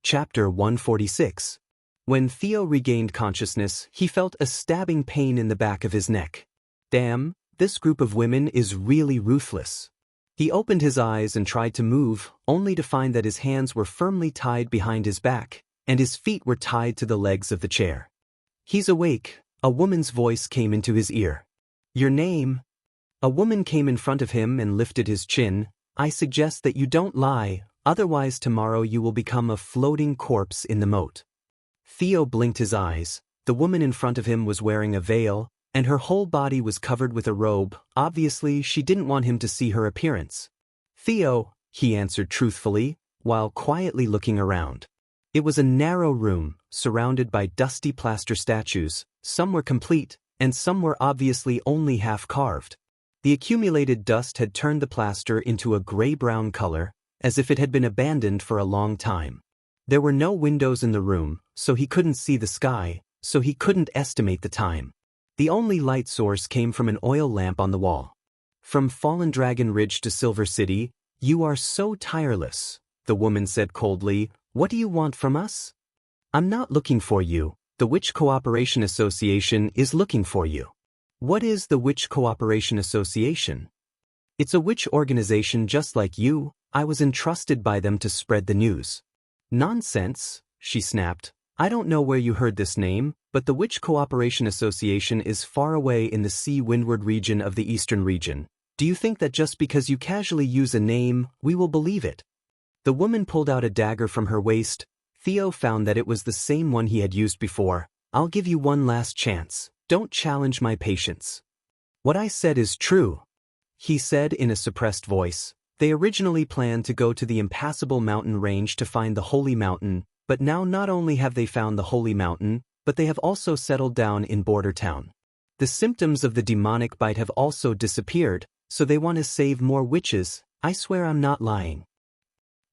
Chapter 146. When Theo regained consciousness, he felt a stabbing pain in the back of his neck. Damn, this group of women is really ruthless. He opened his eyes and tried to move, only to find that his hands were firmly tied behind his back, and his feet were tied to the legs of the chair. "He's awake," a woman's voice came into his ear. "Your name?" A woman came in front of him and lifted his chin. "I suggest that you don't lie, otherwise tomorrow you will become a floating corpse in the moat." Theo blinked his eyes. The woman in front of him was wearing a veil, and her whole body was covered with a robe. Obviously, she didn't want him to see her appearance. "Theo," he answered truthfully, while quietly looking around. It was a narrow room, surrounded by dusty plaster statues. Some were complete, and some were obviously only half-carved. The accumulated dust had turned the plaster into a gray-brown color, as if it had been abandoned for a long time. There were no windows in the room, so he couldn't see the sky, so he couldn't estimate the time. The only light source came from an oil lamp on the wall. "From Fallen Dragon Ridge to Silver City, you are so tireless," the woman said coldly. "What do you want from us?" "I'm not looking for you. The Witch Cooperation Association is looking for you." "What is the Witch Cooperation Association?" "It's a witch organization just like you. I was entrusted by them to spread the news." "Nonsense," she snapped. "I don't know where you heard this name, but the Witch Cooperation Association is far away in the sea-windward region of the eastern region. Do you think that just because you casually use a name, we will believe it?" The woman pulled out a dagger from her waist. Theo found that it was the same one he had used before. "I'll give you one last chance. Don't challenge my patience." "What I said is true," he said in a suppressed voice. They originally planned to go to the impassable mountain range to find the Holy Mountain, but now not only have they found the Holy Mountain, but they have also settled down in Border Town. The symptoms of the demonic bite have also disappeared, so they want to save more witches. I swear I'm not lying.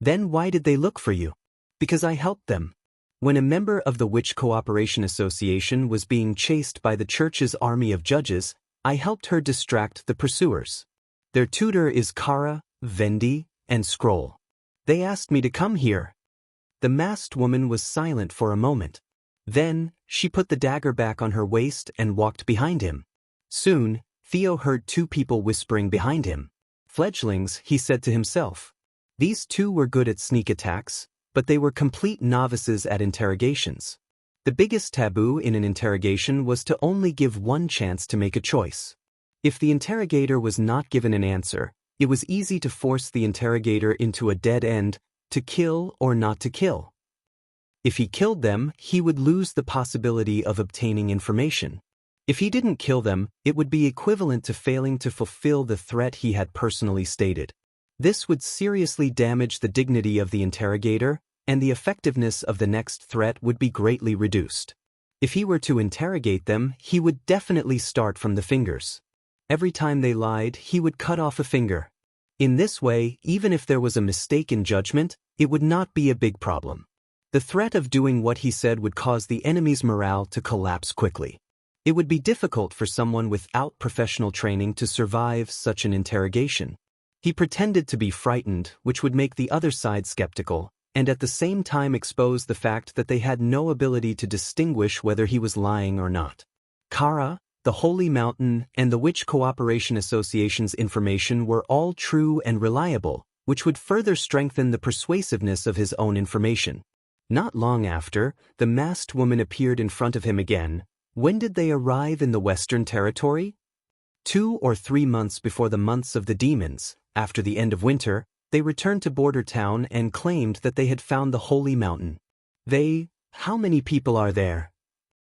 "Then why did they look for you?" "Because I helped them. When a member of the Witch Cooperation Association was being chased by the church's army of judges, I helped her distract the pursuers. Their tutor is Kara, Vendi, and Scroll. They asked me to come here." The masked woman was silent for a moment. Then, she put the dagger back on her waist and walked behind him. Soon, Theo heard two people whispering behind him. "Fledglings," he said to himself. These two were good at sneak attacks, but they were complete novices at interrogations. The biggest taboo in an interrogation was to only give one chance to make a choice. If the interrogator was not given an answer, it was easy to force the interrogator into a dead end, to kill or not to kill. If he killed them, he would lose the possibility of obtaining information. If he didn't kill them, it would be equivalent to failing to fulfill the threat he had personally stated. This would seriously damage the dignity of the interrogator, and the effectiveness of the next threat would be greatly reduced. If he were to interrogate them, he would definitely start from the fingers. Every time they lied, he would cut off a finger. In this way, even if there was a mistake in judgment, it would not be a big problem. The threat of doing what he said would cause the enemy's morale to collapse quickly. It would be difficult for someone without professional training to survive such an interrogation. He pretended to be frightened, which would make the other side skeptical, and at the same time expose the fact that they had no ability to distinguish whether he was lying or not. Kara, the Holy Mountain, and the Witch Cooperation Association's information were all true and reliable, which would further strengthen the persuasiveness of his own information. Not long after, the masked woman appeared in front of him again. When did they arrive in the Western Territory? 2 or 3 months before the months of the demons. After the end of winter, they returned to Border Town and claimed that they had found the Holy Mountain. How many people are there?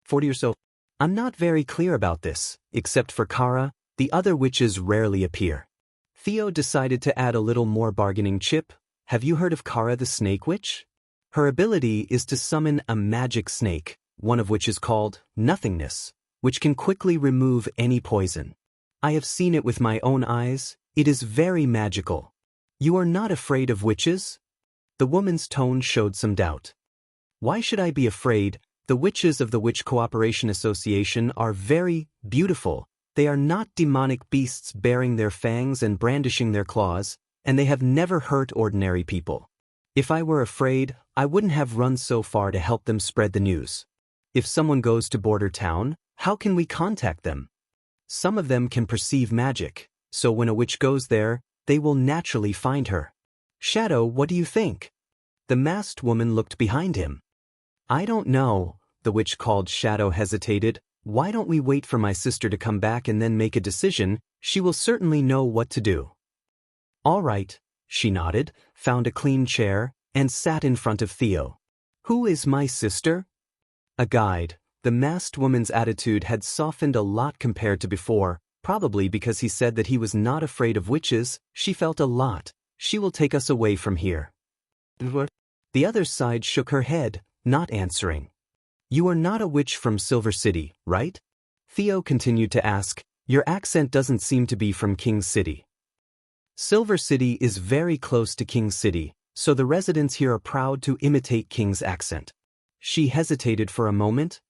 40 or so. I'm not very clear about this. Except for Kara, the other witches rarely appear. Theo decided to add a little more bargaining chip. Have you heard of Kara the Snake Witch? Her ability is to summon a magic snake, one of which is called Nothingness, which can quickly remove any poison. I have seen it with my own eyes. It is very magical. You are not afraid of witches? The woman's tone showed some doubt. Why should I be afraid? The witches of the Witch Cooperation Association are very beautiful. They are not demonic beasts bearing their fangs and brandishing their claws, and they have never hurt ordinary people. If I were afraid, I wouldn't have run so far to help them spread the news. If someone goes to Border Town, how can we contact them? Some of them can perceive magic, so when a witch goes there, they will naturally find her. Shadow, what do you think? The masked woman looked behind him. I don't know, the witch called. Shadow hesitated. Why don't we wait for my sister to come back and then make a decision? She will certainly know what to do. All right, she nodded, found a clean chair, and sat in front of Theo. Who is my sister? A guide. The masked woman's attitude had softened a lot compared to before, probably because he said that he was not afraid of witches. She felt a lot. She will take us away from here. The other side shook her head, not answering. You are not a witch from Silver City, right? Theo continued to ask. Your accent doesn't seem to be from King City. Silver City is very close to King City, so the residents here are proud to imitate King's accent. She hesitated for a moment.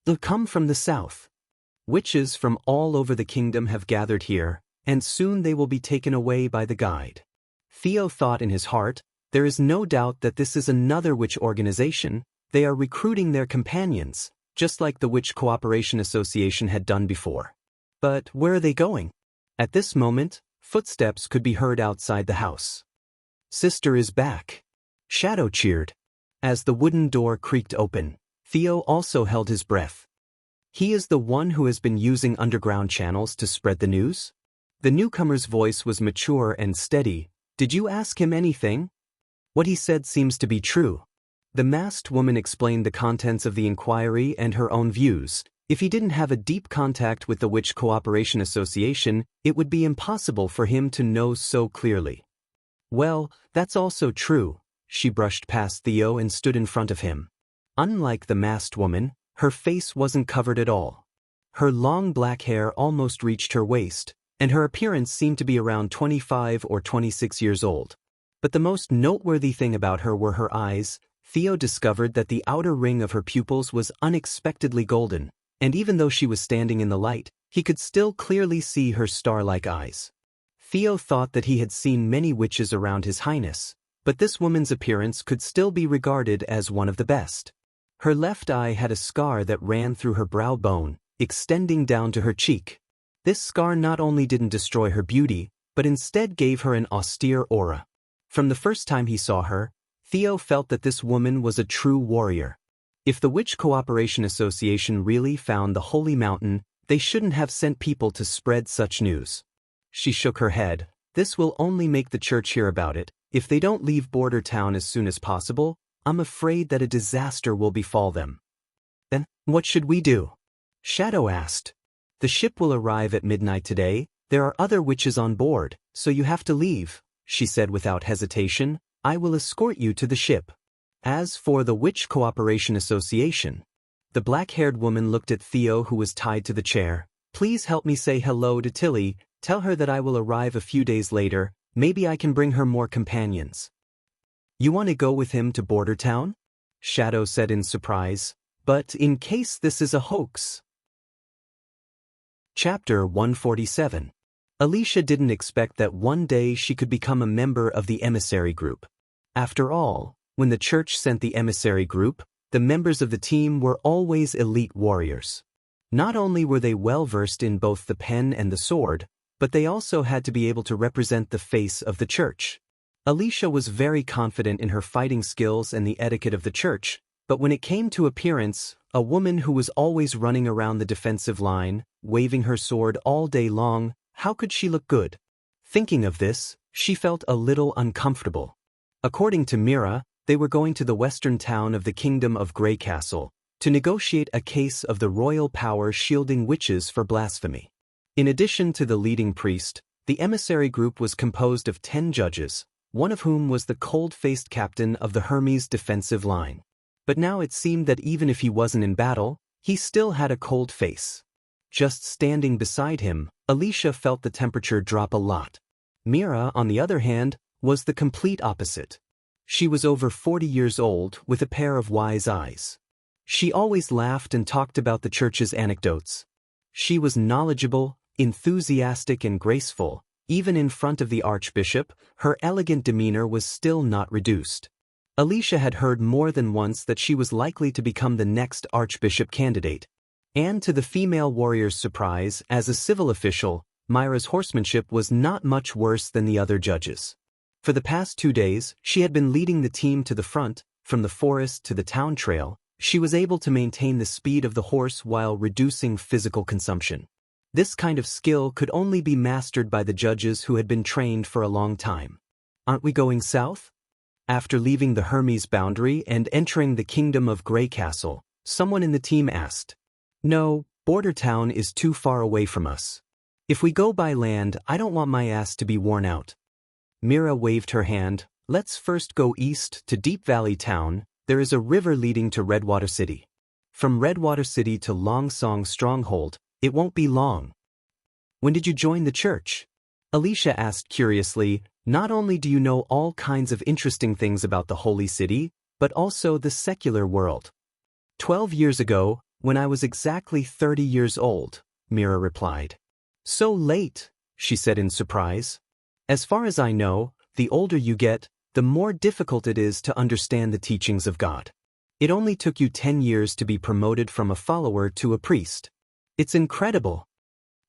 They'll come from the south. Witches from all over the kingdom have gathered here, and soon they will be taken away by the guide. Theo thought in his heart, there is no doubt that this is another witch organization. They are recruiting their companions, just like the Witch Cooperation Association had done before. But where are they going? At this moment, footsteps could be heard outside the house. Sister is back. Shadow cheered. As the wooden door creaked open, Theo also held his breath. He is the one who has been using underground channels to spread the news? The newcomer's voice was mature and steady. Did you ask him anything? What he said seems to be true. The masked woman explained the contents of the inquiry and her own views. If he didn't have a deep contact with the Witch Cooperation Association, it would be impossible for him to know so clearly. Well, that's also true. She brushed past Theo and stood in front of him. Unlike the masked woman, her face wasn't covered at all. Her long black hair almost reached her waist, and her appearance seemed to be around 25 or 26 years old. But the most noteworthy thing about her were her eyes. Theo discovered that the outer ring of her pupils was unexpectedly golden, and even though she was standing in the light, he could still clearly see her star-like eyes. Theo thought that he had seen many witches around His Highness, but this woman's appearance could still be regarded as one of the best. Her left eye had a scar that ran through her brow bone, extending down to her cheek. This scar not only didn't destroy her beauty, but instead gave her an austere aura. From the first time he saw her, Theo felt that this woman was a true warrior. If the Witch Cooperation Association really found the Holy Mountain, they shouldn't have sent people to spread such news. She shook her head. This will only make the church hear about it. If they don't leave Border Town as soon as possible, I'm afraid that a disaster will befall them. Then, what should we do? Shadow asked. The ship will arrive at midnight today. There are other witches on board, so you have to leave, she said without hesitation. I will escort you to the ship. As for the Witch Cooperation Association, the black-haired woman looked at Theo, who was tied to the chair. Please help me say hello to Tilly. Tell her that I will arrive a few days later. Maybe I can bring her more companions. You want to go with him to Border Town? Shadow said in surprise. But in case this is a hoax. Chapter 147. Alicia didn't expect that one day she could become a member of the emissary group. After all, when the church sent the emissary group, the members of the team were always elite warriors. Not only were they well-versed in both the pen and the sword, but they also had to be able to represent the face of the church. Alicia was very confident in her fighting skills and the etiquette of the church, but when it came to appearance, a woman who was always running around the defensive line, waving her sword all day long, how could she look good? Thinking of this, she felt a little uncomfortable. According to Mira, they were going to the western town of the Kingdom of Grey Castle to negotiate a case of the royal power shielding witches for blasphemy. In addition to the leading priest, the emissary group was composed of 10 judges, one of whom was the cold-faced captain of the Hermes defensive line. But now it seemed that even if he wasn't in battle, he still had a cold face. Just standing beside him, Alicia felt the temperature drop a lot. Mira, on the other hand, was the complete opposite. She was over 40 years old with a pair of wise eyes. She always laughed and talked about the church's anecdotes. She was knowledgeable, enthusiastic and graceful, Even in front of the archbishop, her elegant demeanor was still not reduced. Alicia had heard more than once that she was likely to become the next archbishop candidate. And to the female warrior's surprise, as a civil official, Myra's horsemanship was not much worse than the other judges. For the past 2 days, she had been leading the team to the front, from the forest to the town trail. She was able to maintain the speed of the horse while reducing physical consumption. This kind of skill could only be mastered by the judges who had been trained for a long time. "Aren't we going south?" After leaving the Hermes boundary and entering the kingdom of Grey Castle, someone in the team asked. "No, Border Town is too far away from us. If we go by land, I don't want my ass to be worn out." Mira waved her hand. "Let's first go east to Deep Valley Town. There is a river leading to Redwater City. From Redwater City to Long Song Stronghold, it won't be long." "When did you join the church?" Alicia asked curiously. "Not only do you know all kinds of interesting things about the Holy City, but also the secular world." 12 years ago, when I was exactly 30 years old, Mira replied. "So late," she said in surprise. "As far as I know, the older you get, the more difficult it is to understand the teachings of God. It only took you 10 years to be promoted from a follower to a priest. It's incredible."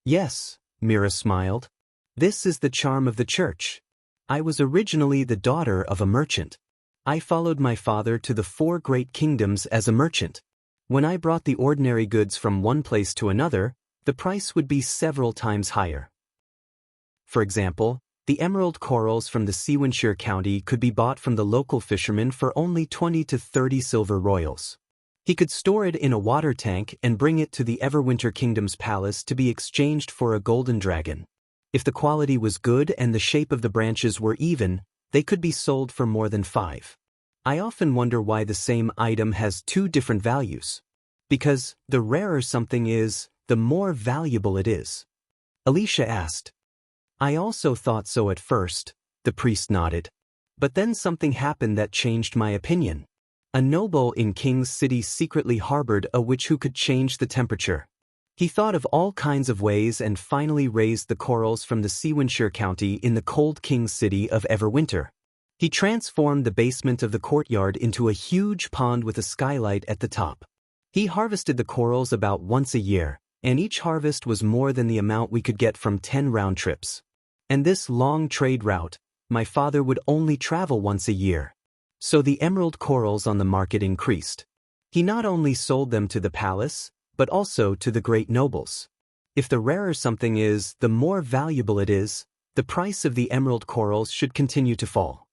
"Yes," Mira smiled. "This is the charm of the church. I was originally the daughter of a merchant. I followed my father to the 4 great kingdoms as a merchant. When I brought the ordinary goods from one place to another, the price would be several times higher. For example, the emerald corals from the Seawanshire County could be bought from the local fishermen for only 20 to 30 silver royals. He could store it in a water tank and bring it to the Everwinter Kingdom's palace to be exchanged for a golden dragon. If the quality was good and the shape of the branches were even, they could be sold for more than 5. I often wonder why the same item has 2 different values. Because the rarer something is, the more valuable it is." Alicia asked. "I also thought so at first," the priest nodded. "But then something happened that changed my opinion. A noble in King's City secretly harbored a witch who could change the temperature. He thought of all kinds of ways and finally raised the corals from the Seawanshire County in the cold King's City of Everwinter. He transformed the basement of the courtyard into a huge pond with a skylight at the top. He harvested the corals about once a year, and each harvest was more than the amount we could get from 10 round trips. And this long trade route, my father would only travel once a year. So the emerald corals on the market increased. He not only sold them to the palace, but also to the great nobles. If the rarer something is, the more valuable it is, the price of the emerald corals should continue to fall.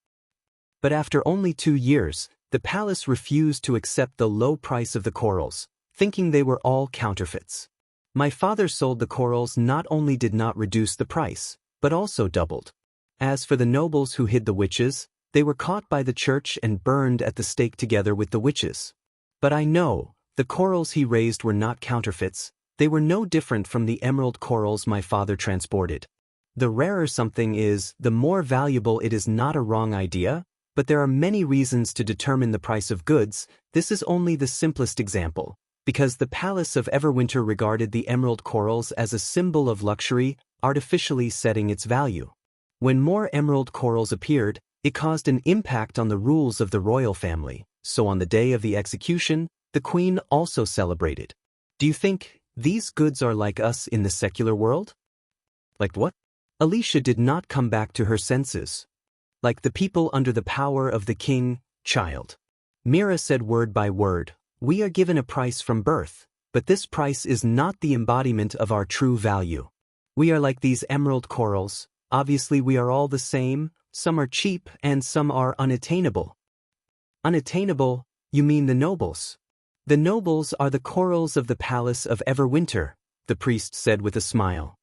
But after only 2 years, the palace refused to accept the low price of the corals, thinking they were all counterfeits. My father sold the corals not only did not reduce the price, but also doubled. As for the nobles who hid the witches, they were caught by the church and burned at the stake together with the witches. But I know, the corals he raised were not counterfeits. They were no different from the emerald corals my father transported. The rarer something is, the more valuable it is not a wrong idea, but there are many reasons to determine the price of goods. This is only the simplest example, because the Palace of Everwinter regarded the emerald corals as a symbol of luxury, artificially setting its value. When more emerald corals appeared, it caused an impact on the rules of the royal family, so on the day of the execution, the queen also celebrated. Do you think these goods are like us in the secular world? Like what? Alicia did not come back to her senses. Like the people under the power of the king, child. Mira said word by word, "We are given a price from birth, but this price is not the embodiment of our true value. We are like these emerald corals. Obviously we are all the same, some are cheap and some are unattainable." "Unattainable? You mean the nobles?" "The nobles are the corals of the Palace of Everwinter," the priest said with a smile.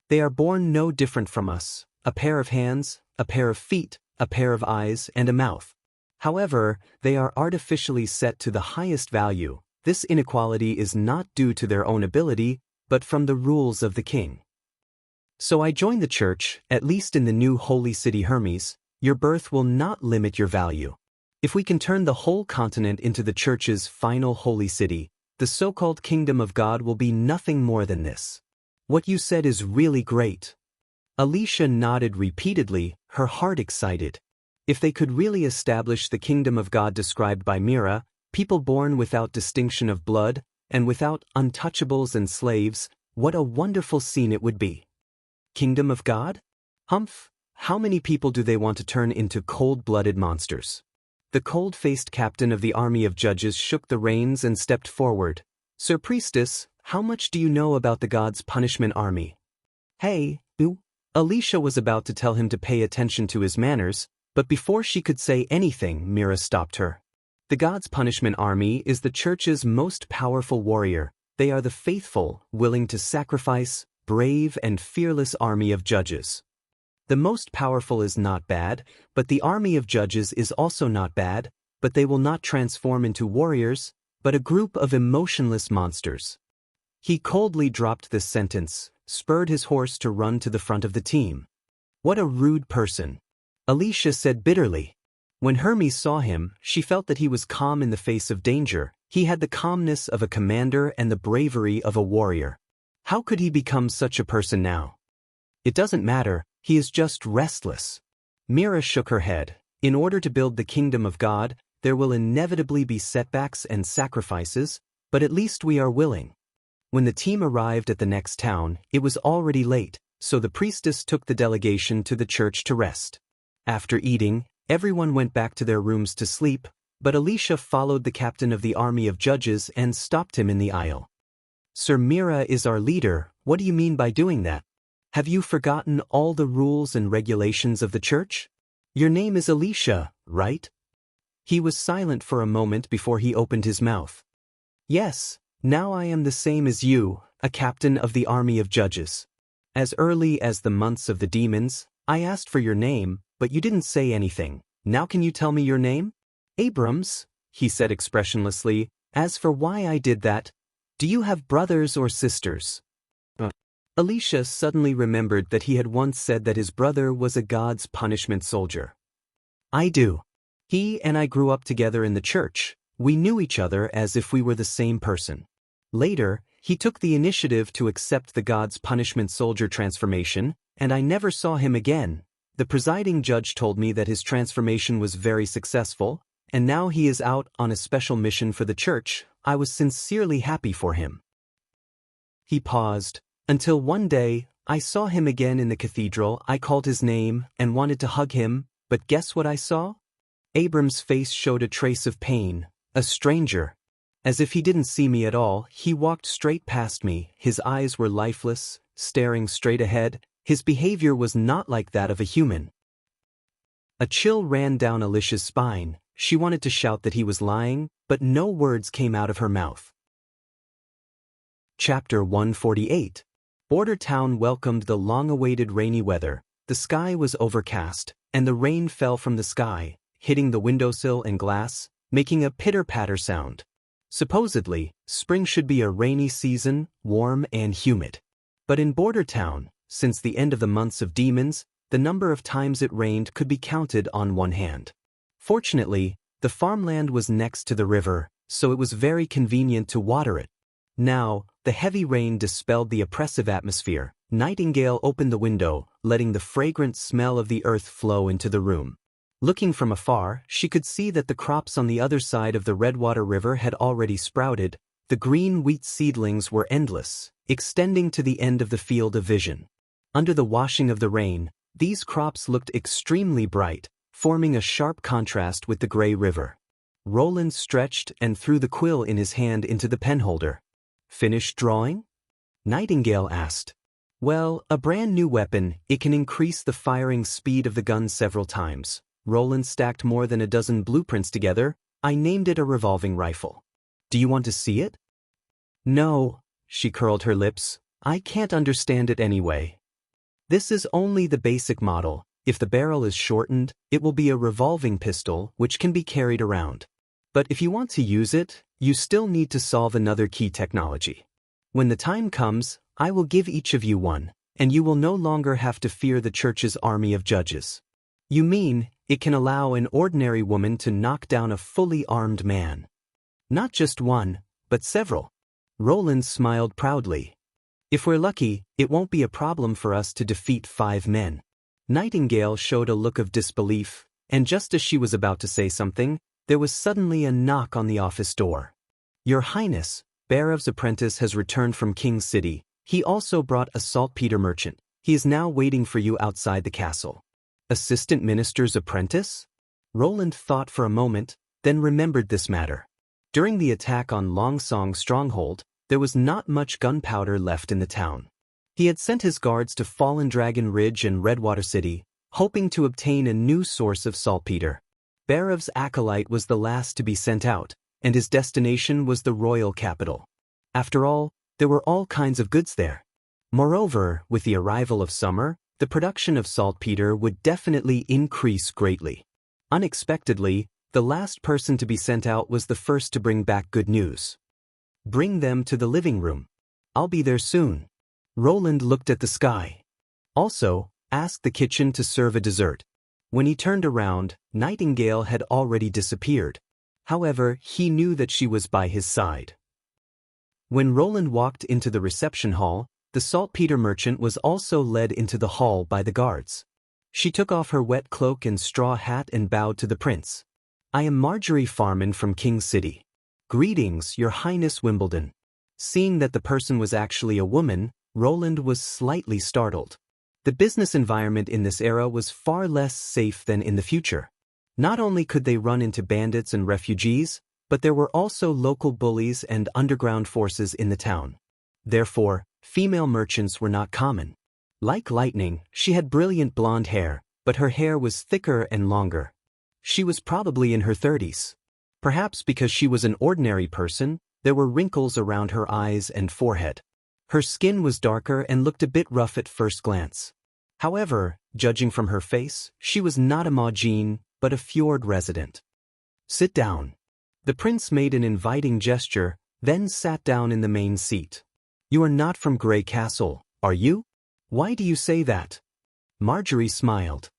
"They are born no different from us, a pair of hands, a pair of feet, a pair of eyes and a mouth. However, they are artificially set to the highest value. This inequality is not due to their own ability, but from the rules of the king. So I joined the church, at least in the new holy city Hermes. Your birth will not limit your value. If we can turn the whole continent into the church's final holy city, the so-called kingdom of God will be nothing more than this. What you said is really great." Alicia nodded repeatedly, her heart excited. If they could really establish the kingdom of God described by Mira, people born without distinction of blood, and without untouchables and slaves, what a wonderful scene it would be. Kingdom of God? Humph, how many people do they want to turn into cold-blooded monsters? The cold-faced captain of the army of judges shook the reins and stepped forward. Sir Priestess, how much do you know about the God's punishment army? Hey, boo. Alicia was about to tell him to pay attention to his manners, but before she could say anything, Mira stopped her. The God's punishment army is the church's most powerful warrior. They are the faithful, willing to sacrifice, brave and fearless army of judges. The most powerful is not bad, but the army of judges is also not bad, but they will not transform into warriors, but a group of emotionless monsters. He coldly dropped this sentence, spurred his horse to run to the front of the team. What a rude person, Alicia said bitterly. When Hermes saw him, she felt that he was calm in the face of danger. He had the calmness of a commander and the bravery of a warrior. How could he become such a person now? It doesn't matter, he is just restless. Mira shook her head. In order to build the kingdom of God, there will inevitably be setbacks and sacrifices, but at least we are willing. When the team arrived at the next town, it was already late, so the priestess took the delegation to the church to rest. After eating, everyone went back to their rooms to sleep, but Alicia followed the captain of the army of judges and stopped him in the aisle. Sir Mira is our leader, what do you mean by doing that? Have you forgotten all the rules and regulations of the church? Your name is Alicia, right? He was silent for a moment before he opened his mouth. Yes, now I am the same as you, a captain of the army of judges. As early as the months of the demons, I asked for your name, but you didn't say anything. Now can you tell me your name? Abrams, he said expressionlessly. As for why I did that, do you have brothers or sisters? Alicia suddenly remembered that he had once said that his brother was a God's punishment soldier. I do. He and I grew up together in the church. We knew each other as if we were the same person. Later, he took the initiative to accept the God's punishment soldier transformation, and I never saw him again. The presiding judge told me that his transformation was very successful, and now he is out on a special mission for the church. I was sincerely happy for him. He paused, until one day, I saw him again in the cathedral. I called his name and wanted to hug him, but guess what I saw? Abram's face showed a trace of pain. A stranger. As if he didn't see me at all, he walked straight past me. His eyes were lifeless, staring straight ahead. His behavior was not like that of a human. A chill ran down Alicia's spine. She wanted to shout that he was lying, but no words came out of her mouth. Chapter 148. Border Town welcomed the long-awaited rainy weather. The sky was overcast, and the rain fell from the sky, hitting the windowsill and glass, making a pitter-patter sound. Supposedly, spring should be a rainy season, warm and humid. But in Border Town, since the end of the months of demons, the number of times it rained could be counted on one hand. Fortunately, the farmland was next to the river, so it was very convenient to water it. Now, the heavy rain dispelled the oppressive atmosphere. Nightingale opened the window, letting the fragrant smell of the earth flow into the room. Looking from afar, she could see that the crops on the other side of the Redwater River had already sprouted. The green wheat seedlings were endless, extending to the end of the field of vision. Under the washing of the rain, these crops looked extremely bright, forming a sharp contrast with the gray river. Roland stretched and threw the quill in his hand into the penholder. Finished drawing? Nightingale asked. Well, a brand new weapon. It can increase the firing speed of the gun several times. Roland stacked more than a dozen blueprints together. I named it a revolving rifle. Do you want to see it? No, she curled her lips. I can't understand it anyway. This is only the basic model. If the barrel is shortened, it will be a revolving pistol which can be carried around. But if you want to use it, you still need to solve another key technology. When the time comes, I will give each of you one, and you will no longer have to fear the church's army of judges. You mean, it can allow an ordinary woman to knock down a fully armed man? Not just one, but several. Roland smiled proudly. If we're lucky, it won't be a problem for us to defeat 5 men. Nightingale showed a look of disbelief, and just as she was about to say something, there was suddenly a knock on the office door. Your Highness, Barov's apprentice has returned from King's City. He also brought a saltpeter merchant. He is now waiting for you outside the castle. Assistant Minister's apprentice? Roland thought for a moment, then remembered this matter. During the attack on Longsong Stronghold, there was not much gunpowder left in the town. He had sent his guards to Fallen Dragon Ridge and Redwater City, hoping to obtain a new source of saltpeter. Barov's acolyte was the last to be sent out, and his destination was the royal capital. After all, there were all kinds of goods there. Moreover, with the arrival of summer, the production of saltpeter would definitely increase greatly. Unexpectedly, the last person to be sent out was the first to bring back good news. Bring them to the living room. I'll be there soon. Roland looked at the sky. Also, ask the kitchen to serve a dessert. When he turned around, Nightingale had already disappeared. However, he knew that she was by his side. When Roland walked into the reception hall, the saltpeter merchant was also led into the hall by the guards. She took off her wet cloak and straw hat and bowed to the prince. I am Marjorie Farman from King's City. Greetings, Your Highness Wimbledon. Seeing that the person was actually a woman, Roland was slightly startled. The business environment in this era was far less safe than in the future. Not only could they run into bandits and refugees, but there were also local bullies and underground forces in the town. Therefore, female merchants were not common. Like lightning, she had brilliant blonde hair, but her hair was thicker and longer. She was probably in her 30s. Perhaps because she was an ordinary person, there were wrinkles around her eyes and forehead. Her skin was darker and looked a bit rough at first glance. However, judging from her face, she was not a Maujin, but a Fjord resident. Sit down. The prince made an inviting gesture, then sat down in the main seat. You are not from Grey Castle, are you? Why do you say that? Marjorie smiled.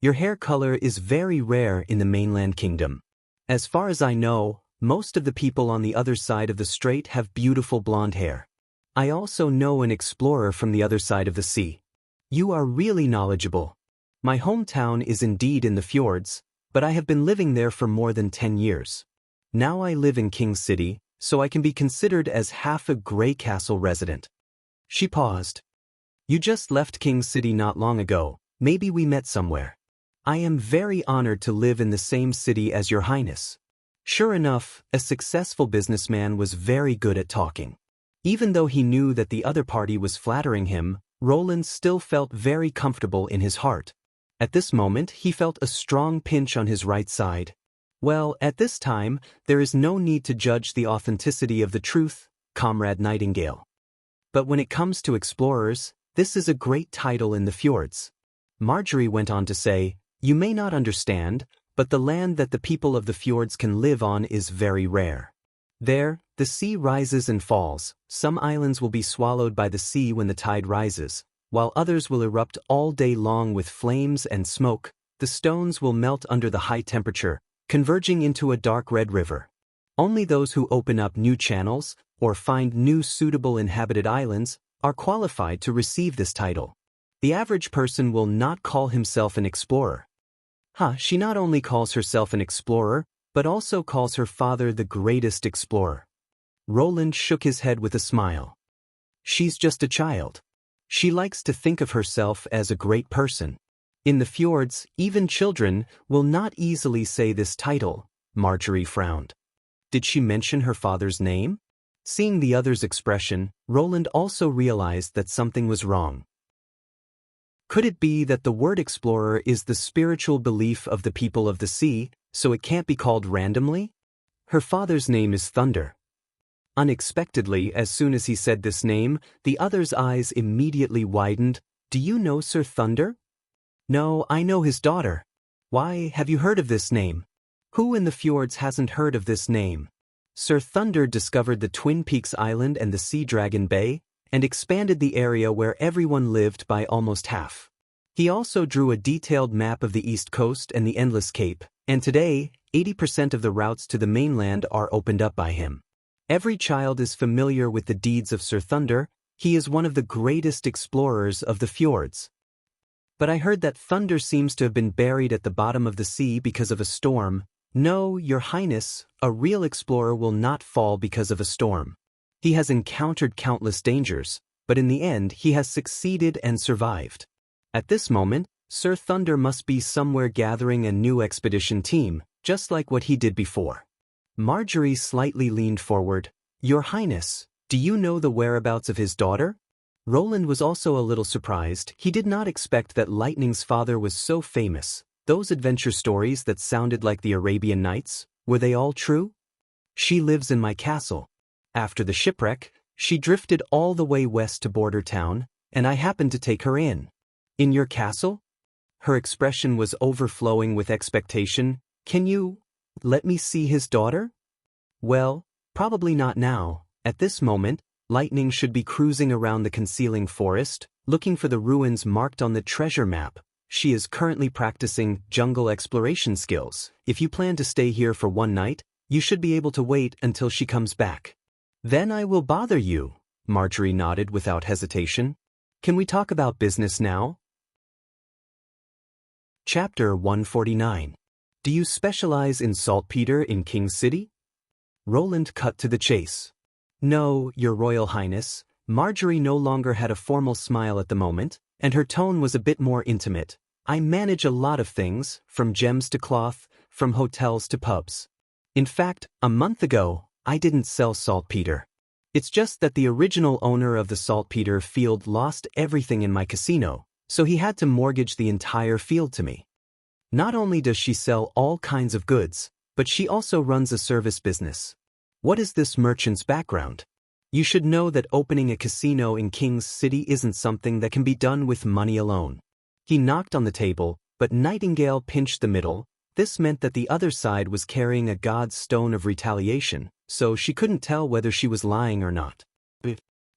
Your hair color is very rare in the mainland kingdom. As far as I know, most of the people on the other side of the strait have beautiful blonde hair. I also know an explorer from the other side of the sea. You are really knowledgeable. My hometown is indeed in the fjords, but I have been living there for more than 10 years. Now I live in King's City, so I can be considered as half a Grey Castle resident. She paused. You just left King's City not long ago. Maybe we met somewhere. I am very honored to live in the same city as Your Highness. Sure enough, a successful businessman was very good at talking. Even though he knew that the other party was flattering him, Roland still felt very comfortable in his heart. At this moment, he felt a strong pinch on his right side. Well, at this time, there is no need to judge the authenticity of the truth, Comrade Nightingale. But when it comes to explorers, this is a great title in the fjords. Marjorie went on to say, you may not understand, but the land that the people of the fjords can live on is very rare. There, the sea rises and falls. Some islands will be swallowed by the sea when the tide rises, while others will erupt all day long with flames and smoke. The stones will melt under the high temperature, converging into a dark red river. Only those who open up new channels, or find new suitable inhabited islands, are qualified to receive this title. The average person will not call himself an explorer. She not only calls herself an explorer, but also calls her father the greatest explorer. Roland shook his head with a smile. She's just a child. She likes to think of herself as a great person. In the fjords, even children will not easily say this title. Marjorie frowned. Did she mention her father's name? Seeing the other's expression, Roland also realized that something was wrong. Could it be that the word explorer is the spiritual belief of the people of the sea, so it can't be called randomly? Her father's name is Thunder. Unexpectedly, as soon as he said this name, the other's eyes immediately widened. Do you know Sir Thunder? No, I know his daughter. Why, have you heard of this name? Who in the fjords hasn't heard of this name? Sir Thunder discovered the Twin Peaks Island and the Sea Dragon Bay, and expanded the area where everyone lived by almost half. He also drew a detailed map of the East Coast and the Endless Cape, and today, 80% of the routes to the mainland are opened up by him. Every child is familiar with the deeds of Sir Thunder. He is one of the greatest explorers of the fjords. But I heard that thunder seems to have been buried at the bottom of the sea because of a storm. No, Your Highness, a real explorer will not fall because of a storm. He has encountered countless dangers, but in the end he has succeeded and survived. At this moment, Sir Thunder must be somewhere gathering a new expedition team, just like what he did before. Marjorie slightly leaned forward. Your Highness, do you know the whereabouts of his daughter? Roland was also a little surprised. He did not expect that Lightning's father was so famous. Those adventure stories that sounded like the Arabian Nights, were they all true? She lives in my castle. After the shipwreck, she drifted all the way west to Border Town, and I happened to take her in. In your castle? Her expression was overflowing with expectation. Can you let me see his daughter? Well, probably not now. At this moment, Lightning should be cruising around the concealing forest, looking for the ruins marked on the treasure map. She is currently practicing jungle exploration skills. If you plan to stay here for one night, you should be able to wait until she comes back. Then I will bother you, Marjorie nodded without hesitation. Can we talk about business now? Chapter 149. Do you specialize in saltpeter in King's City? Roland cut to the chase. No, Your Royal Highness. Marjorie no longer had a formal smile at the moment, and her tone was a bit more intimate. I manage a lot of things, from gems to cloth, from hotels to pubs. In fact, a month ago, I didn't sell saltpeter. It's just that the original owner of the saltpeter field lost everything in my casino, so he had to mortgage the entire field to me. Not only does she sell all kinds of goods, but she also runs a service business. What is this merchant's background? You should know that opening a casino in King's City isn't something that can be done with money alone. He knocked on the table, but Nightingale pinched the middle. This meant that the other side was carrying a god's stone of retaliation, so she couldn't tell whether she was lying or not.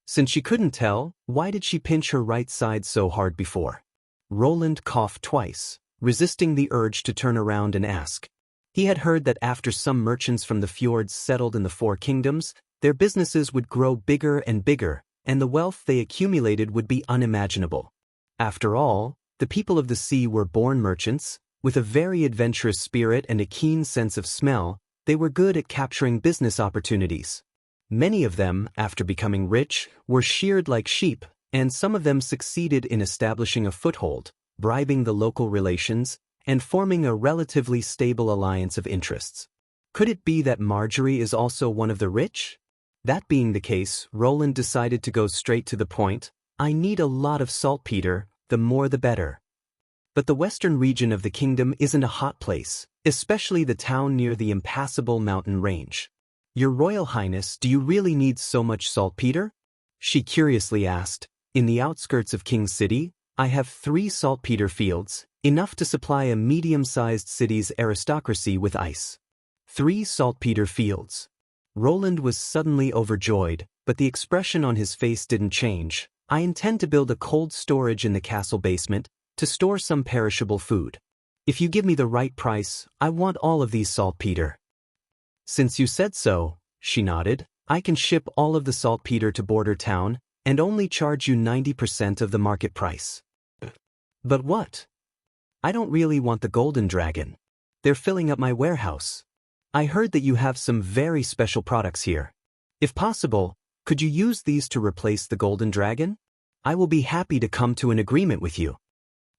Since she couldn't tell, why did she pinch her right side so hard before? Roland coughed twice, resisting the urge to turn around and ask. He had heard that after some merchants from the fjords settled in the Four Kingdoms, their businesses would grow bigger and bigger, and the wealth they accumulated would be unimaginable. After all, the people of the sea were born merchants. With a very adventurous spirit and a keen sense of smell, they were good at capturing business opportunities. Many of them, after becoming rich, were sheared like sheep, and some of them succeeded in establishing a foothold, bribing the local relations, and forming a relatively stable alliance of interests. Could it be that Marjorie is also one of the rich? That being the case, Roland decided to go straight to the point. I need a lot of saltpeter, the more the better. But the western region of the kingdom isn't a hot place, especially the town near the impassable mountain range. Your Royal Highness, do you really need so much saltpeter? She curiously asked. In the outskirts of King's City, I have 3 saltpeter fields, enough to supply a medium-sized city's aristocracy with ice. 3 saltpeter fields. Roland was suddenly overjoyed, but the expression on his face didn't change. I intend to build a cold storage in the castle basement, to store some perishable food. If you give me the right price, I want all of these saltpeter. Since you said so, she nodded, I can ship all of the saltpeter to Border Town, and only charge you 90% of the market price. But what? I don't really want the golden dragon. They're filling up my warehouse. I heard that you have some very special products here. If possible, could you use these to replace the golden dragon? I will be happy to come to an agreement with you.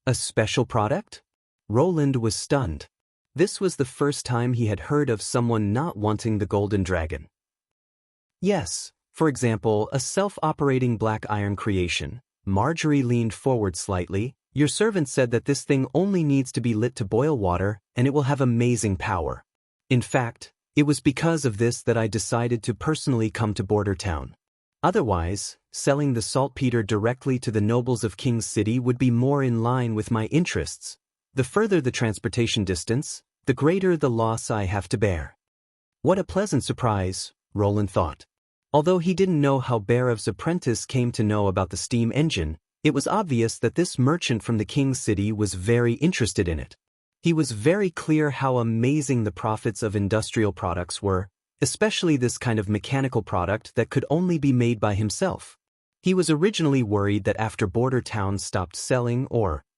A special product? Roland was stunned. This was the first time he had heard of someone not wanting the golden dragon. Yes, for example, a self-operating black iron creation. Marjorie leaned forward slightly. Your servant said that this thing only needs to be lit to boil water, and it will have amazing power. In fact, it was because of this that I decided to personally come to Border Town. Otherwise, selling the saltpeter directly to the nobles of King's City would be more in line with my interests. The further the transportation distance, the greater the loss I have to bear. What a pleasant surprise, Roland thought. Although he didn't know how Barev's apprentice came to know about the steam engine, it was obvious that this merchant from the King's City was very interested in it. He was very clear how amazing the profits of industrial products were, especially this kind of mechanical product that could only be made by himself. He was originally worried that after Border Town stopped selling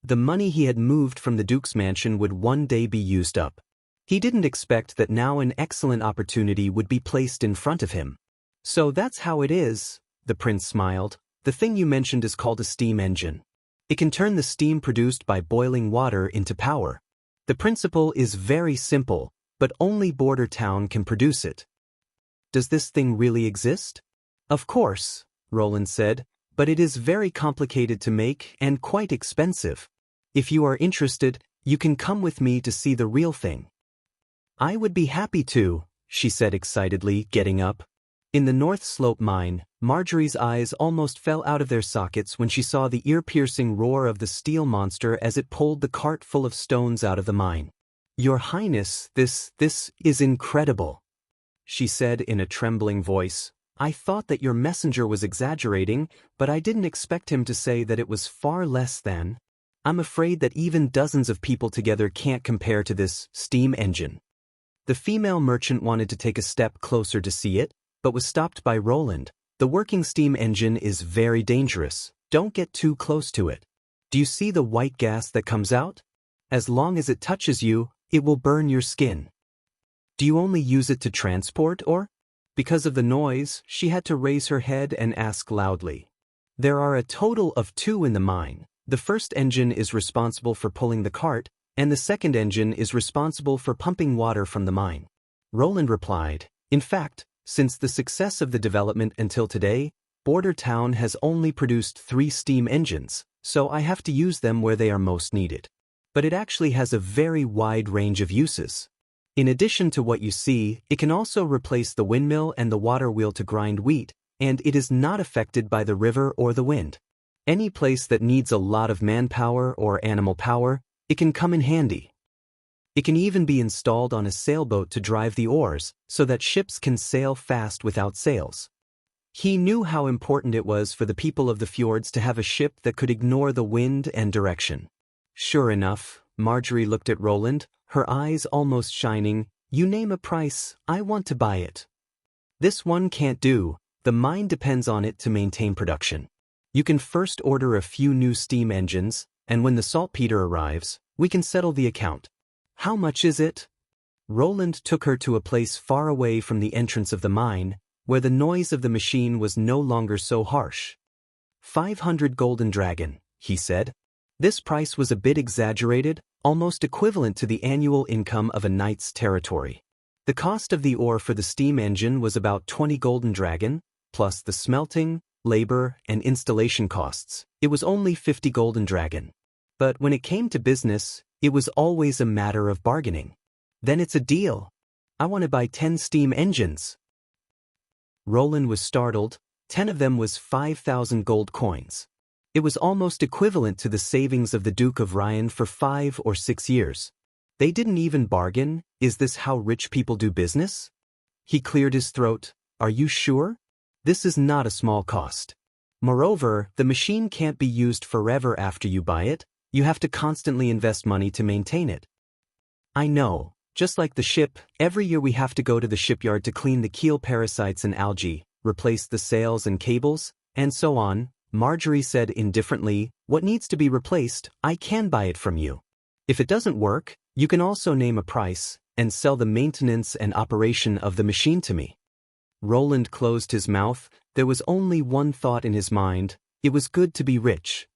the money he had moved from the Duke's mansion would one day be used up. He didn't expect that now an excellent opportunity would be placed in front of him. So that's how it is, the prince smiled. The thing you mentioned is called a steam engine. It can turn the steam produced by boiling water into power. The principle is very simple, but only Border Town can produce it. Does this thing really exist? Of course, Roland said, but it is very complicated to make and quite expensive. If you are interested, you can come with me to see the real thing. I would be happy to, she said excitedly, getting up. In the North Slope mine, Marjorie's eyes almost fell out of their sockets when she saw the ear-piercing roar of the steel monster as it pulled the cart full of stones out of the mine. Your Highness, this is incredible, she said in a trembling voice. I thought that your messenger was exaggerating, but I didn't expect him to say that it was far less than. I'm afraid that even dozens of people together can't compare to this steam engine. The female merchant wanted to take a step closer to see it, but was stopped by Roland. The working steam engine is very dangerous. Don't get too close to it. Do you see the white gas that comes out? As long as it touches you, it will burn your skin. Do you only use it to transport or? Because of the noise, she had to raise her head and ask loudly. There are a total of 2 in the mine. The first engine is responsible for pulling the cart, and the second engine is responsible for pumping water from the mine. Roland replied, in fact, since the success of the development until today, Border Town has only produced 3 steam engines, so I have to use them where they are most needed. But it actually has a very wide range of uses. In addition to what you see, it can also replace the windmill and the water wheel to grind wheat, and it is not affected by the river or the wind. Any place that needs a lot of manpower or animal power, it can come in handy. It can even be installed on a sailboat to drive the oars, so that ships can sail fast without sails. He knew how important it was for the people of the fjords to have a ship that could ignore the wind and direction. Sure enough, Marjorie looked at Roland, her eyes almost shining. You name a price, I want to buy it. This one can't do, the mine depends on it to maintain production. You can first order a few new steam engines, and when the saltpeter arrives, we can settle the account. How much is it? Roland took her to a place far away from the entrance of the mine, where the noise of the machine was no longer so harsh. 500 golden dragon, he said. This price was a bit exaggerated, almost equivalent to the annual income of a knight's territory. The cost of the ore for the steam engine was about 20 golden dragon, plus the smelting, labor, and installation costs. It was only 50 golden dragon. But when it came to business, it was always a matter of bargaining. Then it's a deal. I want to buy 10 steam engines. Roland was startled. 10 of them was 5,000 gold coins. It was almost equivalent to the savings of the Duke of Ryan for 5 or 6 years. They didn't even bargain. Is this how rich people do business? He cleared his throat. Are you sure? This is not a small cost. Moreover, the machine can't be used forever after you buy it. You have to constantly invest money to maintain it. I know. Just like the ship, every year we have to go to the shipyard to clean the keel parasites and algae, replace the sails and cables, and so on. Marjorie said indifferently, what needs to be replaced, I can buy it from you. If it doesn't work, you can also name a price, and sell the maintenance and operation of the machine to me. Roland closed his mouth. There was only one thought in his mind. It was good to be rich.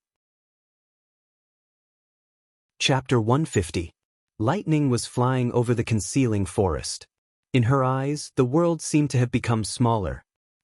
Chapter 150. Lightning was flying over the concealing forest. In her eyes, the world seemed to have become smaller.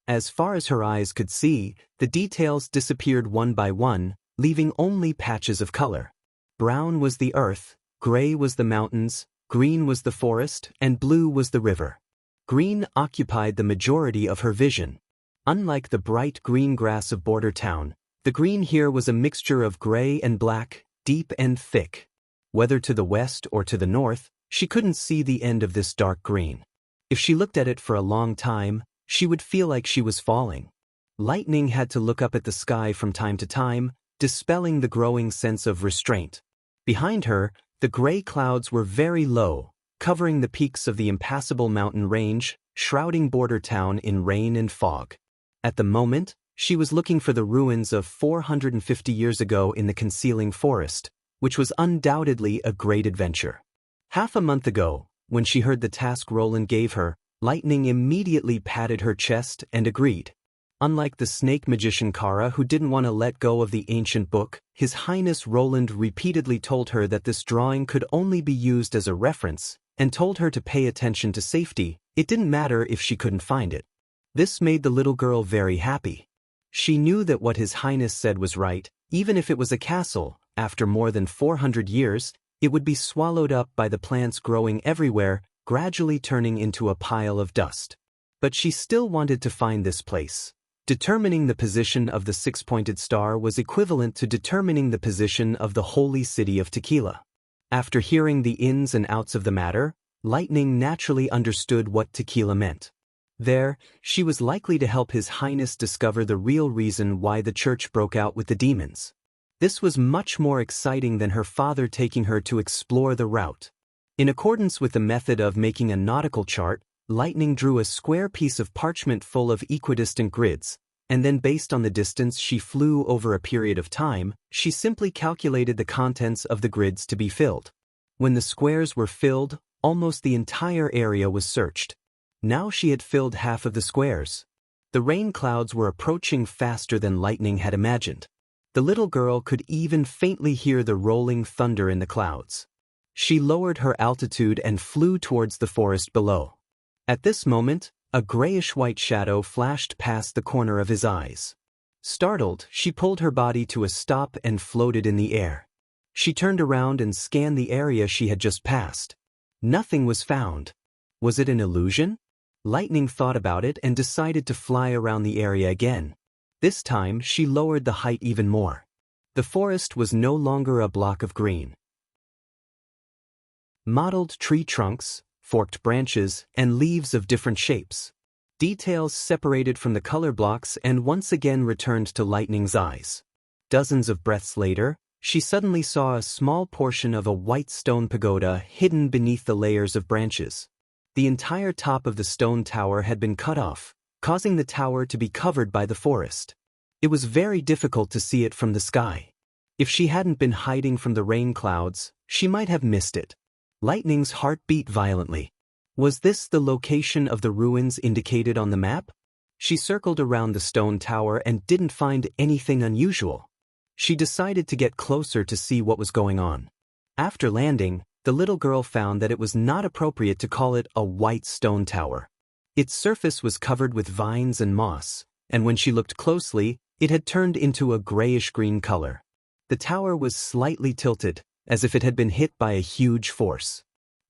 As far as her eyes could see, the details disappeared one by one, leaving only patches of color. Brown was the earth, gray was the mountains, green was the forest, and blue was the river. Green occupied the majority of her vision. Unlike the bright green grass of Border Town, the green here was a mixture of gray and black, deep and thick. Whether to the west or to the north, she couldn't see the end of this dark green. If she looked at it for a long time, she would feel like she was falling. Lightning had to look up at the sky from time to time, dispelling the growing sense of restraint. Behind her, the gray clouds were very low, covering the peaks of the impassable mountain range, shrouding Border Town in rain and fog. At the moment, She was looking for the ruins of 450 years ago in the concealing forest, which was undoubtedly a great adventure. Half a month ago, when she heard the task Roland gave her, Lightning immediately patted her chest and agreed. Unlike the snake magician Kara, who didn't want to let go of the ancient book, His Highness Roland repeatedly told her that this drawing could only be used as a reference, and told her to pay attention to safety. It didn't matter if she couldn't find it. This made the little girl very happy. She knew that what His Highness said was right. Even if it was a castle, after more than 400 years, it would be swallowed up by the plants growing everywhere, gradually turning into a pile of dust. But she still wanted to find this place. Determining the position of the six-pointed star was equivalent to determining the position of the holy city of Tequila. After hearing the ins and outs of the matter, Lightning naturally understood what Tequila meant. There, she was likely to help His Highness discover the real reason why the church broke out with the demons. This was much more exciting than her father taking her to explore the route. In accordance with the method of making a nautical chart, Lightning drew a square piece of parchment full of equidistant grids, and then based on the distance she flew over a period of time, she simply calculated the contents of the grids to be filled. When the squares were filled, almost the entire area was searched. Now she had filled half of the squares. The rain clouds were approaching faster than Lightning had imagined. The little girl could even faintly hear the rolling thunder in the clouds. She lowered her altitude and flew towards the forest below. At this moment, a grayish-white shadow flashed past the corner of his eyes. Startled, she pulled her body to a stop and floated in the air. She turned around and scanned the area she had just passed. Nothing was found. Was it an illusion? Lightning thought about it and decided to fly around the area again. This time, she lowered the height even more. The forest was no longer a block of green. Mottled tree trunks, forked branches, and leaves of different shapes. Details separated from the color blocks and once again returned to Lightning's eyes. Dozens of breaths later, she suddenly saw a small portion of a white stone pagoda hidden beneath the layers of branches. The entire top of the stone tower had been cut off, causing the tower to be covered by the forest. It was very difficult to see it from the sky. If she hadn't been hiding from the rain clouds, she might have missed it. Lightning's heart beat violently. Was this the location of the ruins indicated on the map? She circled around the stone tower and didn't find anything unusual. She decided to get closer to see what was going on. After landing, the little girl found that it was not appropriate to call it a white stone tower. Its surface was covered with vines and moss, and when she looked closely, it had turned into a grayish-green color. The tower was slightly tilted, as if it had been hit by a huge force.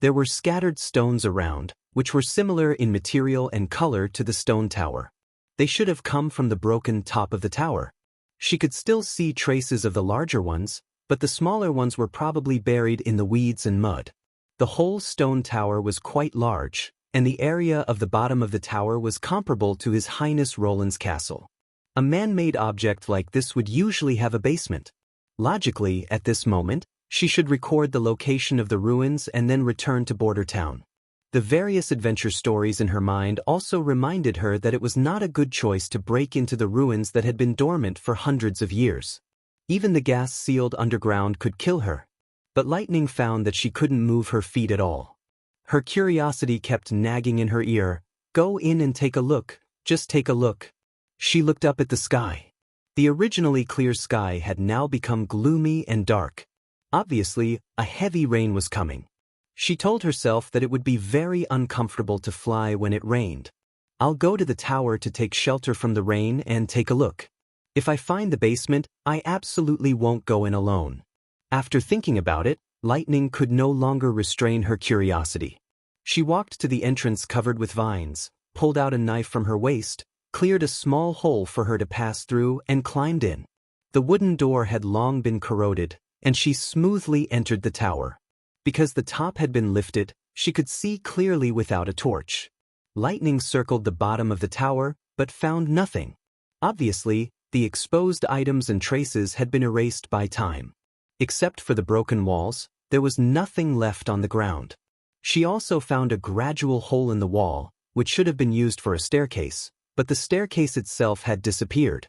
There were scattered stones around, which were similar in material and color to the stone tower. They should have come from the broken top of the tower. She could still see traces of the larger ones, but the smaller ones were probably buried in the weeds and mud. The whole stone tower was quite large, and the area of the bottom of the tower was comparable to His Highness Roland's castle. A man-made object like this would usually have a basement. Logically, at this moment, she should record the location of the ruins and then return to Border Town. The various adventure stories in her mind also reminded her that it was not a good choice to break into the ruins that had been dormant for hundreds of years. Even the gas sealed underground could kill her. But Lightning found that she couldn't move her feet at all. Her curiosity kept nagging in her ear, "Go in and take a look, just take a look." She looked up at the sky. The originally clear sky had now become gloomy and dark. Obviously, a heavy rain was coming. She told herself that it would be very uncomfortable to fly when it rained. "I'll go to the tower to take shelter from the rain and take a look. If I find the basement, I absolutely won't go in alone." After thinking about it, Lightning could no longer restrain her curiosity. She walked to the entrance covered with vines, pulled out a knife from her waist, cleared a small hole for her to pass through, and climbed in. The wooden door had long been corroded, and she smoothly entered the tower. Because the top had been lifted, she could see clearly without a torch. Lightning circled the bottom of the tower, but found nothing. Obviously, the exposed items and traces had been erased by time. Except for the broken walls, there was nothing left on the ground. She also found a gradual hole in the wall, which should have been used for a staircase, but the staircase itself had disappeared.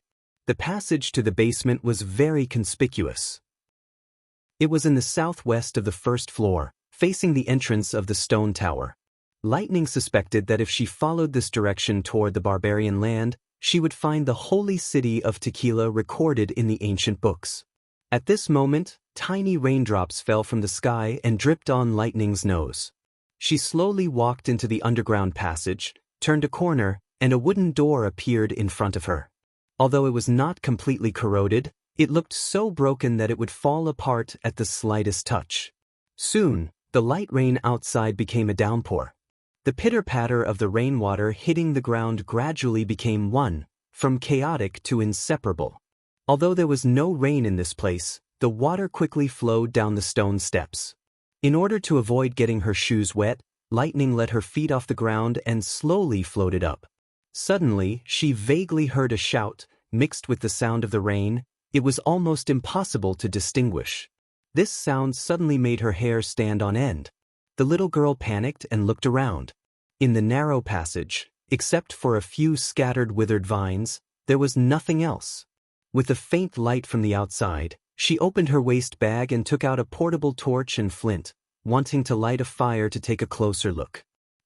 The passage to the basement was very conspicuous. It was in the southwest of the first floor, facing the entrance of the stone tower. Lightning suspected that if she followed this direction toward the barbarian land, she would find the holy city of Tequila recorded in the ancient books. At this moment, tiny raindrops fell from the sky and dripped on Lightning's nose. She slowly walked into the underground passage, turned a corner, and a wooden door appeared in front of her. Although it was not completely corroded, it looked so broken that it would fall apart at the slightest touch. Soon, the light rain outside became a downpour. The pitter-patter of the rainwater hitting the ground gradually became from chaotic to inseparable. Although there was no rain in this place, the water quickly flowed down the stone steps. In order to avoid getting her shoes wet, Lightning let her feet off the ground and slowly floated up. Suddenly, she vaguely heard a shout, mixed with the sound of the rain. It was almost impossible to distinguish. This sound suddenly made her hair stand on end. The little girl panicked and looked around. In the narrow passage, except for a few scattered withered vines, there was nothing else. With a faint light from the outside, she opened her waist bag and took out a portable torch and flint, wanting to light a fire to take a closer look.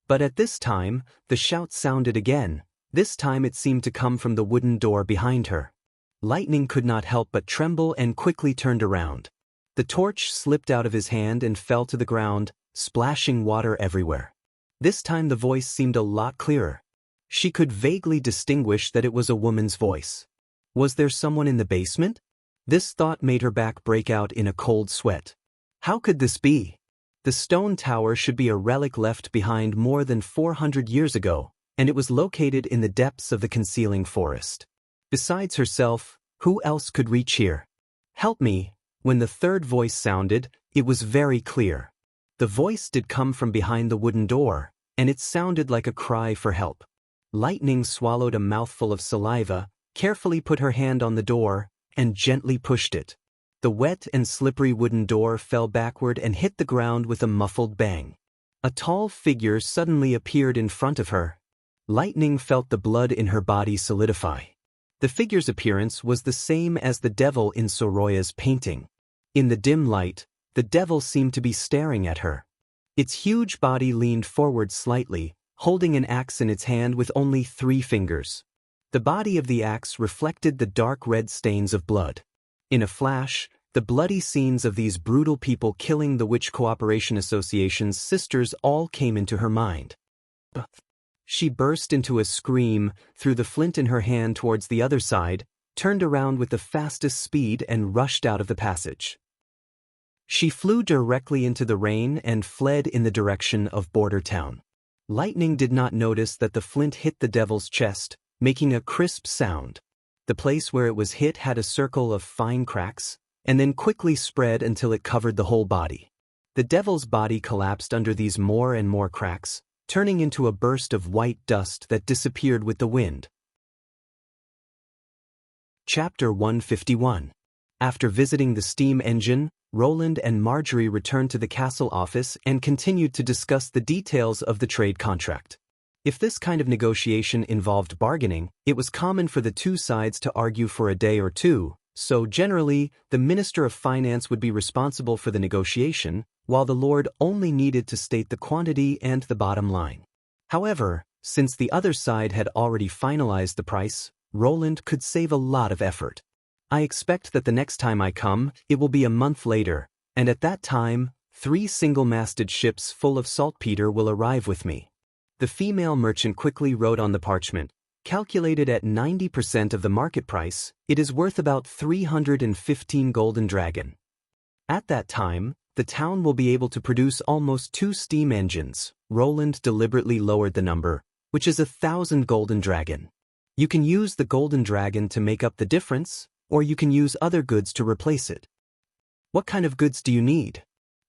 But at this time, the shout sounded again. This time it seemed to come from the wooden door behind her. Lightning could not help but tremble and quickly turned around. The torch slipped out of his hand and fell to the ground, splashing water everywhere. This time the voice seemed a lot clearer. She could vaguely distinguish that it was a woman's voice. Was there someone in the basement? This thought made her back break out in a cold sweat. How could this be? The stone tower should be a relic left behind more than 400 years ago, and it was located in the depths of the concealing forest. Besides herself, who else could reach here? Help me. When the third voice sounded, it was very clear. The voice did come from behind the wooden door, and it sounded like a cry for help. Lightning swallowed a mouthful of saliva, carefully put her hand on the door, and gently pushed it. The wet and slippery wooden door fell backward and hit the ground with a muffled bang. A tall figure suddenly appeared in front of her. Lightning felt the blood in her body solidify. The figure's appearance was the same as the devil in Soroya's painting. In the dim light, the devil seemed to be staring at her. Its huge body leaned forward slightly, holding an axe in its hand with only 3 fingers. The body of the axe reflected the dark red stains of blood. In a flash, the bloody scenes of these brutal people killing the Witch Cooperation Association's sisters all came into her mind. She burst into a scream, threw the flint in her hand towards the other side, turned around with the fastest speed and rushed out of the passage. She flew directly into the rain and fled in the direction of Border Town. Lightning did not notice that the flint hit the devil's chest, making a crisp sound. The place where it was hit had a circle of fine cracks, and then quickly spread until it covered the whole body. The devil's body collapsed under these more and more cracks, turning into a burst of white dust that disappeared with the wind. Chapter 151. After visiting the steam engine, Roland and Marjorie returned to the castle office and continued to discuss the details of the trade contract. If this kind of negotiation involved bargaining, it was common for the two sides to argue for a day or two, so generally, the Minister of Finance would be responsible for the negotiation, while the Lord only needed to state the quantity and the bottom line. However, since the other side had already finalized the price, Roland could save a lot of effort. I expect that the next time I come, it will be a month later, and at that time, 3 single-masted ships full of saltpeter will arrive with me. The female merchant quickly wrote on the parchment, calculated at 90% of the market price, it is worth about 315 golden dragon. At that time, the town will be able to produce almost 2 steam engines. Roland deliberately lowered the number, which is 1,000 golden dragon. You can use the golden dragon to make up the difference, or you can use other goods to replace it. What kind of goods do you need?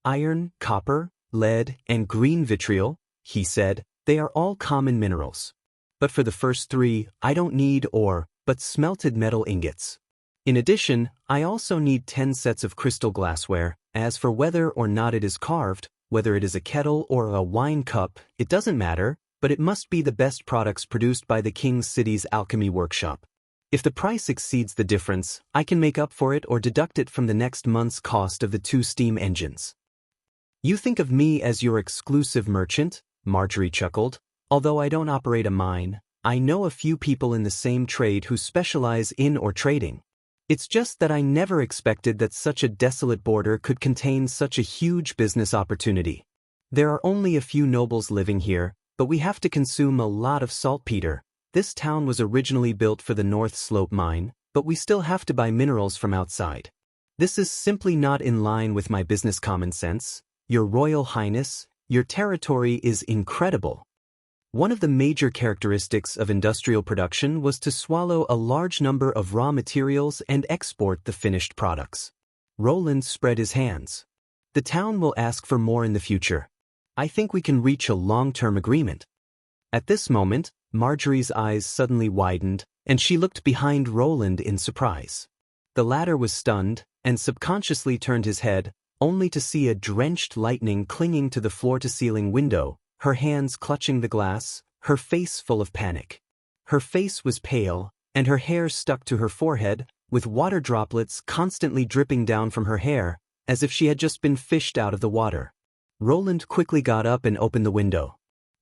Iron, copper, lead, and green vitriol, he said, they are all common minerals. But for the first 3, I don't need ore, but smelted metal ingots. In addition, I also need 10 sets of crystal glassware. As for whether or not it is carved, whether it is a kettle or a wine cup, it doesn't matter, but it must be the best products produced by the King's City's alchemy workshop. If the price exceeds the difference, I can make up for it or deduct it from the next month's cost of the 2 steam engines. You think of me as your exclusive merchant? Marjorie chuckled. Although I don't operate a mine, I know a few people in the same trade who specialize in or trading. It's just that I never expected that such a desolate border could contain such a huge business opportunity. There are only a few nobles living here, but we have to consume a lot of saltpeter. This town was originally built for the North Slope mine, but we still have to buy minerals from outside. This is simply not in line with my business common sense. Your Royal Highness, your territory is incredible. One of the major characteristics of industrial production was to swallow a large number of raw materials and export the finished products. Roland spread his hands. The town will ask for more in the future. I think we can reach a long-term agreement. At this moment, Marjorie's eyes suddenly widened, and she looked behind Roland in surprise. The latter was stunned, and subconsciously turned his head, only to see a drenched Lightning clinging to the floor-to-ceiling window, her hands clutching the glass, her face full of panic. Her face was pale, and her hair stuck to her forehead, with water droplets constantly dripping down from her hair, as if she had just been fished out of the water. Roland quickly got up and opened the window.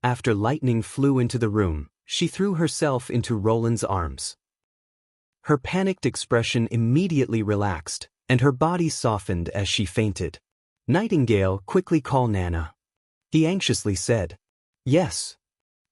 After Lightning flew into the room, she threw herself into Roland's arms. Her panicked expression immediately relaxed, and her body softened as she fainted. Nightingale, quickly call Nana. He anxiously said. Yes.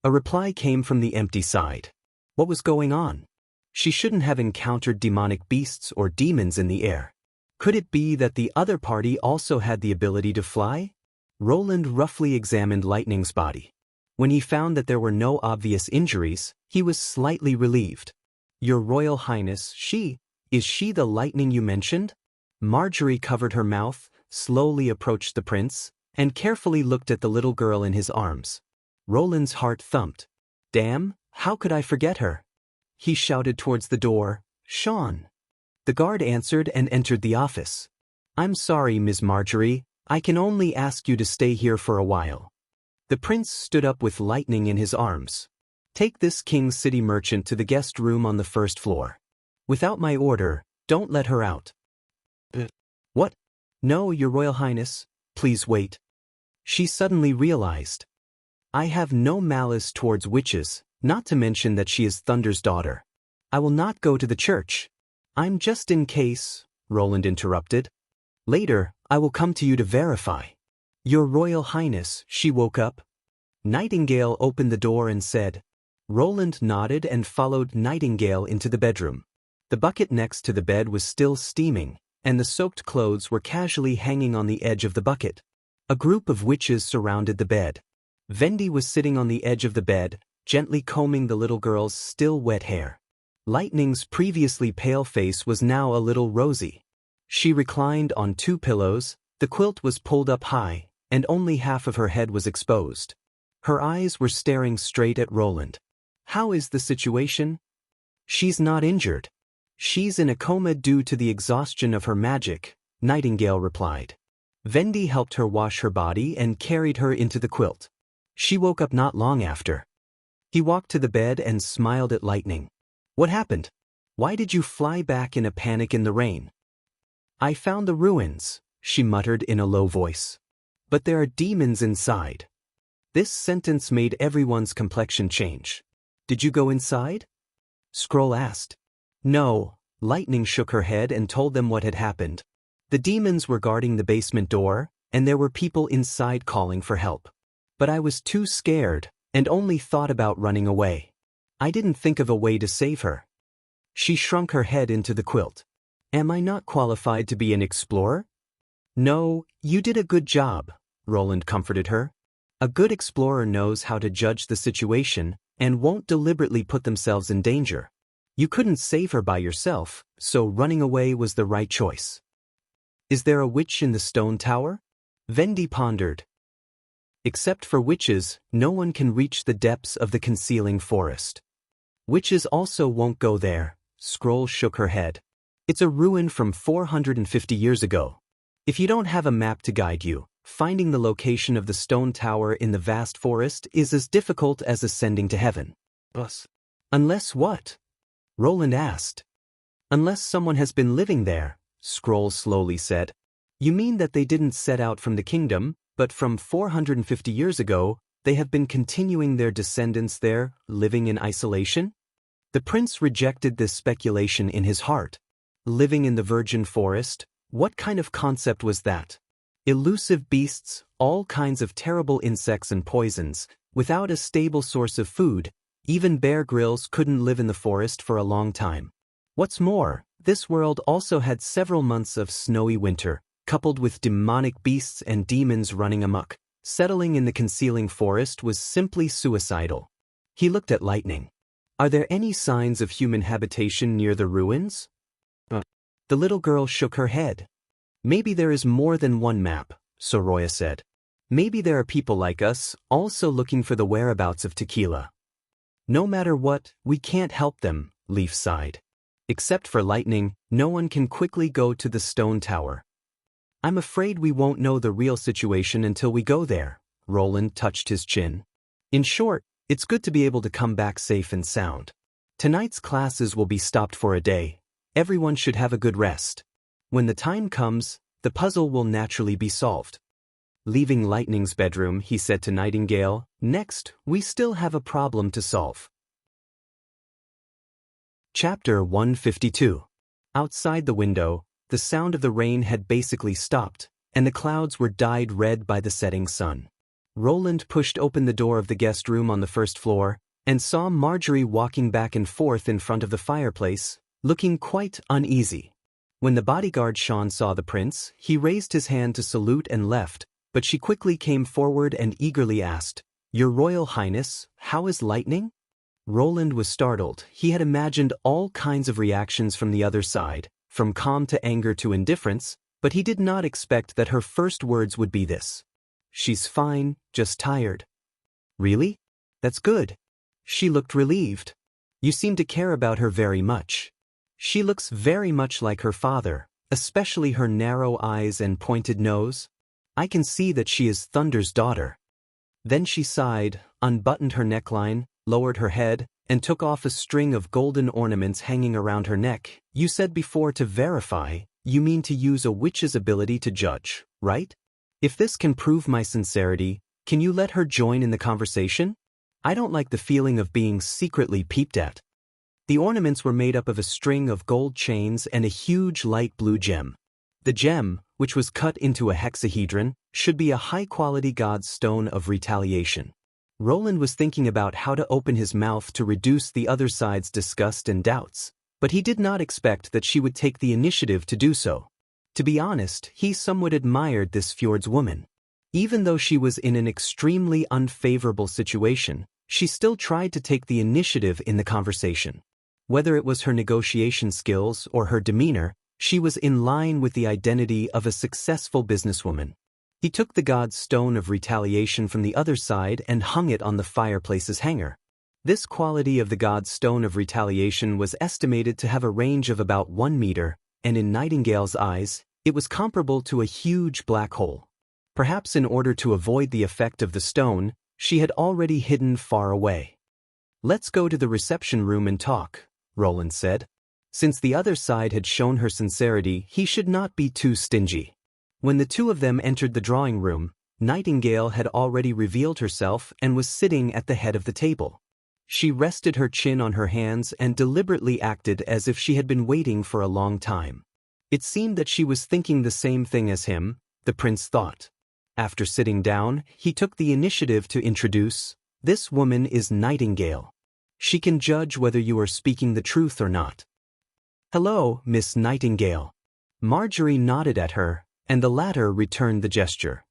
A reply came from the empty side. What was going on? She shouldn't have encountered demonic beasts or demons in the air. Could it be that the other party also had the ability to fly? Roland roughly examined Lightning's body. When he found that there were no obvious injuries, he was slightly relieved. Your Royal Highness, is she the Lightning you mentioned? Marjorie covered her mouth, slowly approached the prince, and carefully looked at the little girl in his arms. Roland's heart thumped. Damn, how could I forget her? He shouted towards the door, Sean. The guard answered and entered the office. I'm sorry, Ms. Marjorie, I can only ask you to stay here for a while. The prince stood up with Lightning in his arms. Take this King City merchant to the guest room on the first floor. Without my order, don't let her out. What? No, Your Royal Highness, please wait. She suddenly realized. I have no malice towards witches, not to mention that she is Thunder's daughter. I will not go to the church. I'm just in case, Roland interrupted. Later, I will come to you to verify. Your Royal Highness, she woke up. Nightingale opened the door and said. Roland nodded and followed Nightingale into the bedroom. The bucket next to the bed was still steaming, and the soaked clothes were casually hanging on the edge of the bucket. A group of witches surrounded the bed. Vendi was sitting on the edge of the bed, gently combing the little girl's still wet hair. Lightning's previously pale face was now a little rosy. She reclined on 2 pillows, the quilt was pulled up high, and only half of her head was exposed. Her eyes were staring straight at Roland. How is the situation? She's not injured. She's in a coma due to the exhaustion of her magic, Nightingale replied. Vendi helped her wash her body and carried her into the quilt. She woke up not long after. He walked to the bed and smiled at Lightning. What happened? Why did you fly back in a panic in the rain? I found the ruins, she muttered in a low voice. But there are demons inside. This sentence made everyone's complexion change. Did you go inside? Scroll asked. No, Lightning shook her head and told them what had happened. The demons were guarding the basement door, and there were people inside calling for help. But I was too scared, and only thought about running away. I didn't think of a way to save her. She shrunk her head into the quilt. Am I not qualified to be an explorer? No, you did a good job, Roland comforted her. A good explorer knows how to judge the situation and won't deliberately put themselves in danger. You couldn't save her by yourself, so running away was the right choice. Is there a witch in the stone tower? Vendi pondered. Except for witches, no one can reach the depths of the concealing forest. Witches also won't go there, Scroll shook her head. It's a ruin from 450 years ago. If you don't have a map to guide you, finding the location of the stone tower in the vast forest is as difficult as ascending to heaven. Unless what? Roland asked. Unless someone has been living there, Scroll slowly said. You mean that they didn't set out from the kingdom, but from 450 years ago, they have been continuing their descendants there, living in isolation? The prince rejected this speculation in his heart. Living in the virgin forest, what kind of concept was that? Elusive beasts, all kinds of terrible insects and poisons, without a stable source of food. Even Bear Grylls couldn't live in the forest for a long time. What's more, this world also had several months of snowy winter, coupled with demonic beasts and demons running amok. Settling in the concealing forest was simply suicidal. He looked at Lightning. Are there any signs of human habitation near the ruins? The little girl shook her head. Maybe there is more than one map, Soroya said. Maybe there are people like us, also looking for the whereabouts of Tequila. No matter what, we can't help them, Leaf sighed. Except for Lightning, no one can quickly go to the stone tower. I'm afraid we won't know the real situation until we go there, Roland touched his chin. In short, it's good to be able to come back safe and sound. Tonight's classes will be stopped for a day. Everyone should have a good rest. When the time comes, the puzzle will naturally be solved. Leaving Lightning's bedroom, he said to Nightingale, Next, we still have a problem to solve. Chapter 152. Outside the window, the sound of the rain had basically stopped, and the clouds were dyed red by the setting sun. Roland pushed open the door of the guest room on the first floor, and saw Marjorie walking back and forth in front of the fireplace, looking quite uneasy. When the bodyguard Sean saw the prince, he raised his hand to salute and left, but she quickly came forward and eagerly asked, Your Royal Highness, how is Lightning? Roland was startled. He had imagined all kinds of reactions from the other side, from calm to anger to indifference, but he did not expect that her first words would be this. She's fine, just tired. Really? That's good. She looked relieved. You seem to care about her very much. She looks very much like her father, especially her narrow eyes and pointed nose. I can see that she is Thunder's daughter. Then she sighed, unbuttoned her neckline, lowered her head, and took off a string of golden ornaments hanging around her neck. You said before to verify, you mean to use a witch's ability to judge, right? If this can prove my sincerity, can you let her join in the conversation? I don't like the feeling of being secretly peeped at. The ornaments were made up of a string of gold chains and a huge light blue gem. The gem, which was cut into a hexahedron, should be a high-quality god's stone of retaliation. Roland was thinking about how to open his mouth to reduce the other side's disgust and doubts, but he did not expect that she would take the initiative to do so. To be honest, he somewhat admired this Fjord's woman. Even though she was in an extremely unfavorable situation, she still tried to take the initiative in the conversation. Whether it was her negotiation skills or her demeanor, she was in line with the identity of a successful businesswoman. He took the god's stone of retaliation from the other side and hung it on the fireplace's hanger. This quality of the god's stone of retaliation was estimated to have a range of about 1 meter, and in Nightingale's eyes, it was comparable to a huge black hole. Perhaps in order to avoid the effect of the stone, she had already hidden far away. Let's go to the reception room and talk, Roland said. Since the other side had shown her sincerity, he should not be too stingy. When the two of them entered the drawing room, Nightingale had already revealed herself and was sitting at the head of the table. She rested her chin on her hands and deliberately acted as if she had been waiting for a long time. It seemed that she was thinking the same thing as him, the prince thought. After sitting down, he took the initiative to introduce, This woman is Nightingale. She can judge whether you are speaking the truth or not. Hello, Miss Nightingale. Marjorie nodded at her, and the latter returned the gesture.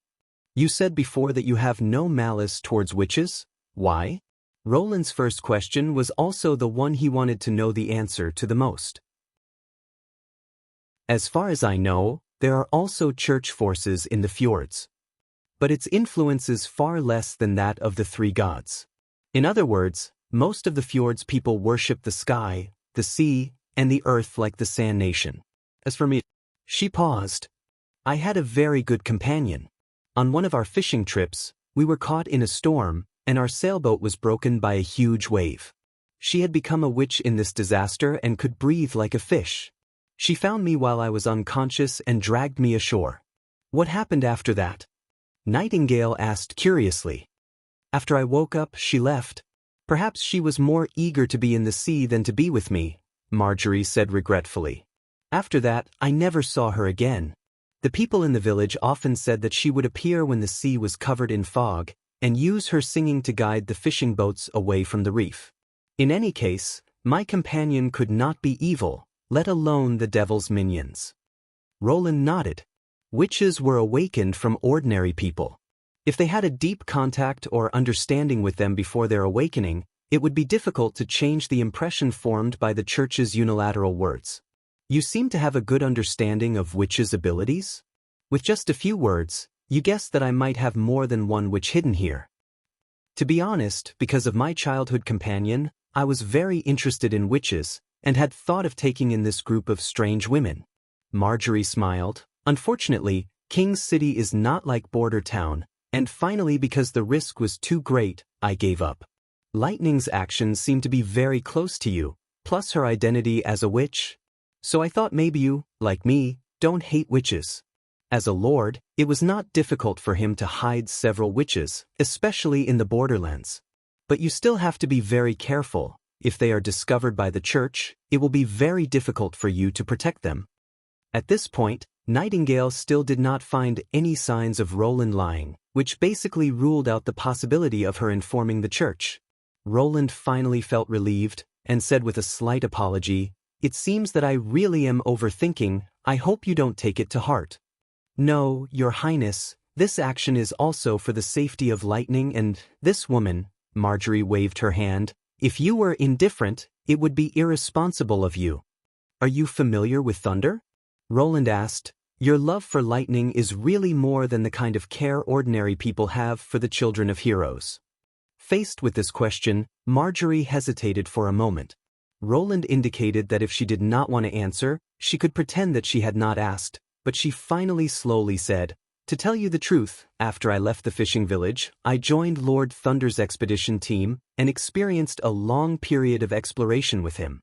You said before that you have no malice towards witches? Why? Roland's first question was also the one he wanted to know the answer to the most. As far as I know, there are also church forces in the fjords. But its influence is far less than that of the three gods. In other words, most of the fjords people worship the sky, the sea, and the earth like the Sand Nation. As for me, she paused. I had a very good companion. On one of our fishing trips, we were caught in a storm, and our sailboat was broken by a huge wave. She had become a witch in this disaster and could breathe like a fish. She found me while I was unconscious and dragged me ashore. What happened after that? Nightingale asked curiously. After I woke up, she left. Perhaps she was more eager to be in the sea than to be with me, Marjorie said regretfully. After that, I never saw her again. The people in the village often said that she would appear when the sea was covered in fog, and use her singing to guide the fishing boats away from the reef. In any case, my companion could not be evil, let alone the devil's minions. Roland nodded. Witches were awakened from ordinary people. If they had a deep contact or understanding with them before their awakening, it would be difficult to change the impression formed by the church's unilateral words. You seem to have a good understanding of witches' abilities? With just a few words, you guessed that I might have more than one witch hidden here. To be honest, because of my childhood companion, I was very interested in witches, and had thought of taking in this group of strange women. Marjorie smiled. Unfortunately, King's City is not like Border Town, and finally because the risk was too great, I gave up. Lightning's actions seem to be very close to you, plus her identity as a witch. So I thought maybe you, like me, don't hate witches. As a lord, it was not difficult for him to hide several witches, especially in the borderlands. But you still have to be very careful. If they are discovered by the church, it will be very difficult for you to protect them. At this point, Nightingale still did not find any signs of Roland lying, which basically ruled out the possibility of her informing the church. Roland finally felt relieved, and said with a slight apology, "It seems that I really am overthinking. I hope you don't take it to heart." "No, Your Highness, this action is also for the safety of Lightning and this woman," Marjorie waved her hand. "If you were indifferent, it would be irresponsible of you." "Are you familiar with thunder?" Roland asked. "Your love for lightning is really more than the kind of care ordinary people have for the children of heroes." Faced with this question, Marjorie hesitated for a moment. Roland indicated that if she did not want to answer, she could pretend that she had not asked, but she finally slowly said, "To tell you the truth, after I left the fishing village, I joined Lord Thunder's expedition team and experienced a long period of exploration with him.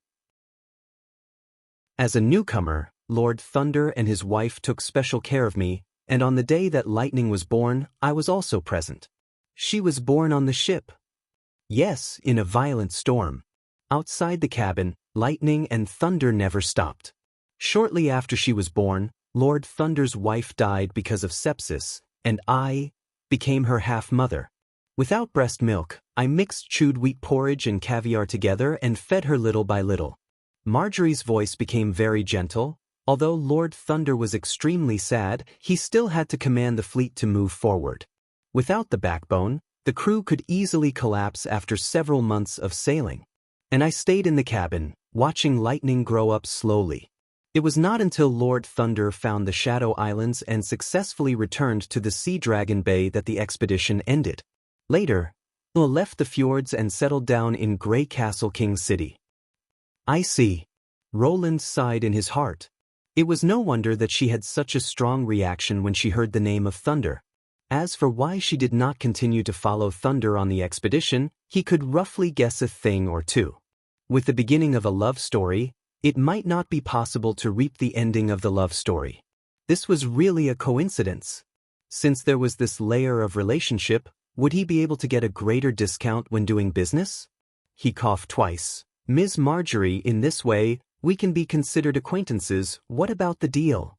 As a newcomer, Lord Thunder and his wife took special care of me, and on the day that Lightning was born, I was also present. She was born on the ship. Yes, in a violent storm. Outside the cabin, Lightning and Thunder never stopped. Shortly after she was born, Lord Thunder's wife died because of sepsis, and I became her half-mother. Without breast milk, I mixed chewed wheat porridge and caviar together and fed her little by little." Marjorie's voice became very gentle. Although Lord Thunder was extremely sad, he still had to command the fleet to move forward. Without the backbone, the crew could easily collapse after several months of sailing. And I stayed in the cabin, watching Lightning grow up slowly. It was not until Lord Thunder found the Shadow Islands and successfully returned to the Sea Dragon Bay that the expedition ended. Later, Ula left the fjords and settled down in Grey Castle King City. "I see." Roland sighed in his heart. It was no wonder that she had such a strong reaction when she heard the name of Thunder. As for why she did not continue to follow Thunder on the expedition, he could roughly guess a thing or two. With the beginning of a love story, it might not be possible to reap the ending of the love story. This was really a coincidence. Since there was this layer of relationship, would he be able to get a greater discount when doing business? He coughed twice. "Ms. Marjorie, in this way, we can be considered acquaintances. What about the deal?"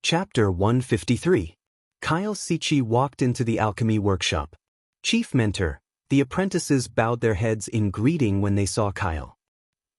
Chapter 153. Kyle Sichi walked into the alchemy workshop. "Chief Mentor." The apprentices bowed their heads in greeting when they saw Kyle.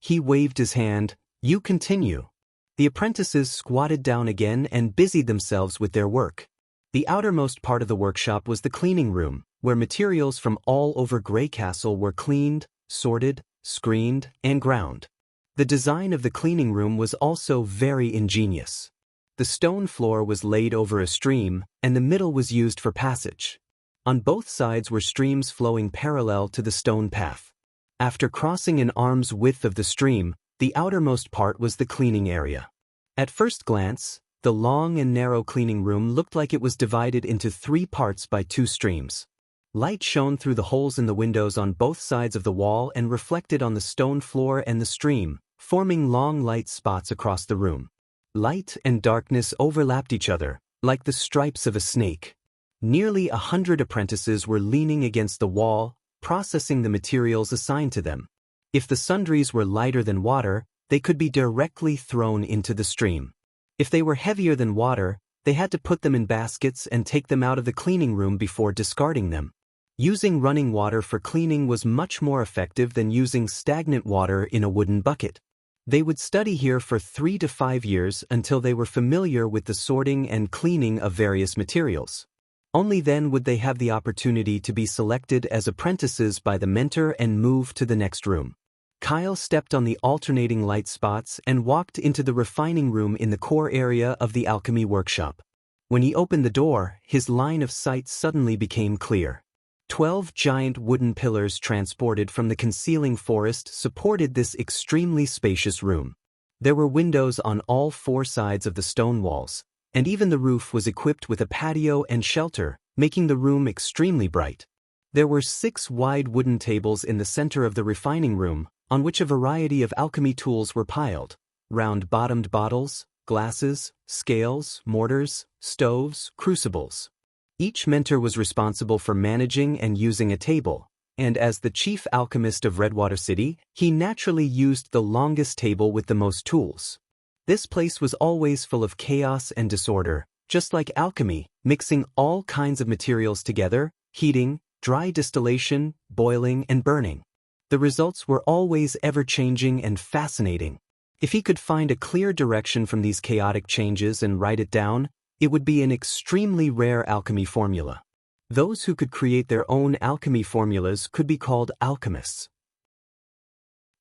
He waved his hand. "You continue." The apprentices squatted down again and busied themselves with their work. The outermost part of the workshop was the cleaning room, where materials from all over Grey Castle were cleaned, sorted, screened, and ground. The design of the cleaning room was also very ingenious. The stone floor was laid over a stream, and the middle was used for passage. On both sides were streams flowing parallel to the stone path. After crossing an arm's width of the stream, the outermost part was the cleaning area. At first glance, the long and narrow cleaning room looked like it was divided into 3 parts by 2 streams. Light shone through the holes in the windows on both sides of the wall and reflected on the stone floor and the stream, forming long light spots across the room. Light and darkness overlapped each other, like the stripes of a snake. Nearly 100 apprentices were leaning against the wall, processing the materials assigned to them. If the sundries were lighter than water, they could be directly thrown into the stream. If they were heavier than water, they had to put them in baskets and take them out of the cleaning room before discarding them. Using running water for cleaning was much more effective than using stagnant water in a wooden bucket. They would study here for 3 to 5 years until they were familiar with the sorting and cleaning of various materials. Only then would they have the opportunity to be selected as apprentices by the mentor and move to the next room. Kyle stepped on the alternating light spots and walked into the refining room in the core area of the alchemy workshop. When he opened the door, his line of sight suddenly became clear. 12 giant wooden pillars transported from the concealing forest supported this extremely spacious room. There were windows on all 4 sides of the stone walls, and even the roof was equipped with a patio and shelter, making the room extremely bright. There were 6 wide wooden tables in the center of the refining room, on which a variety of alchemy tools were piled: round-bottomed bottles, glasses, scales, mortars, stoves, crucibles. Each mentor was responsible for managing and using a table, and as the chief alchemist of Redwater City, he naturally used the longest table with the most tools. This place was always full of chaos and disorder, just like alchemy, mixing all kinds of materials together, heating, dry distillation, boiling, and burning. The results were always ever-changing and fascinating. If he could find a clear direction from these chaotic changes and write it down, it would be an extremely rare alchemy formula. Those who could create their own alchemy formulas could be called alchemists.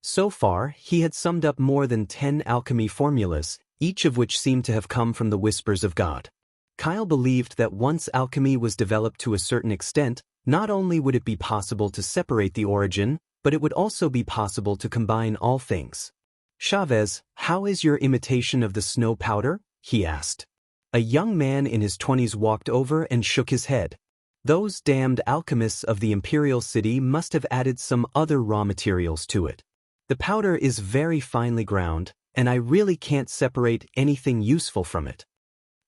So far, he had summed up more than 10 alchemy formulas, each of which seemed to have come from the whispers of God. Kyle believed that once alchemy was developed to a certain extent, not only would it be possible to separate the origin, but it would also be possible to combine all things. "Chavez, how is your imitation of the snow powder?" he asked. A young man in his 20s walked over and shook his head. "Those damned alchemists of the Imperial City must have added some other raw materials to it. The powder is very finely ground, and I really can't separate anything useful from it."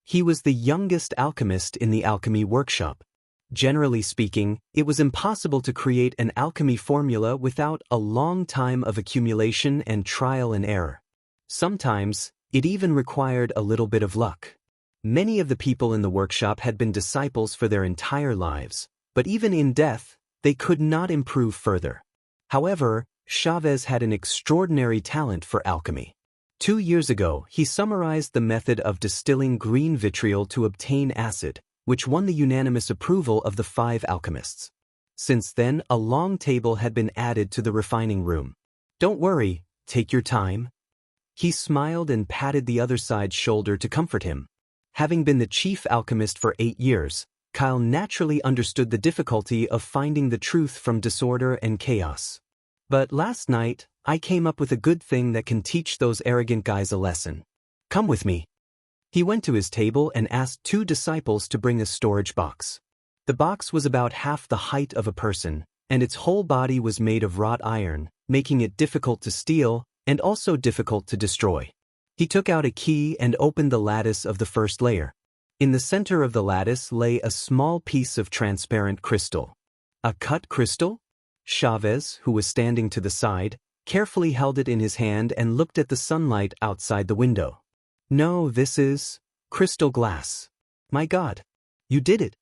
He was the youngest alchemist in the alchemy workshop. Generally speaking, it was impossible to create an alchemy formula without a long time of accumulation and trial and error. Sometimes, it even required a little bit of luck. Many of the people in the workshop had been disciples for their entire lives, but even in death, they could not improve further. However, Chavez had an extraordinary talent for alchemy. 2 years ago, he summarized the method of distilling green vitriol to obtain acid, which won the unanimous approval of the 5 alchemists. Since then, a long table had been added to the refining room. "Don't worry, take your time." He smiled and patted the other side's shoulder to comfort him. Having been the chief alchemist for 8 years, Kyle naturally understood the difficulty of finding the truth from disorder and chaos. "But last night, I came up with a good thing that can teach those arrogant guys a lesson. Come with me." He went to his table and asked 2 disciples to bring a storage box. The box was about half the height of a person, and its whole body was made of wrought iron, making it difficult to steal and also difficult to destroy. He took out a key and opened the lattice of the first layer. In the center of the lattice lay a small piece of transparent crystal. "A cut crystal?" Chavez, who was standing to the side, carefully held it in his hand and looked at the sunlight outside the window. "No, this is crystal glass. My God, you did it."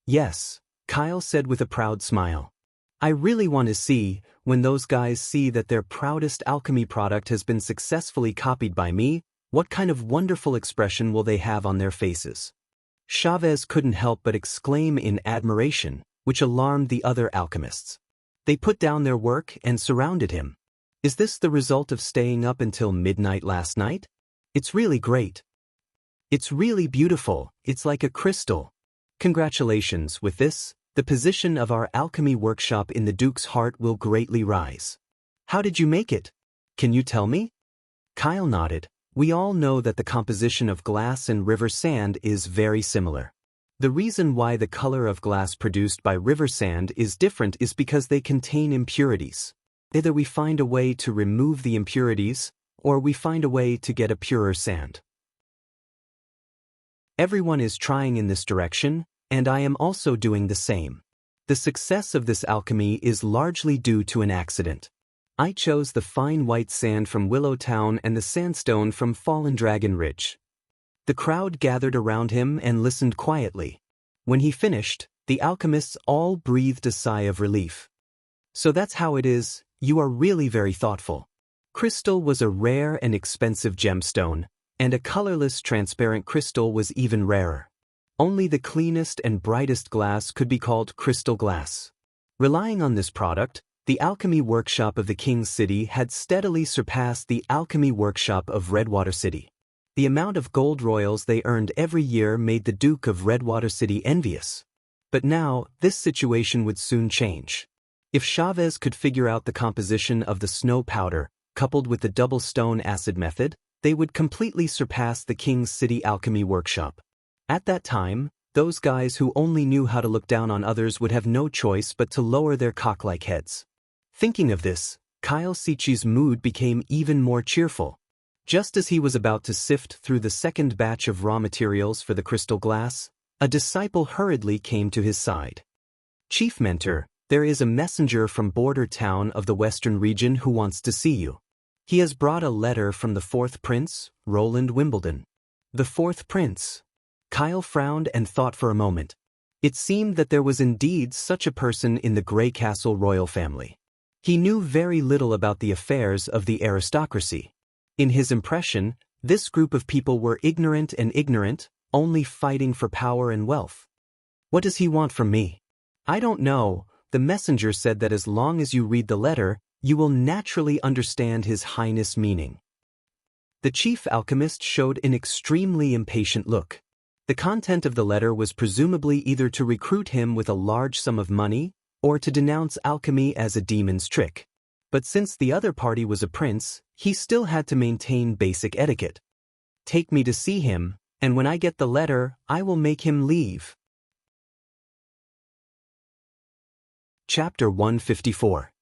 "Yes," Kyle said with a proud smile. "I really want to see, when those guys see that their proudest alchemy product has been successfully copied by me, what kind of wonderful expression will they have on their faces?" Chavez couldn't help but exclaim in admiration, which alarmed the other alchemists. They put down their work and surrounded him. "Is this the result of staying up until midnight last night? It's really great. It's really beautiful, it's like a crystal. Congratulations, with this, the position of our alchemy workshop in the Duke's heart will greatly rise. How did you make it? Can you tell me?" Kyle nodded. "We all know that the composition of glass and river sand is very similar. The reason why the color of glass produced by river sand is different is because they contain impurities. Either we find a way to remove the impurities, or we find a way to get a purer sand. Everyone is trying in this direction, and I am also doing the same. The success of this alchemy is largely due to an accident. I chose the fine white sand from Willowtown and the sandstone from Fallen Dragon Ridge. The crowd gathered around him and listened quietly. When he finished, the alchemists all breathed a sigh of relief. So that's how it is, you are really very thoughtful. Crystal was a rare and expensive gemstone, and a colorless transparent crystal was even rarer. Only the cleanest and brightest glass could be called crystal glass. Relying on this product, the alchemy workshop of the King's City had steadily surpassed the alchemy workshop of Redwater City. The amount of gold royals they earned every year made the Duke of Redwater City envious. But now, this situation would soon change. If Chavez could figure out the composition of the snow powder, coupled with the double stone acid method, they would completely surpass the King's City alchemy workshop. At that time, those guys who only knew how to look down on others would have no choice but to lower their cock-like heads. Thinking of this, Kyle Sichi's mood became even more cheerful. Just as he was about to sift through the second batch of raw materials for the crystal glass, a disciple hurriedly came to his side. "Chief Mentor, there is a messenger from border town of the western region who wants to see you. He has brought a letter from the fourth prince, Roland Wimbledon." The fourth prince. Kyle frowned and thought for a moment. It seemed that there was indeed such a person in the Grey Castle royal family. He knew very little about the affairs of the aristocracy. In his impression, this group of people were ignorant, only fighting for power and wealth. "What does he want from me?" "I don't know. The messenger said that as long as you read the letter, you will naturally understand His Highness' meaning." The chief alchemist showed an extremely impatient look. The content of the letter was presumably either to recruit him with a large sum of money, or to denounce alchemy as a demon's trick. But since the other party was a prince, he still had to maintain basic etiquette. "Take me to see him, and when I get the letter, I will make him leave." Chapter 154.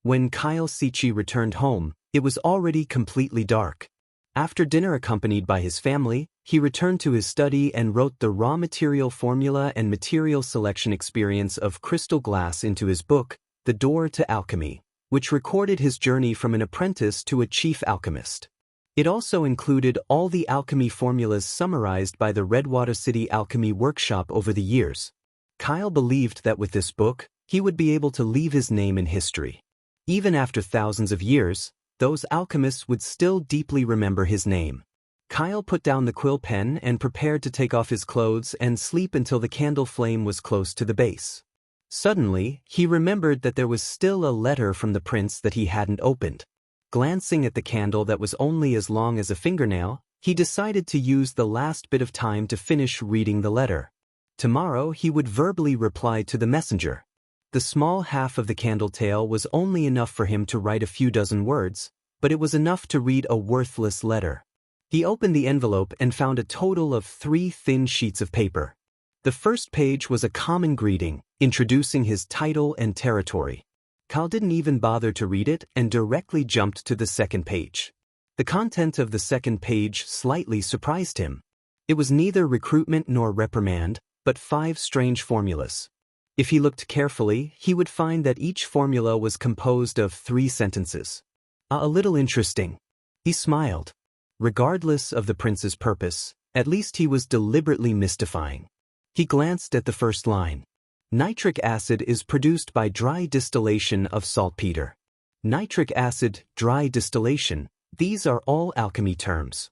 When Kyle Sichi returned home, it was already completely dark. After dinner, accompanied by his family, he returned to his study and wrote the raw material formula and material selection experience of crystal glass into his book, The Door to Alchemy, which recorded his journey from an apprentice to a chief alchemist. It also included all the alchemy formulas summarized by the Redwater City Alchemy Workshop over the years. Kyle believed that with this book, he would be able to leave his name in history. Even after thousands of years, those alchemists would still deeply remember his name. Kyle put down the quill pen and prepared to take off his clothes and sleep until the candle flame was close to the base. Suddenly, he remembered that there was still a letter from the prince that he hadn't opened. Glancing at the candle that was only as long as a fingernail, he decided to use the last bit of time to finish reading the letter. Tomorrow he would verbally reply to the messenger. The small half of the candle tail was only enough for him to write a few dozen words, but it was enough to read a worthless letter. He opened the envelope and found a total of 3 thin sheets of paper. The first page was a common greeting, introducing his title and territory. Kyle didn't even bother to read it and directly jumped to the second page. The content of the second page slightly surprised him. It was neither recruitment nor reprimand, but 5 strange formulas. If he looked carefully, he would find that each formula was composed of 3 sentences. A little interesting. He smiled. Regardless of the prince's purpose, at least he was deliberately mystifying. He glanced at the first line. Nitric acid is produced by dry distillation of saltpeter. Nitric acid, dry distillation, these are all alchemy terms.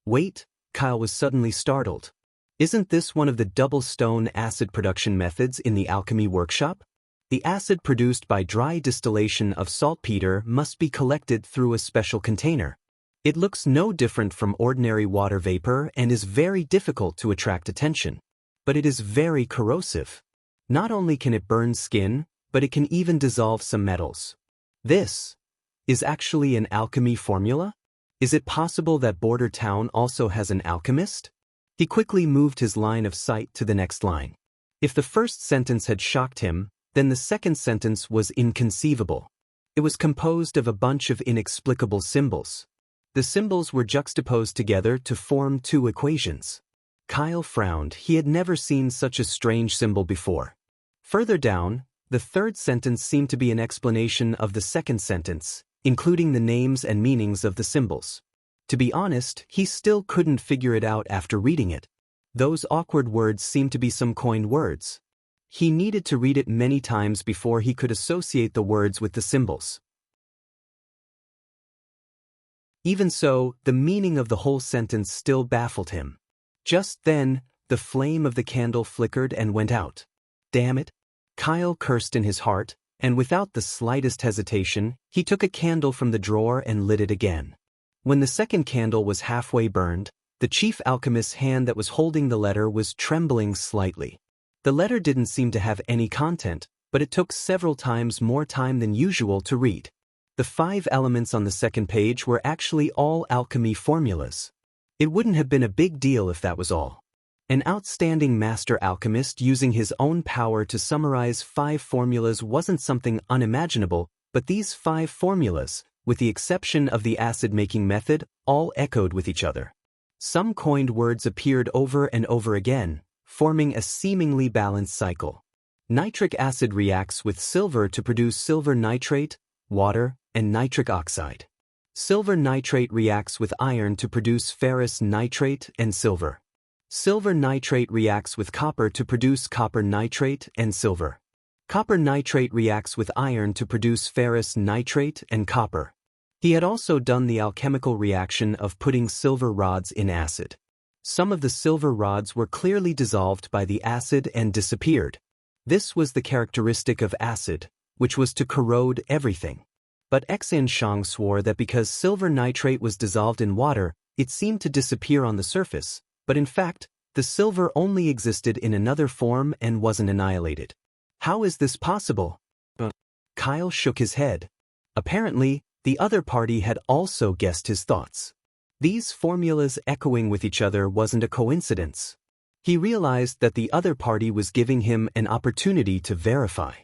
Wait, Kyle was suddenly startled. Isn't this one of the double stone acid production methods in the alchemy workshop? The acid produced by dry distillation of saltpeter must be collected through a special container. It looks no different from ordinary water vapor and is very difficult to attract attention. But it is very corrosive. Not only can it burn skin, but it can even dissolve some metals. This is actually an alchemy formula? Is it possible that Border Town also has an alchemist? He quickly moved his line of sight to the next line. If the first sentence had shocked him, then the second sentence was inconceivable. It was composed of a bunch of inexplicable symbols. The symbols were juxtaposed together to form two equations. Kyle frowned. He had never seen such a strange symbol before. Further down, the third sentence seemed to be an explanation of the second sentence, including the names and meanings of the symbols. To be honest, he still couldn't figure it out after reading it. Those awkward words seemed to be some coined words. He needed to read it many times before he could associate the words with the symbols. Even so, the meaning of the whole sentence still baffled him. Just then, the flame of the candle flickered and went out. Damn it! Kyle cursed in his heart, and without the slightest hesitation, he took a candle from the drawer and lit it again. When the second candle was halfway burned, the chief alchemist's hand that was holding the letter was trembling slightly. The letter didn't seem to have any content, but it took several times more time than usual to read. The 5 elements on the second page were actually all alchemy formulas. It wouldn't have been a big deal if that was all. An outstanding master alchemist using his own power to summarize 5 formulas wasn't something unimaginable, but these 5 formulas, with the exception of the acid-making method, all echoed with each other. Some coined words appeared over and over again, forming a seemingly balanced cycle. Nitric acid reacts with silver to produce silver nitrate, water, and nitric oxide. Silver nitrate reacts with iron to produce ferrous nitrate and silver. Silver nitrate reacts with copper to produce copper nitrate and silver. Copper nitrate reacts with iron to produce ferrous nitrate and copper. He had also done the alchemical reaction of putting silver rods in acid. Some of the silver rods were clearly dissolved by the acid and disappeared. This was the characteristic of acid, which was to corrode everything. But Xan Shang swore that because silver nitrate was dissolved in water, it seemed to disappear on the surface, but in fact, the silver only existed in another form and wasn't annihilated. How is this possible? Kyle shook his head. Apparently, the other party had also guessed his thoughts. These formulas echoing with each other wasn't a coincidence. He realized that the other party was giving him an opportunity to verify.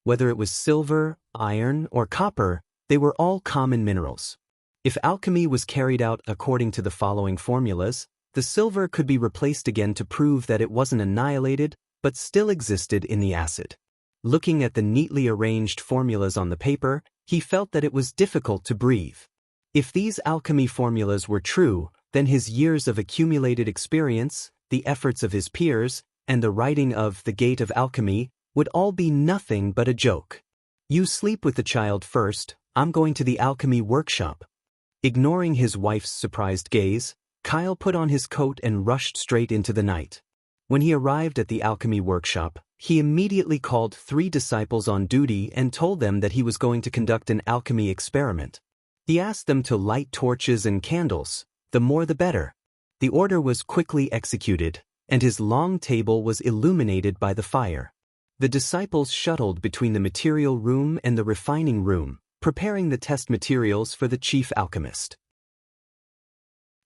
Whether it was silver, iron, or copper, they were all common minerals. If alchemy was carried out according to the following formulas, the silver could be replaced again to prove that it wasn't annihilated, but still existed in the acid. Looking at the neatly arranged formulas on the paper, he felt that it was difficult to breathe. If these alchemy formulas were true, then his years of accumulated experience, the efforts of his peers, and the writing of The Gate of Alchemy would all be nothing but a joke. You sleep with the child first, I'm going to the alchemy workshop. Ignoring his wife's surprised gaze, Kyle put on his coat and rushed straight into the night. When he arrived at the alchemy workshop, he immediately called 3 disciples on duty and told them that he was going to conduct an alchemy experiment. He asked them to light torches and candles, the more the better. The order was quickly executed, and his long table was illuminated by the fire. The disciples shuttled between the material room and the refining room, preparing the test materials for the chief alchemist.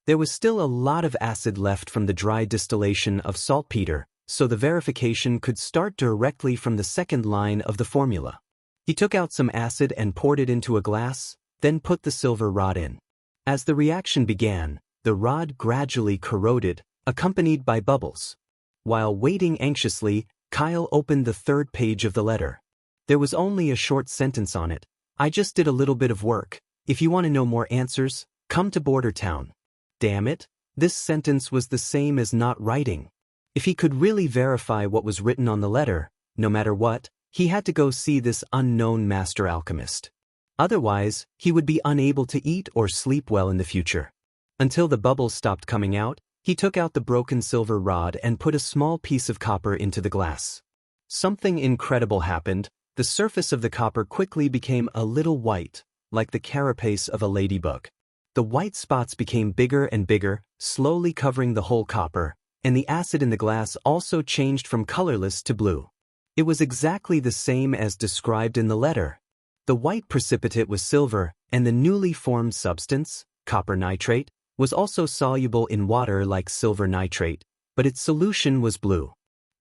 There was still a lot of acid left from the dry distillation of saltpeter, so the verification could start directly from the second line of the formula. He took out some acid and poured it into a glass, then put the silver rod in. As the reaction began, the rod gradually corroded, accompanied by bubbles. While waiting anxiously, Kyle opened the 3rd page of the letter. There was only a short sentence on it. I just did a little bit of work. If you want to know more answers, come to Border Town. Damn it, this sentence was the same as not writing. If he could really verify what was written on the letter, no matter what, he had to go see this unknown master alchemist. Otherwise, he would be unable to eat or sleep well in the future. Until the bubbles stopped coming out, he took out the broken silver rod and put a small piece of copper into the glass. Something incredible happened. The surface of the copper quickly became a little white, like the carapace of a ladybug. The white spots became bigger and bigger, slowly covering the whole copper, and the acid in the glass also changed from colorless to blue. It was exactly the same as described in the letter. The white precipitate was silver, and the newly formed substance, copper nitrate, was also soluble in water like silver nitrate, but its solution was blue.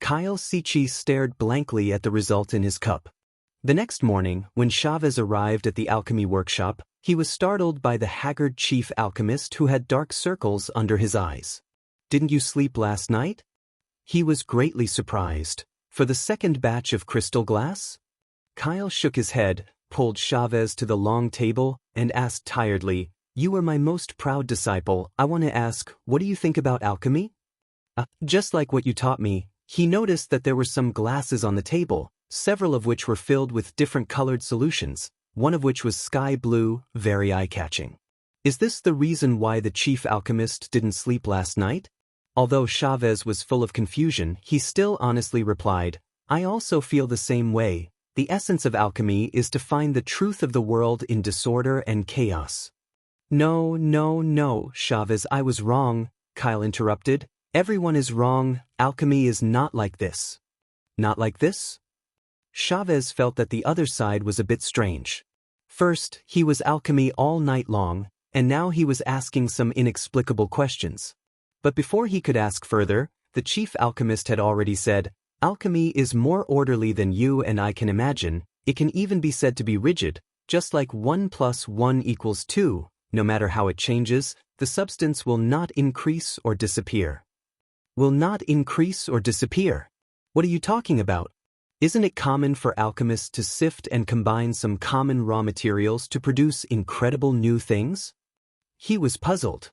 Kyle Sichi stared blankly at the result in his cup. The next morning, when Chavez arrived at the alchemy workshop, he was startled by the haggard chief alchemist who had dark circles under his eyes. "Didn't you sleep last night?" He was greatly surprised. "For the second batch of crystal glass?" Kyle shook his head, pulled Chavez to the long table, and asked tiredly, "You are my most proud disciple. I want to ask, what do you think about alchemy?" Just like what you taught me." He noticed that there were some glasses on the table, several of which were filled with different colored solutions, one of which was sky blue, very eye-catching. "Is this the reason why the chief alchemist didn't sleep last night?" Although Chavez was full of confusion, he still honestly replied, "I also feel the same way. The essence of alchemy is to find the truth of the world in disorder and chaos." No, Chavez, I was wrong," Kyle interrupted. "Everyone is wrong. Alchemy is not like this." "Not like this?" Chavez felt that the other side was a bit strange. First, he was alchemy all night long, and now he was asking some inexplicable questions. But before he could ask further, the chief alchemist had already said, "Alchemy is more orderly than you and I can imagine. It can even be said to be rigid, just like 1 + 1 = 2. No matter how it changes, the substance will not increase or disappear." "Will not increase or disappear? What are you talking about? Isn't it common for alchemists to sift and combine some common raw materials to produce incredible new things?" He was puzzled.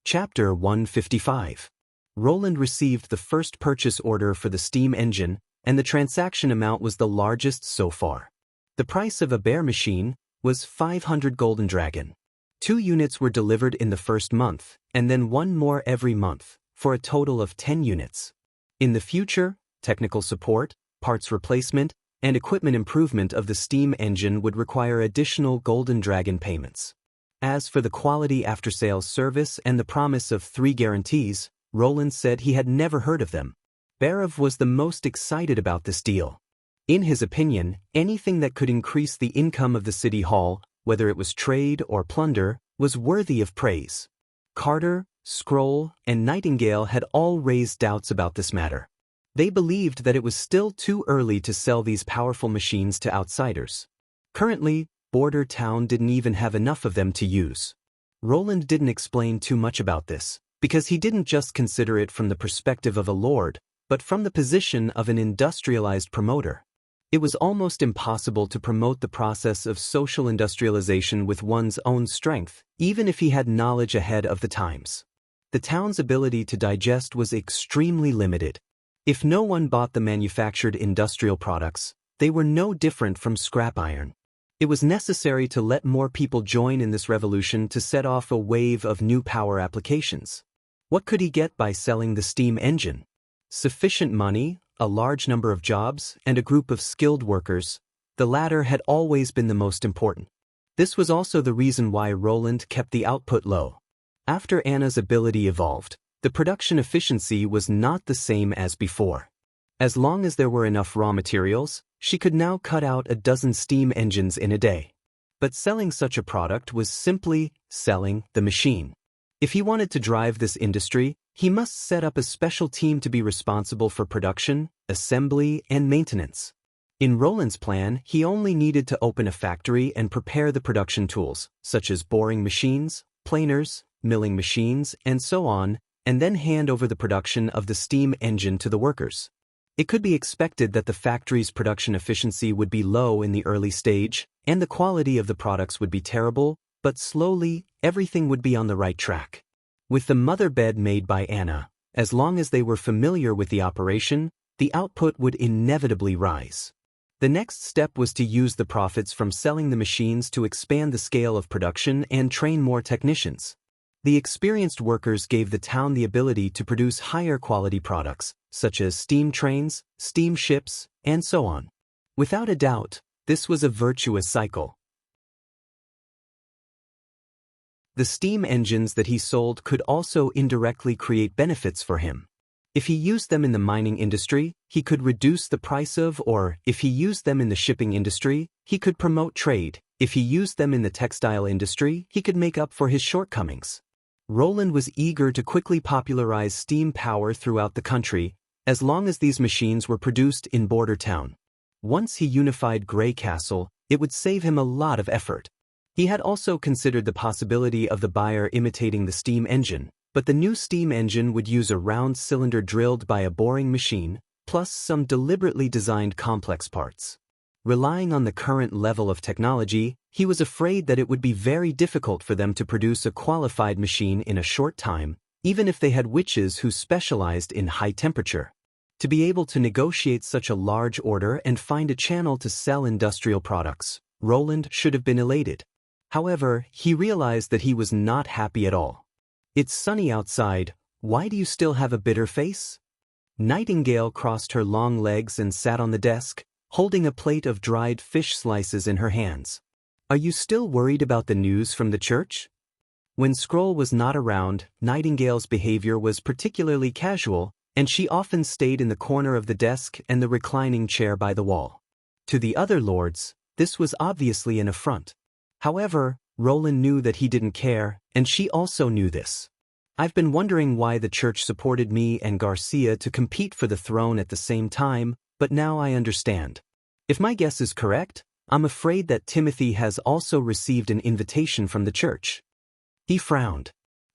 Chapter 155. Roland received the first purchase order for the steam engine, and the transaction amount was the largest so far. The price of a bare machine was 500 golden dragon. 2 units were delivered in the first month, and then 1 more every month, for a total of 10 units. In the future, technical support, parts replacement, and equipment improvement of the steam engine would require additional golden dragon payments. As for the quality after-sales service and the promise of 3 guarantees, Roland said he had never heard of them. Barav was the most excited about this deal. In his opinion, anything that could increase the income of the city hall, whether it was trade or plunder, was worthy of praise. Carter, Scroll, and Nightingale had all raised doubts about this matter. They believed that it was still too early to sell these powerful machines to outsiders. Currently, Border Town didn't even have enough of them to use. Roland didn't explain too much about this, because he didn't just consider it from the perspective of a lord, but from the position of an industrialized promoter. It was almost impossible to promote the process of social industrialization with one's own strength, even if he had knowledge ahead of the times. The town's ability to digest was extremely limited. If no one bought the manufactured industrial products, they were no different from scrap iron. It was necessary to let more people join in this revolution to set off a wave of new power applications. What could he get by selling the steam engine? Sufficient money, a large number of jobs, and a group of skilled workers. The latter had always been the most important. This was also the reason why Roland kept the output low. After Anna's ability evolved, the production efficiency was not the same as before. As long as there were enough raw materials, she could now cut out a dozen steam engines in a day. But selling such a product was simply selling the machine. If he wanted to drive this industry, he must set up a special team to be responsible for production, assembly, and maintenance. In Roland's plan, he only needed to open a factory and prepare the production tools, such as boring machines, planers, milling machines, and so on, and then hand over the production of the steam engine to the workers. It could be expected that the factory's production efficiency would be low in the early stage, and the quality of the products would be terrible, but slowly, everything would be on the right track. With the mother bed made by Anna, as long as they were familiar with the operation, the output would inevitably rise. The next step was to use the profits from selling the machines to expand the scale of production and train more technicians. The experienced workers gave the town the ability to produce higher quality products, such as steam trains, steam ships, and so on. Without a doubt, this was a virtuous cycle. The steam engines that he sold could also indirectly create benefits for him. If he used them in the mining industry, he could reduce the price of, or if he used them in the shipping industry, he could promote trade. If he used them in the textile industry, he could make up for his shortcomings. Roland was eager to quickly popularize steam power throughout the country, as long as these machines were produced in Border Town. Once he unified Grey Castle, it would save him a lot of effort. He had also considered the possibility of the buyer imitating the steam engine, but the new steam engine would use a round cylinder drilled by a boring machine, plus some deliberately designed complex parts. Relying on the current level of technology, he was afraid that it would be very difficult for them to produce a qualified machine in a short time, even if they had witches who specialized in high temperature. To be able to negotiate such a large order and find a channel to sell industrial products, Roland should have been elated. However, he realized that he was not happy at all. "It's sunny outside, why do you still have a bitter face?" Nightingale crossed her long legs and sat on the desk, holding a plate of dried fish slices in her hands. "Are you still worried about the news from the church?" When Scroll was not around, Nightingale's behavior was particularly casual, and she often stayed in the corner of the desk and the reclining chair by the wall. To the other lords, this was obviously an affront. However, Roland knew that he didn't care, and she also knew this. "I've been wondering why the church supported me and Garcia to compete for the throne at the same time, but now I understand. If my guess is correct, I'm afraid that Timothy has also received an invitation from the church." He frowned.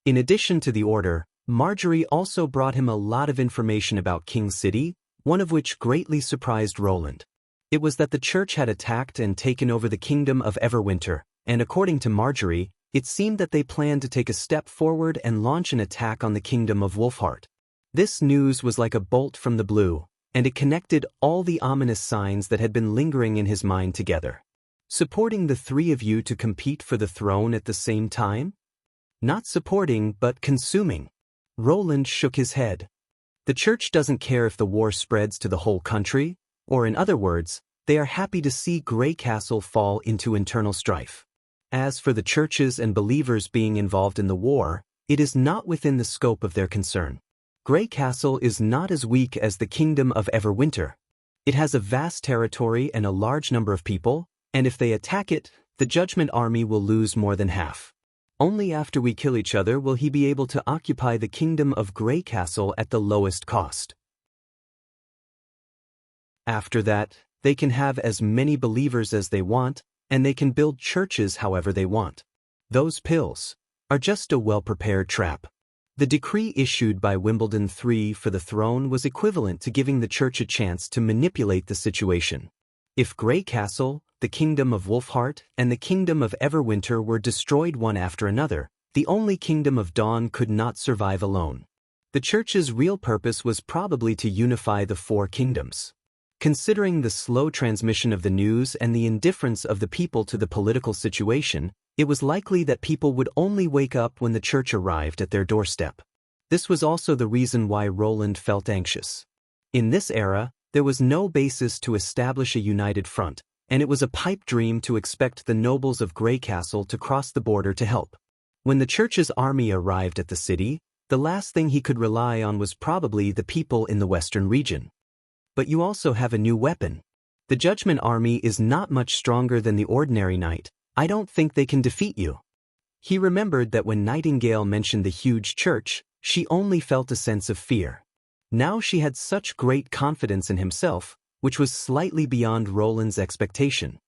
In addition to the order, Marjorie also brought him a lot of information about King City, one of which greatly surprised Roland. It was that the church had attacked and taken over the kingdom of Everwinter, and according to Marjorie, it seemed that they planned to take a step forward and launch an attack on the kingdom of Wolfheart. This news was like a bolt from the blue, and it connected all the ominous signs that had been lingering in his mind together. Supporting the three of you to compete for the throne at the same time? Not supporting, but consuming. Roland shook his head. The church doesn't care if the war spreads to the whole country, or in other words, they are happy to see Grey Castle fall into internal strife. As for the churches and believers being involved in the war, it is not within the scope of their concern. Grey Castle is not as weak as the kingdom of Everwinter. It has a vast territory and a large number of people, and if they attack it, the Judgment Army will lose more than half. Only after we kill each other will he be able to occupy the kingdom of Grey Castle at the lowest cost. After that, they can have as many believers as they want, and they can build churches however they want. Those pills are just a well-prepared trap. The decree issued by Wimbledon III for the throne was equivalent to giving the church a chance to manipulate the situation. If Grey Castle, the kingdom of Wolfheart, and the kingdom of Everwinter were destroyed one after another, the only kingdom of Dawn could not survive alone. The church's real purpose was probably to unify the four kingdoms. Considering the slow transmission of the news and the indifference of the people to the political situation, it was likely that people would only wake up when the church arrived at their doorstep. This was also the reason why Roland felt anxious. In this era, there was no basis to establish a united front, and it was a pipe dream to expect the nobles of Grey Castle to cross the border to help. When the church's army arrived at the city, the last thing he could rely on was probably the people in the western region. But you also have a new weapon. The Judgment Army is not much stronger than the ordinary knight. I don't think they can defeat you. He remembered that when Nightingale mentioned the huge church, she only felt a sense of fear. Now she had such great confidence in himself, which was slightly beyond Roland's expectation.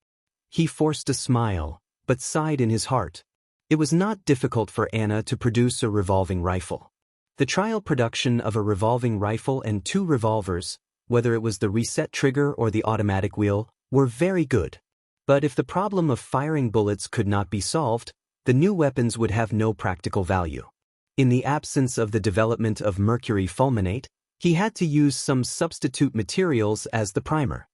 He forced a smile, but sighed in his heart. It was not difficult for Anna to produce a revolving rifle. The trial production of a revolving rifle and 2 revolvers, whether it was the reset trigger or the automatic wheel, were very good. But if the problem of firing bullets could not be solved, the new weapons would have no practical value. In the absence of the development of mercury fulminate, he had to use some substitute materials as the primer.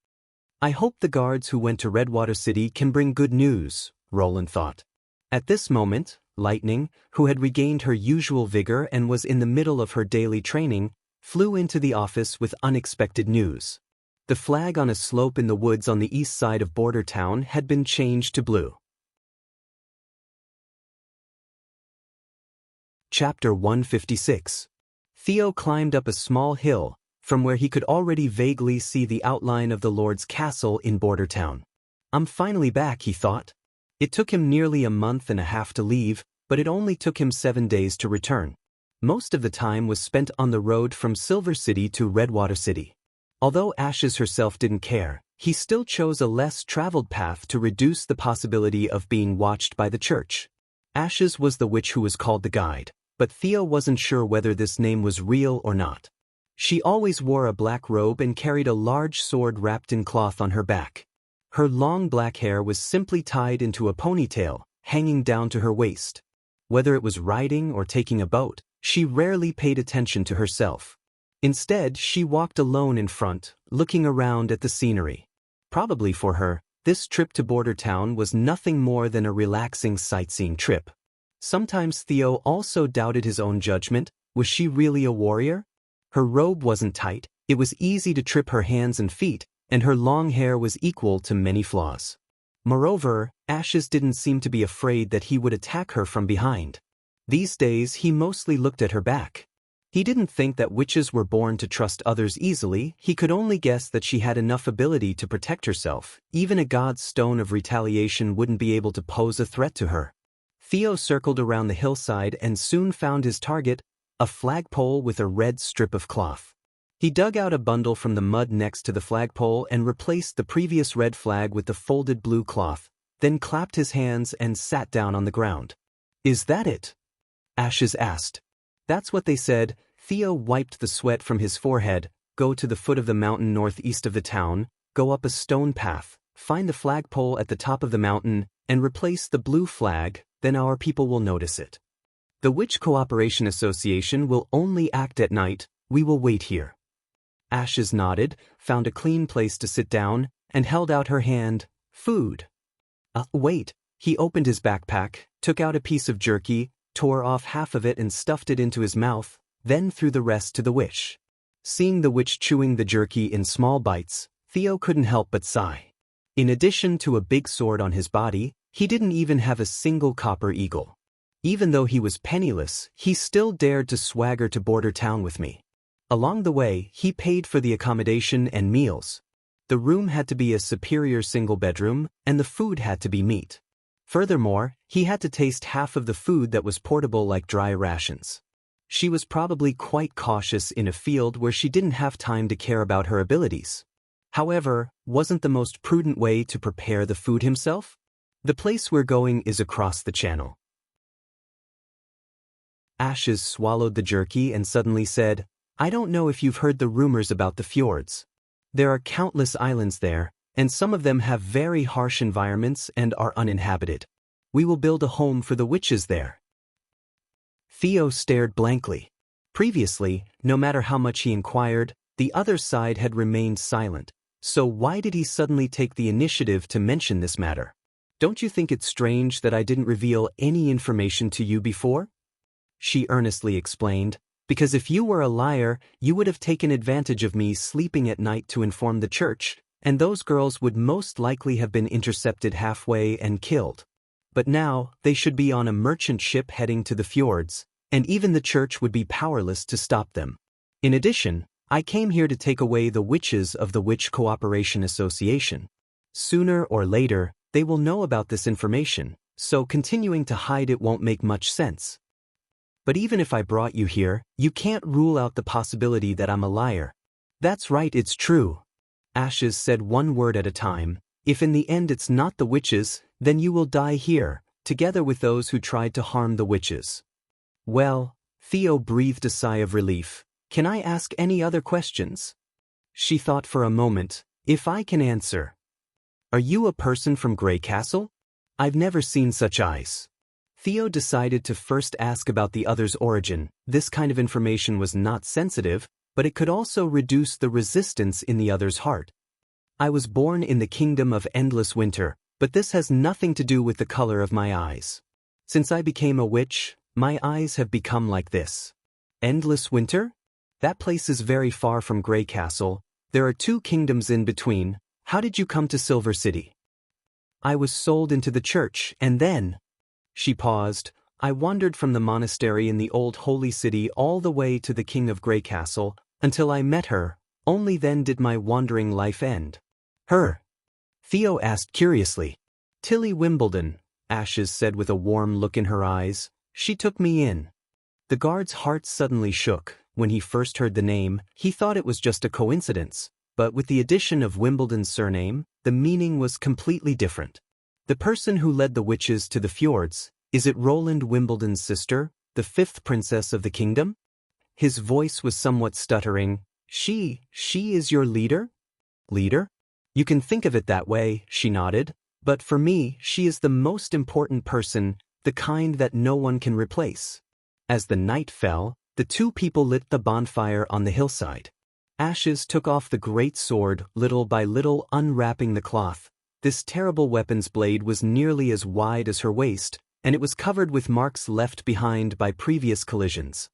I hope the guards who went to Redwater City can bring good news, Roland thought. At this moment, Lightning, who had regained her usual vigor and was in the middle of her daily training, flew into the office with unexpected news. The flag on a slope in the woods on the east side of Border Town had been changed to blue. Chapter 156. Theo climbed up a small hill, from where he could already vaguely see the outline of the Lord's castle in Border Town. I'm finally back, he thought. It took him nearly a month and a half to leave, but it only took him 7 days to return. Most of the time was spent on the road from Silver City to Redwater City. Although Ashes herself didn't care, he still chose a less traveled path to reduce the possibility of being watched by the church. Ashes was the witch who was called the guide, but Theo wasn't sure whether this name was real or not. She always wore a black robe and carried a large sword wrapped in cloth on her back. Her long black hair was simply tied into a ponytail, hanging down to her waist. Whether it was riding or taking a boat, she rarely paid attention to herself. Instead, she walked alone in front, looking around at the scenery. Probably for her, this trip to Border Town was nothing more than a relaxing sightseeing trip. Sometimes Theo also doubted his own judgment. Was she really a warrior? Her robe wasn't tight, it was easy to trip her hands and feet, and her long hair was equal to many flaws. Moreover, Ashes didn't seem to be afraid that he would attack her from behind. These days he mostly looked at her back. He didn't think that witches were born to trust others easily, he could only guess that she had enough ability to protect herself. Even a god's stone of retaliation wouldn't be able to pose a threat to her. Theo circled around the hillside and soon found his target, a flagpole with a red strip of cloth. He dug out a bundle from the mud next to the flagpole and replaced the previous red flag with the folded blue cloth, then clapped his hands and sat down on the ground. "Is that it?" Ashes asked. "That's what they said." Theo wiped the sweat from his forehead. "Go to the foot of the mountain northeast of the town, go up a stone path, find the flagpole at the top of the mountain, and replace the blue flag, then our people will notice it. The Witch Cooperation Association will only act at night, we will wait here." Ashes nodded, found a clean place to sit down, and held out her hand. "Food." Wait. He opened his backpack, took out a piece of jerky, tore off half of it and stuffed it into his mouth, then threw the rest to the witch. Seeing the witch chewing the jerky in small bites, Theo couldn't help but sigh. In addition to a big sword on his body, he didn't even have a single copper eagle. Even though he was penniless, he still dared to swagger to Border Town with me. Along the way, he paid for the accommodation and meals. The room had to be a superior single bedroom, and the food had to be meat. Furthermore, he had to taste half of the food that was portable like dry rations. She was probably quite cautious in a field where she didn't have time to care about her abilities. However, wasn't the most prudent way to prepare the food himself? The place we're going is across the channel. Ashes swallowed the jerky and suddenly said, "I don't know if you've heard the rumors about the fjords. There are countless islands there, and some of them have very harsh environments and are uninhabited. We will build a home for the witches there." Theo stared blankly. Previously, no matter how much he inquired, the other side had remained silent. So why did he suddenly take the initiative to mention this matter? "Don't you think it's strange that I didn't reveal any information to you before?" She earnestly explained, "Because if you were a liar, you would have taken advantage of me sleeping at night to inform the church, and those girls would most likely have been intercepted halfway and killed. But now, they should be on a merchant ship heading to the fjords, and even the church would be powerless to stop them. In addition, I came here to take away the witches of the Witch Cooperation Association. Sooner or later, they will know about this information, so continuing to hide it won't make much sense. But even if I brought you here, you can't rule out the possibility that I'm a liar." "That's right, it's true." Ashes said one word at a time. "If in the end it's not the witches, then you will die here, together with those who tried to harm the witches." "Well," Theo breathed a sigh of relief, "can I ask any other questions?" She thought for a moment. "If I can answer. Are you a person from Grey Castle? I've never seen such eyes." Theo decided to first ask about the other's origin. This kind of information was not sensitive, but it could also reduce the resistance in the other's heart. "I was born in the kingdom of endless winter, but this has nothing to do with the color of my eyes. Since I became a witch, my eyes have become like this." "Endless winter? That place is very far from Grey Castle. There are 2 kingdoms in between. How did you come to Silver City?" "I was sold into the church, and then..." She paused. "I wandered from the monastery in the old holy city all the way to the king of Grey Castle, until I met her. Only then did my wandering life end." "Her?" Theo asked curiously. "Tilly Wimbledon," Ashes said with a warm look in her eyes. She took me in. The guard's heart suddenly shook. When he first heard the name, he thought it was just a coincidence, but with the addition of Wimbledon's surname, the meaning was completely different. The person who led the witches to the fjords, is it Roland Wimbledon's sister, the fifth princess of the kingdom? His voice was somewhat stuttering. She is your leader? Leader? You can think of it that way, she nodded, but for me, she is the most important person, the kind that no one can replace. As the night fell, the two people lit the bonfire on the hillside. Ashes took off the great sword, little by little unwrapping the cloth. This terrible weapon's blade was nearly as wide as her waist, and it was covered with marks left behind by previous collisions.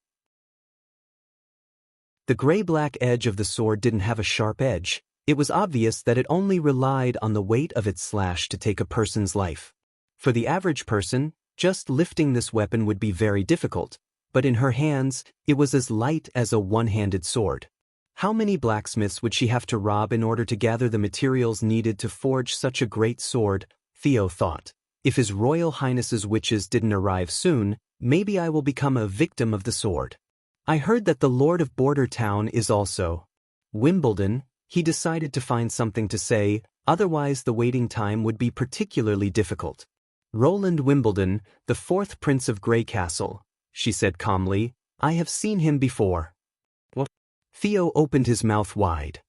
The gray-black edge of the sword didn't have a sharp edge. It was obvious that it only relied on the weight of its slash to take a person's life. For the average person, just lifting this weapon would be very difficult, but in her hands, it was as light as a one-handed sword. How many blacksmiths would she have to rob in order to gather the materials needed to forge such a great sword? Theo thought. If His Royal Highness's witches didn't arrive soon, maybe I will become a victim of the sword. I heard that the Lord of Border Town is also Wimbledon. He decided to find something to say, otherwise the waiting time would be particularly difficult. Roland Wimbledon, the fourth Prince of Grey Castle, she said calmly. I have seen him before. What? Theo opened his mouth wide.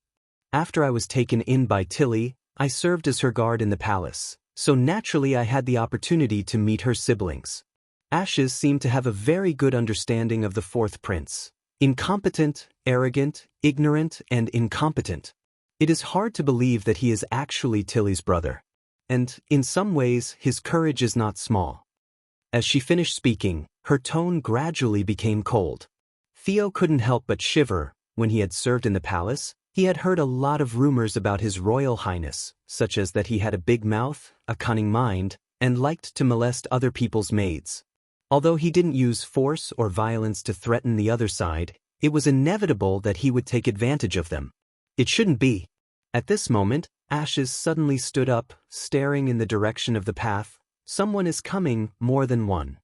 After I was taken in by Tilly, I served as her guard in the palace, so naturally I had the opportunity to meet her siblings. Ashes seemed to have a very good understanding of the fourth prince. Incompetent, arrogant, ignorant, and incompetent. It is hard to believe that he is actually Tilly's brother. And, in some ways, his courage is not small. As she finished speaking, her tone gradually became cold. Theo couldn't help but shiver. When he had served in the palace, he had heard a lot of rumors about His Royal Highness, such as that he had a big mouth, a cunning mind, and liked to molest other people's maids. Although he didn't use force or violence to threaten the other side, it was inevitable that he would take advantage of them. It shouldn't be. At this moment, Ashes suddenly stood up, staring in the direction of the path. Someone is coming, more than one.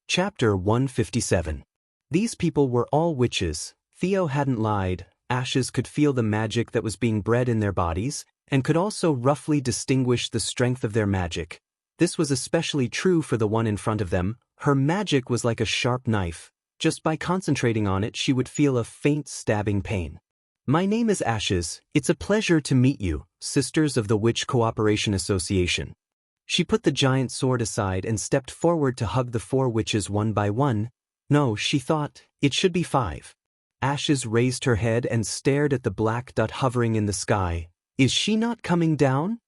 Chapter 157. These people were all witches. Theo hadn't lied. Ashes could feel the magic that was being bred in their bodies, and could also roughly distinguish the strength of their magic. This was especially true for the one in front of them. Her magic was like a sharp knife. Just by concentrating on it, she would feel a faint stabbing pain. My name is Ashes. It's a pleasure to meet you, Sisters of the Witch Cooperation Association. She put the giant sword aside and stepped forward to hug the four witches one by one. No, she thought, it should be 5. Ashes raised her head and stared at the black dot hovering in the sky. Is she not coming down?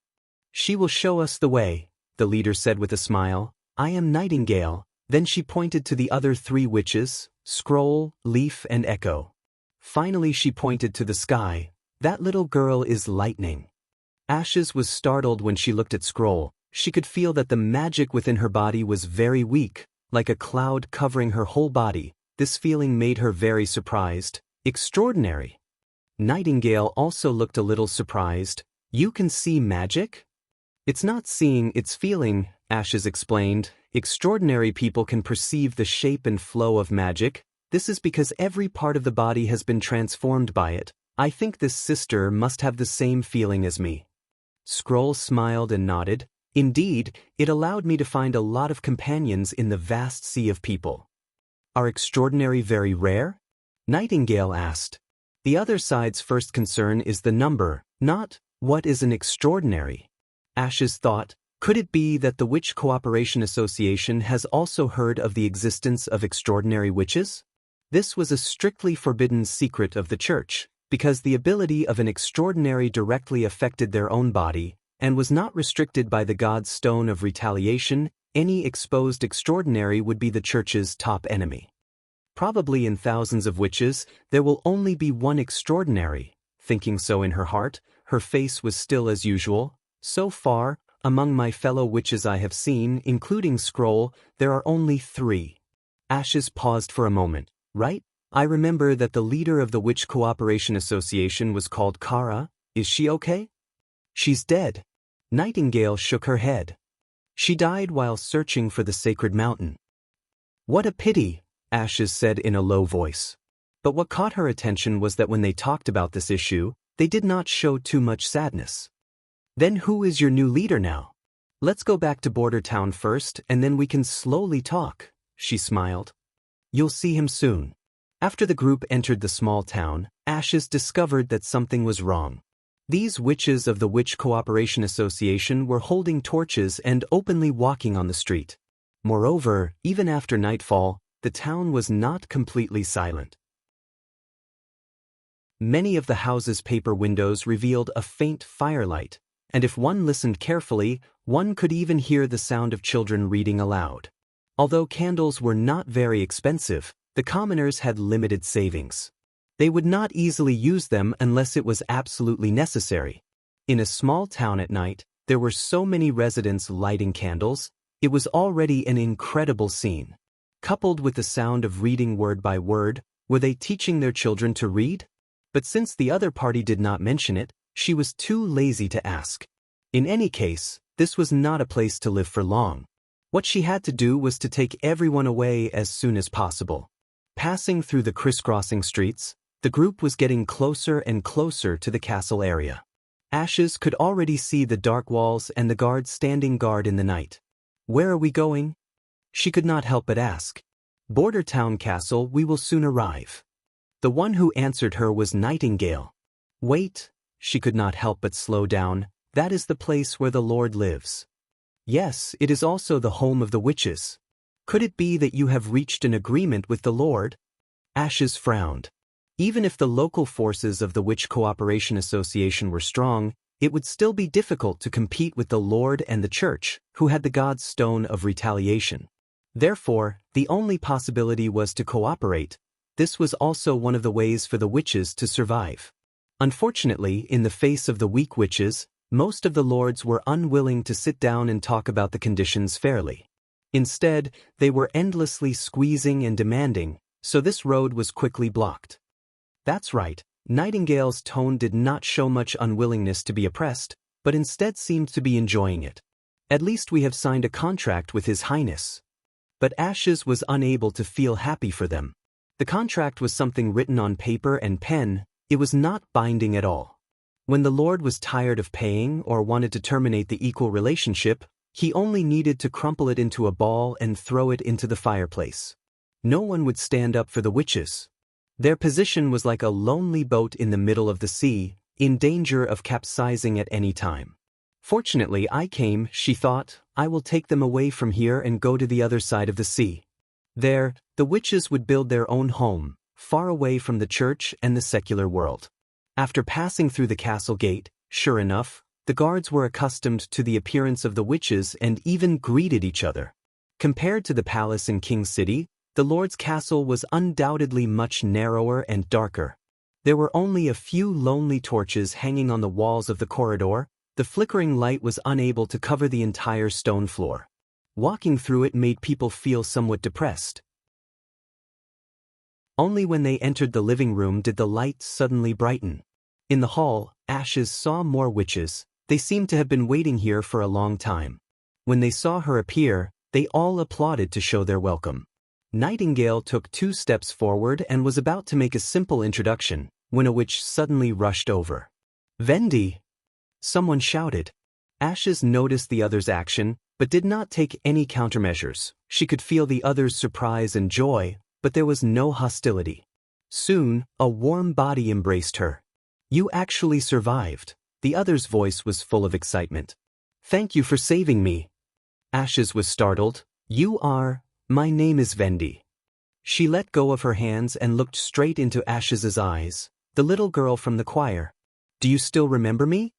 She will show us the way, the leader said with a smile. I am Nightingale. Then she pointed to the other 3 witches, Scroll, Leaf, and Echo. Finally she pointed to the sky. That little girl is Lightning. Ashes was startled when she looked at Scroll. She could feel that the magic within her body was very weak, like a cloud covering her whole body. This feeling made her very surprised. Extraordinary. Nightingale also looked a little surprised. You can see magic? It's not seeing, it's feeling, Ashes explained. Extraordinary people can perceive the shape and flow of magic. This is because every part of the body has been transformed by it. I think this sister must have the same feeling as me. Scroll smiled and nodded. Indeed, it allowed me to find a lot of companions in the vast sea of people. Are extraordinary very rare? Nightingale asked. The other side's first concern is the number, not what is an extraordinary. Ashes thought, could it be that the Witch Cooperation Association has also heard of the existence of extraordinary witches? This was a strictly forbidden secret of the church, because the ability of an extraordinary directly affected their own body, and was not restricted by the God's stone of retaliation. Any exposed extraordinary would be the church's top enemy. Probably in thousands of witches, there will only be one extraordinary. Thinking so in her heart, her face was still as usual. So far, among my fellow witches I have seen, including Scroll, there are only 3. Ashes paused for a moment. Right? I remember that the leader of the Witch Cooperation Association was called Kara. Is she okay? She's dead. Nightingale shook her head. She died while searching for the sacred mountain. What a pity, Ashes said in a low voice. But what caught her attention was that when they talked about this issue, they did not show too much sadness. Then who is your new leader now? Let's go back to Border Town first and then we can slowly talk, she smiled. You'll see him soon. After the group entered the small town, Ashes discovered that something was wrong. These witches of the Witch Cooperation Association were holding torches and openly walking on the street. Moreover, even after nightfall, the town was not completely silent. Many of the house's paper windows revealed a faint firelight, and if one listened carefully, one could even hear the sound of children reading aloud. Although candles were not very expensive, the commoners had limited savings. They would not easily use them unless it was absolutely necessary. In a small town at night, there were so many residents lighting candles, it was already an incredible scene. Coupled with the sound of reading word by word, were they teaching their children to read? But since the other party did not mention it, she was too lazy to ask. In any case, this was not a place to live for long. What she had to do was to take everyone away as soon as possible. Passing through the crisscrossing streets, the group was getting closer and closer to the castle area. Ashes could already see the dark walls and the guards standing guard in the night. Where are we going? She could not help but ask. Border Town Castle, we will soon arrive. The one who answered her was Nightingale. Wait, she could not help but slow down, that is the place where the Lord lives. Yes, it is also the home of the witches. Could it be that you have reached an agreement with the Lord? Ashes frowned. Even if the local forces of the Witch Cooperation Association were strong, it would still be difficult to compete with the Lord and the Church, who had the God's Stone of Retaliation. Therefore, the only possibility was to cooperate. This was also one of the ways for the witches to survive. Unfortunately, in the face of the weak witches, most of the lords were unwilling to sit down and talk about the conditions fairly. Instead, they were endlessly squeezing and demanding, so this road was quickly blocked. That's right, Nightingale's tone did not show much unwillingness to be oppressed, but instead seemed to be enjoying it. At least we have signed a contract with His Highness. But Ashes was unable to feel happy for them. The contract was something written on paper and pen, it was not binding at all. When the Lord was tired of paying or wanted to terminate the equal relationship, he only needed to crumple it into a ball and throw it into the fireplace. No one would stand up for the witches. Their position was like a lonely boat in the middle of the sea, in danger of capsizing at any time. Fortunately, I came, she thought, I will take them away from here and go to the other side of the sea. There, the witches would build their own home, far away from the church and the secular world. After passing through the castle gate, sure enough, the guards were accustomed to the appearance of the witches and even greeted each other. Compared to the palace in King City, the Lord's castle was undoubtedly much narrower and darker. There were only a few lonely torches hanging on the walls of the corridor. The flickering light was unable to cover the entire stone floor. Walking through it made people feel somewhat depressed. Only when they entered the living room did the light suddenly brighten. In the hall, Ashes saw more witches. They seemed to have been waiting here for a long time. When they saw her appear, they all applauded to show their welcome. Nightingale took 2 steps forward and was about to make a simple introduction, when a witch suddenly rushed over. "Vendi!" Someone shouted. Ashes noticed the other's action, but did not take any countermeasures. She could feel the other's surprise and joy, but there was no hostility. Soon, a warm body embraced her. "You actually survived." The other's voice was full of excitement. "Thank you for saving me." Ashes was startled. "You are..." "My name is Vendi." She let go of her hands and looked straight into Ashes's eyes. "The little girl from the choir. Do you still remember me?"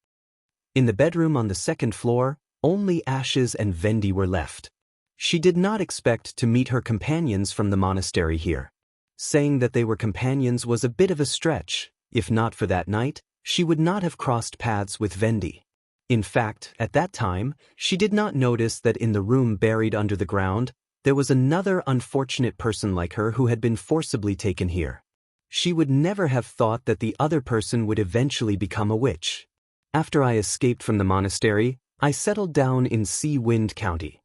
In the bedroom on the 2nd floor, only Ashes and Vendi were left. She did not expect to meet her companions from the monastery here. Saying that they were companions was a bit of a stretch. If not for that night, she would not have crossed paths with Vendi. In fact, at that time, she did not notice that in the room buried under the ground, there was another unfortunate person like her who had been forcibly taken here. She would never have thought that the other person would eventually become a witch. "After I escaped from the monastery, I settled down in Sea Wind County.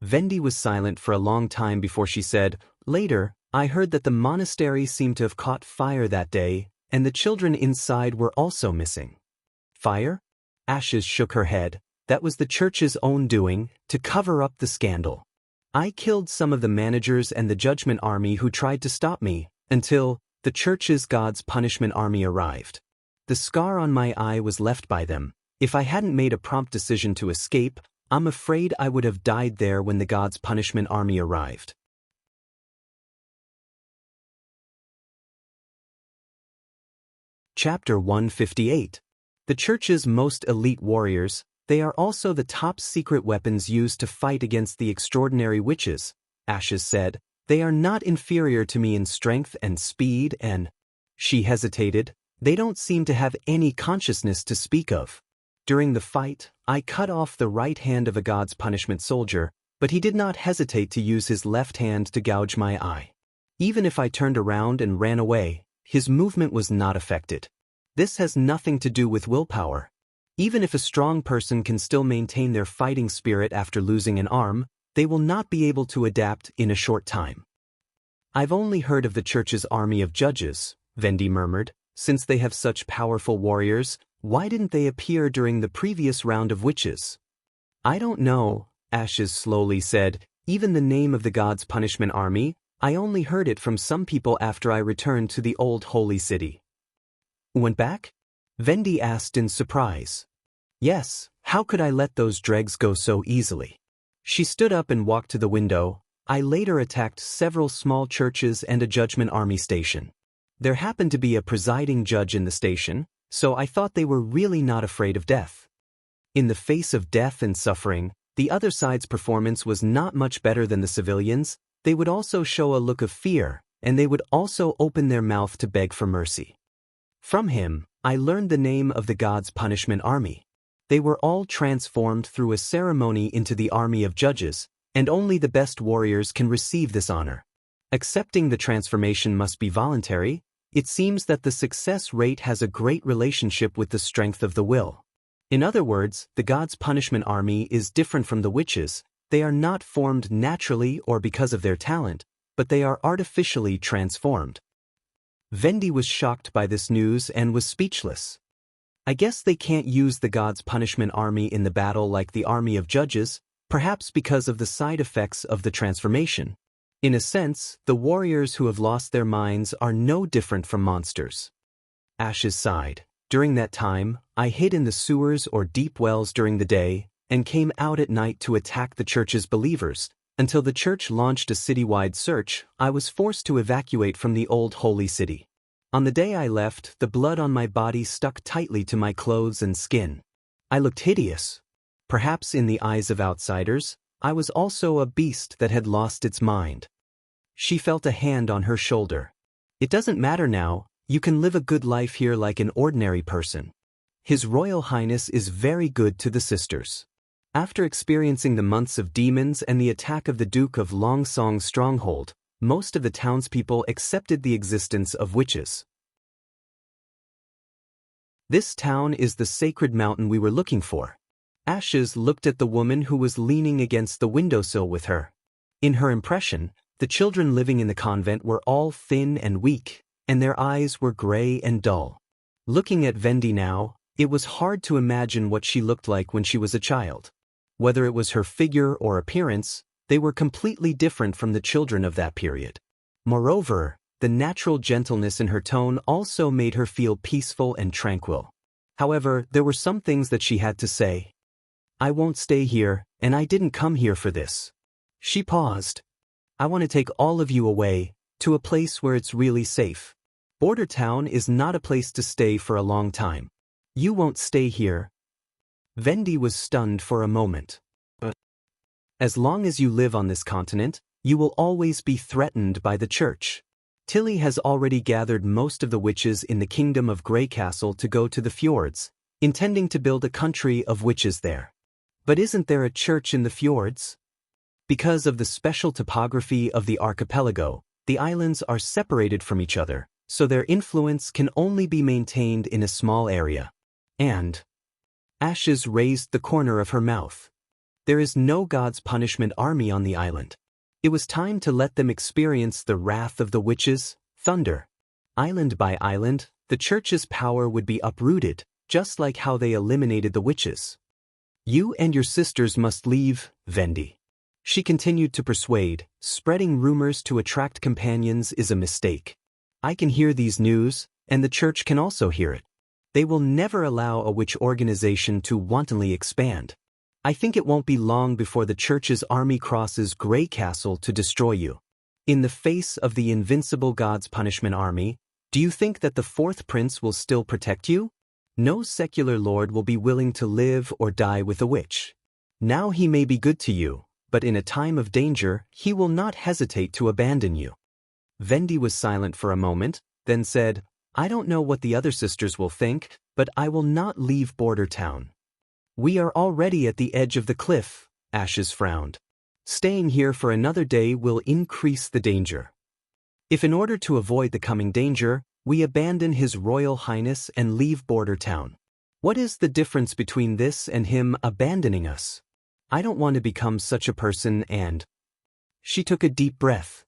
Vendi was silent for a long time before she said, "Later, I heard that the monastery seemed to have caught fire that day, and the children inside were also missing." Fire? Ashes shook her head. That was the church's own doing, to cover up the scandal. I killed some of the managers and the judgment army who tried to stop me, until the church's God's punishment army arrived. The scar on my eye was left by them. If I hadn't made a prompt decision to escape, I'm afraid I would have died there when the God's punishment army arrived. Chapter 158. The church's most elite warriors, they are also the top secret weapons used to fight against the extraordinary witches, Ashes said. They are not inferior to me in strength and speed and... She hesitated. They don't seem to have any consciousness to speak of. During the fight, I cut off the right hand of a God's punishment soldier, but he did not hesitate to use his left hand to gouge my eye. Even if I turned around and ran away, his movement was not affected. This has nothing to do with willpower. Even if a strong person can still maintain their fighting spirit after losing an arm, they will not be able to adapt in a short time. I've only heard of the church's army of judges, Vendi murmured. Since they have such powerful warriors, why didn't they appear during the previous round of witches? I don't know, Ashes slowly said. Even the name of the God's punishment army, I only heard it from some people after I returned to the old holy city. Went back? Vendi asked in surprise. Yes, how could I let those dregs go so easily? She stood up and walked to the window. I later attacked several small churches and a judgment army station. There happened to be a presiding judge in the station, so I thought they were really not afraid of death. In the face of death and suffering, the other side's performance was not much better than the civilians. They would also show a look of fear, and they would also open their mouth to beg for mercy. From him, I learned the name of the God's punishment army. They were all transformed through a ceremony into the army of judges, and only the best warriors can receive this honor. Accepting the transformation must be voluntary. It seems that the success rate has a great relationship with the strength of the will. In other words, the God's punishment army is different from the witches. They are not formed naturally or because of their talent, but they are artificially transformed. Vendi was shocked by this news and was speechless. I guess they can't use the God's punishment army in the battle like the army of judges, perhaps because of the side effects of the transformation. In a sense, the warriors who have lost their minds are no different from monsters. Ashes sighed. During that time, I hid in the sewers or deep wells during the day, and came out at night to attack the church's believers. Until the church launched a citywide search, I was forced to evacuate from the old holy city. On the day I left, the blood on my body stuck tightly to my clothes and skin. I looked hideous. Perhaps in the eyes of outsiders, I was also a beast that had lost its mind. She felt a hand on her shoulder. It doesn't matter now, you can live a good life here like an ordinary person. His Royal Highness is very good to the sisters. After experiencing the months of demons and the attack of the Duke of Longsong's stronghold, most of the townspeople accepted the existence of witches. This town is the sacred mountain we were looking for. Ashes looked at the woman who was leaning against the windowsill with her. In her impression, the children living in the convent were all thin and weak, and their eyes were gray and dull. Looking at Vendi now, it was hard to imagine what she looked like when she was a child. Whether it was her figure or appearance, they were completely different from the children of that period. Moreover, the natural gentleness in her tone also made her feel peaceful and tranquil. However, there were some things that she had to say. I won't stay here, and I didn't come here for this. She paused. I want to take all of you away, to a place where it's really safe. Border Town is not a place to stay for a long time. You won't stay here. Vendi was stunned for a moment. As long as you live on this continent, you will always be threatened by the church. Tilly has already gathered most of the witches in the kingdom of Grey Castle to go to the fjords, intending to build a country of witches there. But isn't there a church in the fjords? Because of the special topography of the archipelago, the islands are separated from each other, so their influence can only be maintained in a small area. And Ashes raised the corner of her mouth. There is no God's punishment army on the island. It was time to let them experience the wrath of the witches, thunder. Island by island, the church's power would be uprooted, just like how they eliminated the witches. You and your sisters must leave, Vendi. She continued to persuade, spreading rumors to attract companions is a mistake. I can hear these news, and the church can also hear it. They will never allow a witch organization to wantonly expand. I think it won't be long before the church's army crosses Grey Castle to destroy you. In the face of the invincible God's punishment army, do you think that the fourth prince will still protect you? No secular lord will be willing to live or die with a witch. Now he may be good to you, but in a time of danger, he will not hesitate to abandon you. Vendi was silent for a moment, then said, I don't know what the other sisters will think, but I will not leave Border Town. We are already at the edge of the cliff, Ashes frowned. Staying here for another day will increase the danger. If in order to avoid the coming danger, we abandon His Royal Highness and leave Border Town. What is the difference between this and him abandoning us? I don't want to become such a person and... She took a deep breath.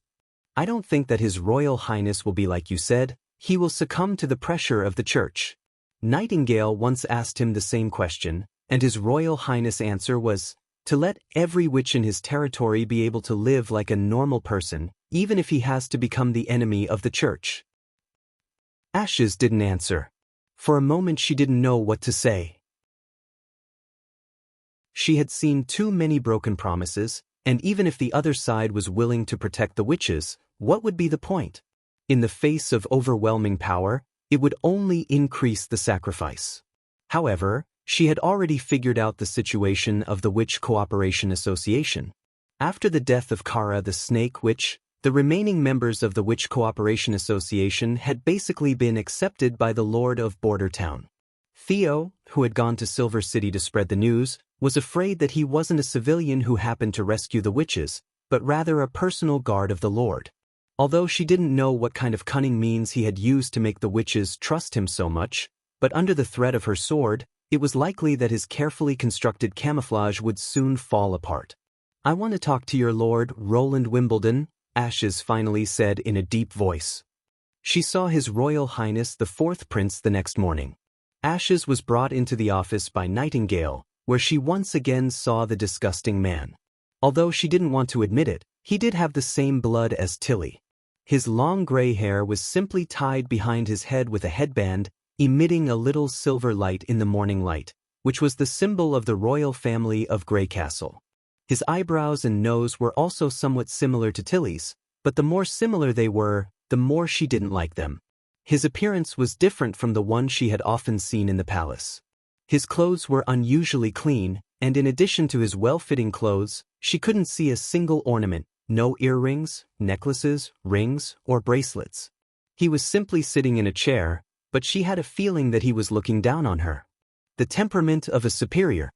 I don't think that His Royal Highness will be like you said. He will succumb to the pressure of the church. Nightingale once asked him the same question, and His Royal Highness' answer was, to let every witch in his territory be able to live like a normal person, even if he has to become the enemy of the church. Ashes didn't answer. For a moment she didn't know what to say. She had seen too many broken promises, and even if the other side was willing to protect the witches, what would be the point? In the face of overwhelming power, it would only increase the sacrifice. However, she had already figured out the situation of the Witch Cooperation Association. After the death of Kara the Snake Witch, the remaining members of the Witch Cooperation Association had basically been accepted by the Lord of Border Town. Theo, who had gone to Silver City to spread the news, was afraid that he wasn't a civilian who happened to rescue the witches, but rather a personal guard of the Lord. Although she didn't know what kind of cunning means he had used to make the witches trust him so much, but under the threat of her sword, it was likely that his carefully constructed camouflage would soon fall apart. I want to talk to your lord, Roland Wimbledon, Ashes finally said in a deep voice. She saw His Royal Highness the Fourth Prince the next morning. Ashes was brought into the office by Nightingale, where she once again saw the disgusting man. Although she didn't want to admit it, he did have the same blood as Tilly. His long gray hair was simply tied behind his head with a headband, emitting a little silver light in the morning light, which was the symbol of the royal family of Grey Castle. His eyebrows and nose were also somewhat similar to Tilly's, but the more similar they were, the more she didn't like them. His appearance was different from the one she had often seen in the palace. His clothes were unusually clean, and in addition to his well-fitting clothes, she couldn't see a single ornament, no earrings, necklaces, rings, or bracelets. He was simply sitting in a chair, but she had a feeling that he was looking down on her. The temperament of a superior.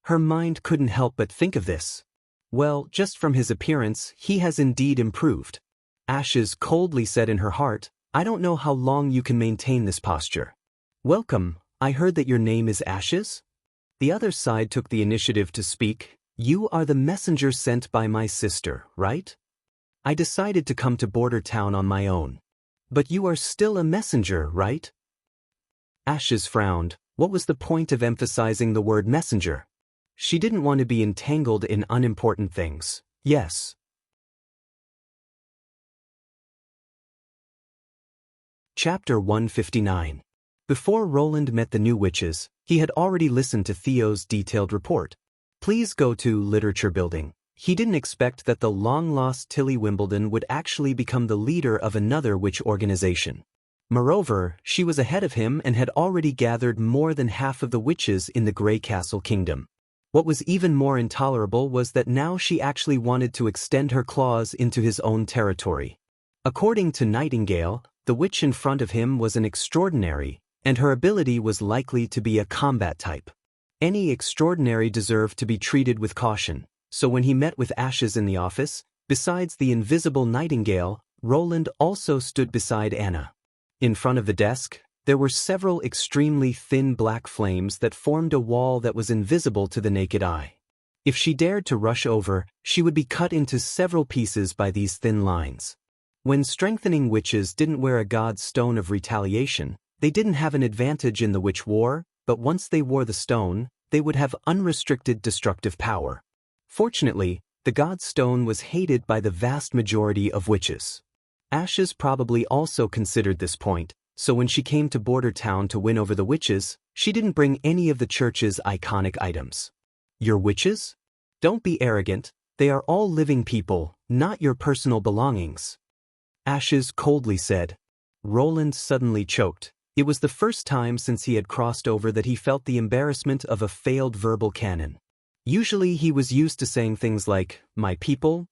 Her mind couldn't help but think of this. Well, just from his appearance, he has indeed improved. Ashes coldly said in her heart, I don't know how long you can maintain this posture. Welcome, I heard that your name is Ashes? The other side took the initiative to speak. You are the messenger sent by my sister, right? I decided to come to Border Town on my own. But you are still a messenger, right? Ashes frowned. What was the point of emphasizing the word messenger? She didn't want to be entangled in unimportant things. Yes. Chapter 159. Before Roland met the new witches, he had already listened to Theo's detailed report. Please go to Literature Building. He didn't expect that the long-lost Tilly Wimbledon would actually become the leader of another witch organization. Moreover, she was ahead of him and had already gathered more than half of the witches in the Grey Castle Kingdom. What was even more intolerable was that now she actually wanted to extend her claws into his own territory. According to Nightingale, the witch in front of him was an extraordinary, and her ability was likely to be a combat type. Any extraordinary deserved to be treated with caution, so when he met with Ashes in the office, besides the invisible Nightingale, Roland also stood beside Anna. In front of the desk, There were several extremely thin black flames that formed a wall that was invisible to the naked eye. If she dared to rush over, she would be cut into several pieces by these thin lines. When strengthening witches didn't wear a god's stone of retaliation, they didn't have an advantage in the witch war, but once they wore the stone, they would have unrestricted destructive power. Fortunately, the god's stone was hated by the vast majority of witches. Ashes probably also considered this point, so when she came to Border Town to win over the witches, she didn't bring any of the church's iconic items. Your witches? Don't be arrogant, they are all living people, not your personal belongings. Ashes coldly said. Roland suddenly choked. It was the first time since he had crossed over that he felt the embarrassment of a failed verbal cannon. Usually he was used to saying things like, my people,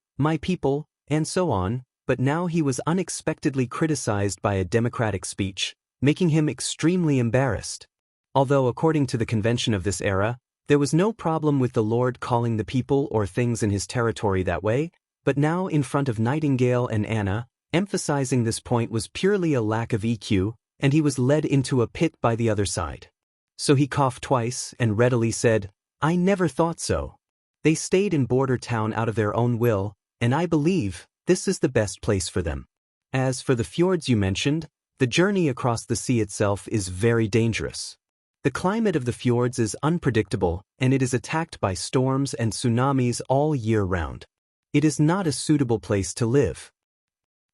and so on, but now he was unexpectedly criticized by a democratic speech, making him extremely embarrassed. Although according to the convention of this era, there was no problem with the Lord calling the people or things in his territory that way, but now in front of Nightingale and Anna, emphasizing this point was purely a lack of EQ, and he was led into a pit by the other side. So he coughed twice and readily said, I never thought so. They stayed in Border Town out of their own will, and I believe this is the best place for them. As for the fjords you mentioned, the journey across the sea itself is very dangerous. The climate of the fjords is unpredictable, and it is attacked by storms and tsunamis all year round. It is not a suitable place to live.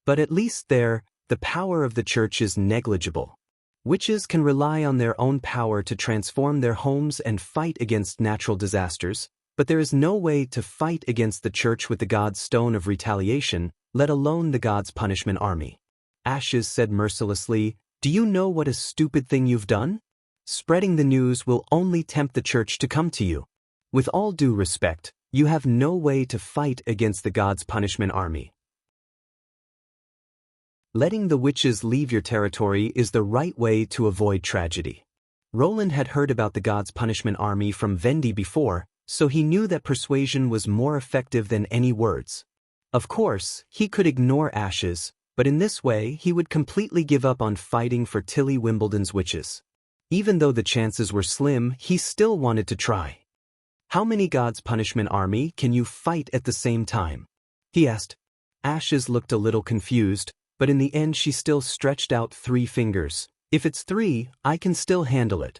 But at least there, the power of the church is negligible. Witches can rely on their own power to transform their homes and fight against natural disasters, but there is no way to fight against the church with the god's stone of retaliation, let alone the god's punishment army. Ashes said mercilessly, do you know what a stupid thing you've done? Spreading the news will only tempt the church to come to you. With all due respect, you have no way to fight against the god's punishment army. Letting the witches leave your territory is the right way to avoid tragedy. Roland had heard about the god's punishment army from Vendi before, so he knew that persuasion was more effective than any words. Of course, he could ignore Ashes, but in this way he would completely give up on fighting for Tilly Wimbledon's witches. Even though the chances were slim, he still wanted to try. How many god's punishment army can you fight at the same time? He asked. Ashes looked a little confused, but in the end she still stretched out 3 fingers. If it's 3, I can still handle it.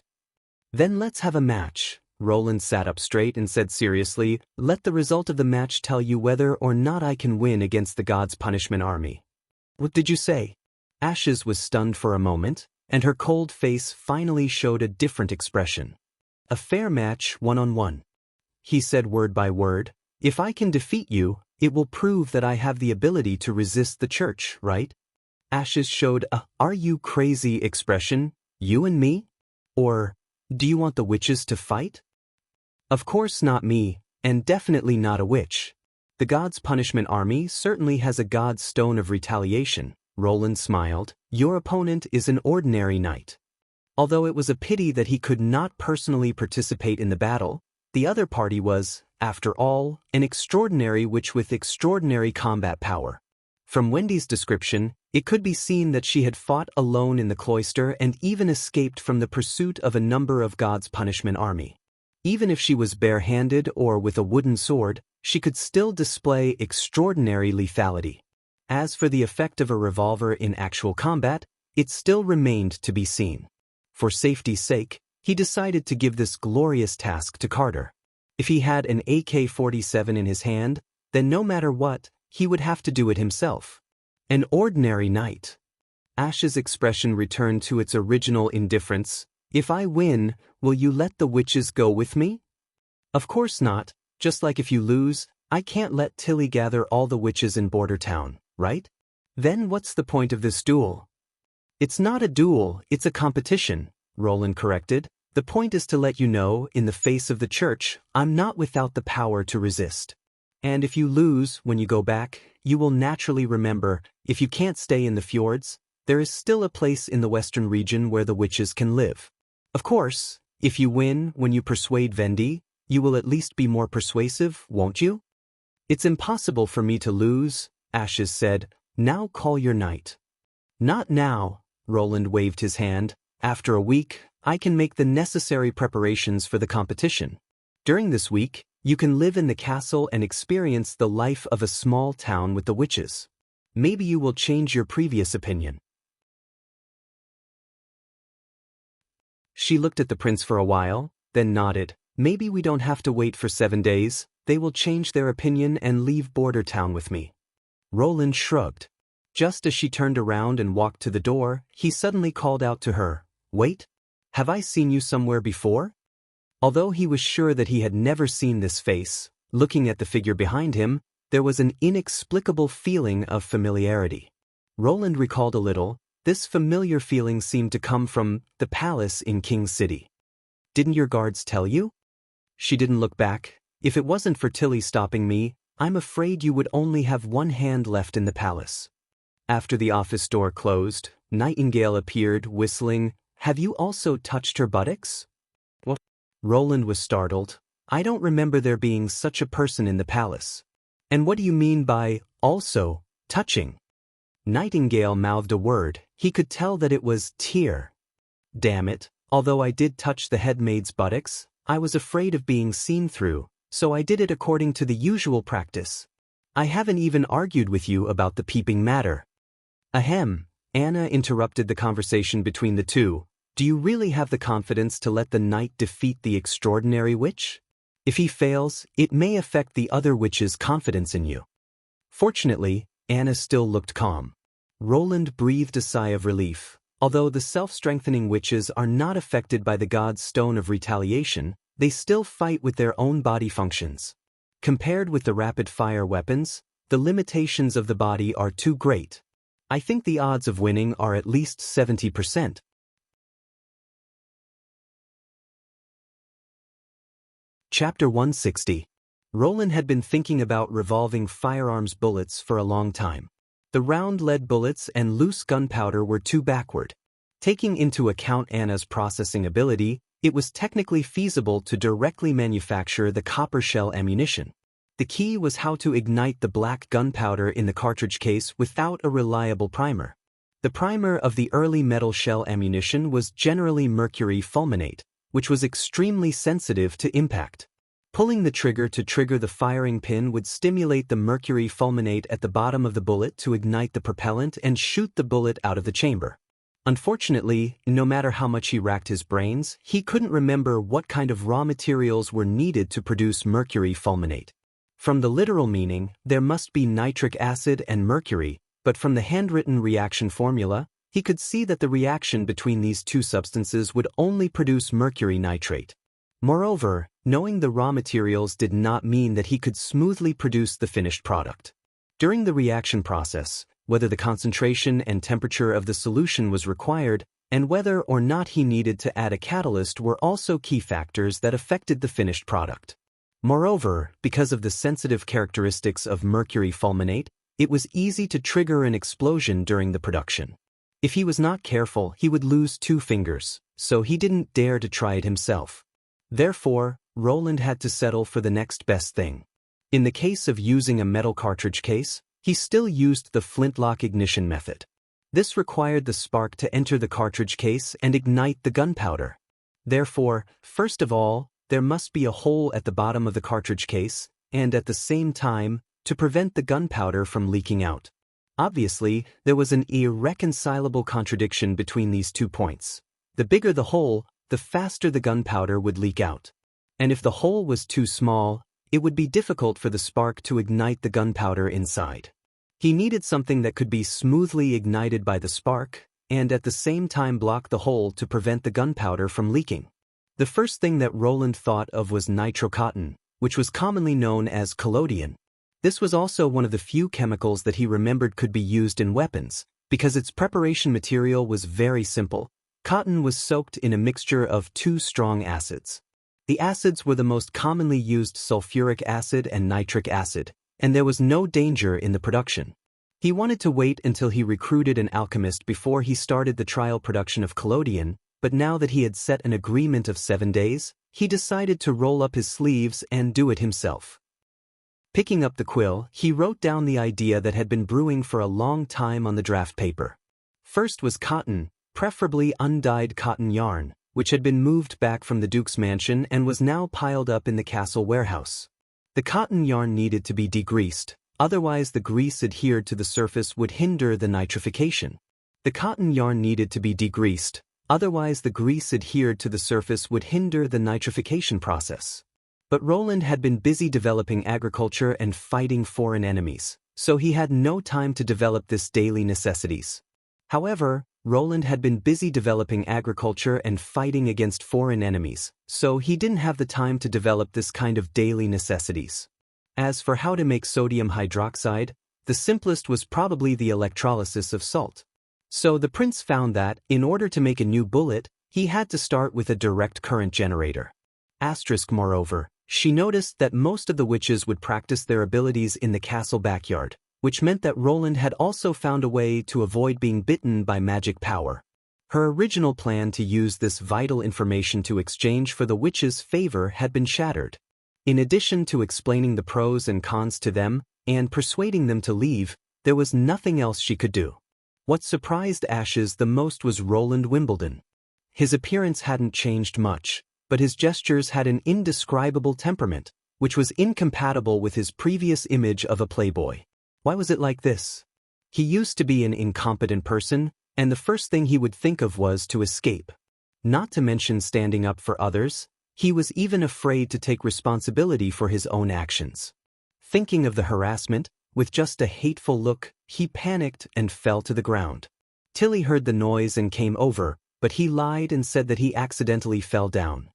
Then let's have a match. Roland sat up straight and said seriously, let the result of the match tell you whether or not I can win against the god's punishment army. What did you say? Ashes was stunned for a moment, and her cold face finally showed a different expression. A fair match, one-on-one. He said word by word, if I can defeat you, it will prove that I have the ability to resist the church, right? Ashes showed a are you crazy expression, you and me? Or, do you want the witches to fight? Of course not me, and definitely not a witch. The god's punishment army certainly has a god's stone of retaliation. Roland smiled. Your opponent is an ordinary knight. Although it was a pity that he could not personally participate in the battle, the other party was, after all, an extraordinary witch with extraordinary combat power. From Wendy's description, it could be seen that she had fought alone in the cloister and even escaped from the pursuit of a number of God's punishment army. Even if she was barehanded or with a wooden sword, she could still display extraordinary lethality. As for the effect of a revolver in actual combat, it still remained to be seen. For safety's sake, he decided to give this glorious task to Carter. If he had an AK-47 in his hand, then no matter what, he would have to do it himself. An ordinary knight. Ash's expression returned to its original indifference. If I win, will you let the witches go with me? Of course not, just like if you lose, I can't let Tilly gather all the witches in Border Town, right? Then what's the point of this duel? It's not a duel, it's a competition, Roland corrected. The point is to let you know, in the face of the church, I'm not without the power to resist. And if you lose, when you go back, you will naturally remember, if you can't stay in the fjords, there is still a place in the western region where the witches can live. Of course, if you win, when you persuade Vendi, you will at least be more persuasive, won't you? It's impossible for me to lose, Ashes said. Now call your knight. Not now, Roland waved his hand. After a week, I can make the necessary preparations for the competition. During this week, you can live in the castle and experience the life of a small town with the witches. Maybe you will change your previous opinion. She looked at the prince for a while, then nodded. Maybe we don't have to wait for 7 days, they will change their opinion and leave Border Town with me. Roland shrugged. Just as she turned around and walked to the door, he suddenly called out to her, "Wait! Have I seen you somewhere before?" Although he was sure that he had never seen this face, looking at the figure behind him, there was an inexplicable feeling of familiarity. Roland recalled a little. This familiar feeling seemed to come from the palace in King's City. "Didn't your guards tell you?" She didn't look back. "If it wasn't for Tilly stopping me, I'm afraid you would only have one hand left in the palace." After the office door closed, Nightingale appeared, whistling. "Have you also touched her buttocks?" What? Roland was startled. "I don't remember there being such a person in the palace. And what do you mean by, also, touching?" Nightingale mouthed a word. He could tell that it was tear. "Damn it, although I did touch the headmaid's buttocks, I was afraid of being seen through, so I did it according to the usual practice. I haven't even argued with you about the peeping matter." "Ahem," Anna interrupted the conversation between the two. "Do you really have the confidence to let the knight defeat the extraordinary witch? If he fails, it may affect the other witches' confidence in you." Fortunately, Anna still looked calm. Roland breathed a sigh of relief. Although the self-strengthening witches are not affected by the god's stone of retaliation, they still fight with their own body functions. Compared with the rapid-fire weapons, the limitations of the body are too great. I think the odds of winning are at least 70%. Chapter 160. Roland had been thinking about revolving firearms bullets for a long time. The round lead bullets and loose gunpowder were too backward. Taking into account Anna's processing ability, it was technically feasible to directly manufacture the copper shell ammunition. The key was how to ignite the black gunpowder in the cartridge case without a reliable primer. The primer of the early metal shell ammunition was generally mercury fulminate, which was extremely sensitive to impact. Pulling the trigger to trigger the firing pin would stimulate the mercury fulminate at the bottom of the bullet to ignite the propellant and shoot the bullet out of the chamber. Unfortunately, no matter how much he racked his brains, he couldn't remember what kind of raw materials were needed to produce mercury fulminate. From the literal meaning, there must be nitric acid and mercury, but from the handwritten reaction formula, he could see that the reaction between these two substances would only produce mercury nitrate. Moreover, knowing the raw materials did not mean that he could smoothly produce the finished product. During the reaction process, whether the concentration and temperature of the solution was required, and whether or not he needed to add a catalyst were also key factors that affected the finished product. Moreover, because of the sensitive characteristics of mercury fulminate, it was easy to trigger an explosion during the production. If he was not careful, he would lose 2 fingers, so he didn't dare to try it himself. Therefore, Roland had to settle for the next best thing. In the case of using a metal cartridge case, he still used the flintlock ignition method. This required the spark to enter the cartridge case and ignite the gunpowder. Therefore, first of all, there must be a hole at the bottom of the cartridge case, and at the same time, to prevent the gunpowder from leaking out. Obviously, there was an irreconcilable contradiction between these 2 points. The bigger the hole, the faster the gunpowder would leak out. And if the hole was too small, it would be difficult for the spark to ignite the gunpowder inside. He needed something that could be smoothly ignited by the spark, and at the same time block the hole to prevent the gunpowder from leaking. The first thing that Roland thought of was nitrocotton, which was commonly known as collodion. This was also one of the few chemicals that he remembered could be used in weapons, because its preparation material was very simple. Cotton was soaked in a mixture of 2 strong acids. The acids were the most commonly used sulfuric acid and nitric acid, and there was no danger in the production. He wanted to wait until he recruited an alchemist before he started the trial production of collodion, but now that he had set an agreement of 7 days, he decided to roll up his sleeves and do it himself. Picking up the quill, he wrote down the idea that had been brewing for a long time on the draft paper. First was cotton, preferably undyed cotton yarn, which had been moved back from the Duke's mansion and was now piled up in the castle warehouse. The cotton yarn needed to be degreased, otherwise the grease adhered to the surface would hinder the nitrification. The cotton yarn needed to be degreased, otherwise the grease adhered to the surface would hinder the nitrification process. But Roland had been busy developing agriculture and fighting foreign enemies, so he had no time to develop this daily necessities. However, Roland had been busy developing agriculture and fighting against foreign enemies, so he didn't have the time to develop this kind of daily necessities. As for how to make sodium hydroxide, the simplest was probably the electrolysis of salt. So the prince found that, in order to make a new bullet, he had to start with a direct current generator. Moreover, she noticed that most of the witches would practice their abilities in the castle backyard, which meant that Roland had also found a way to avoid being bitten by magic power. Her original plan to use this vital information to exchange for the witches' favor had been shattered. In addition to explaining the pros and cons to them, and persuading them to leave, there was nothing else she could do. What surprised Ashes the most was Roland Wimbledon. His appearance hadn't changed much, but his gestures had an indescribable temperament, which was incompatible with his previous image of a playboy. Why was it like this? He used to be an incompetent person, and the first thing he would think of was to escape. Not to mention standing up for others, he was even afraid to take responsibility for his own actions. Thinking of the harassment, with just a hateful look, he panicked and fell to the ground. Tilly heard the noise and came over, but he lied and said that he accidentally fell down.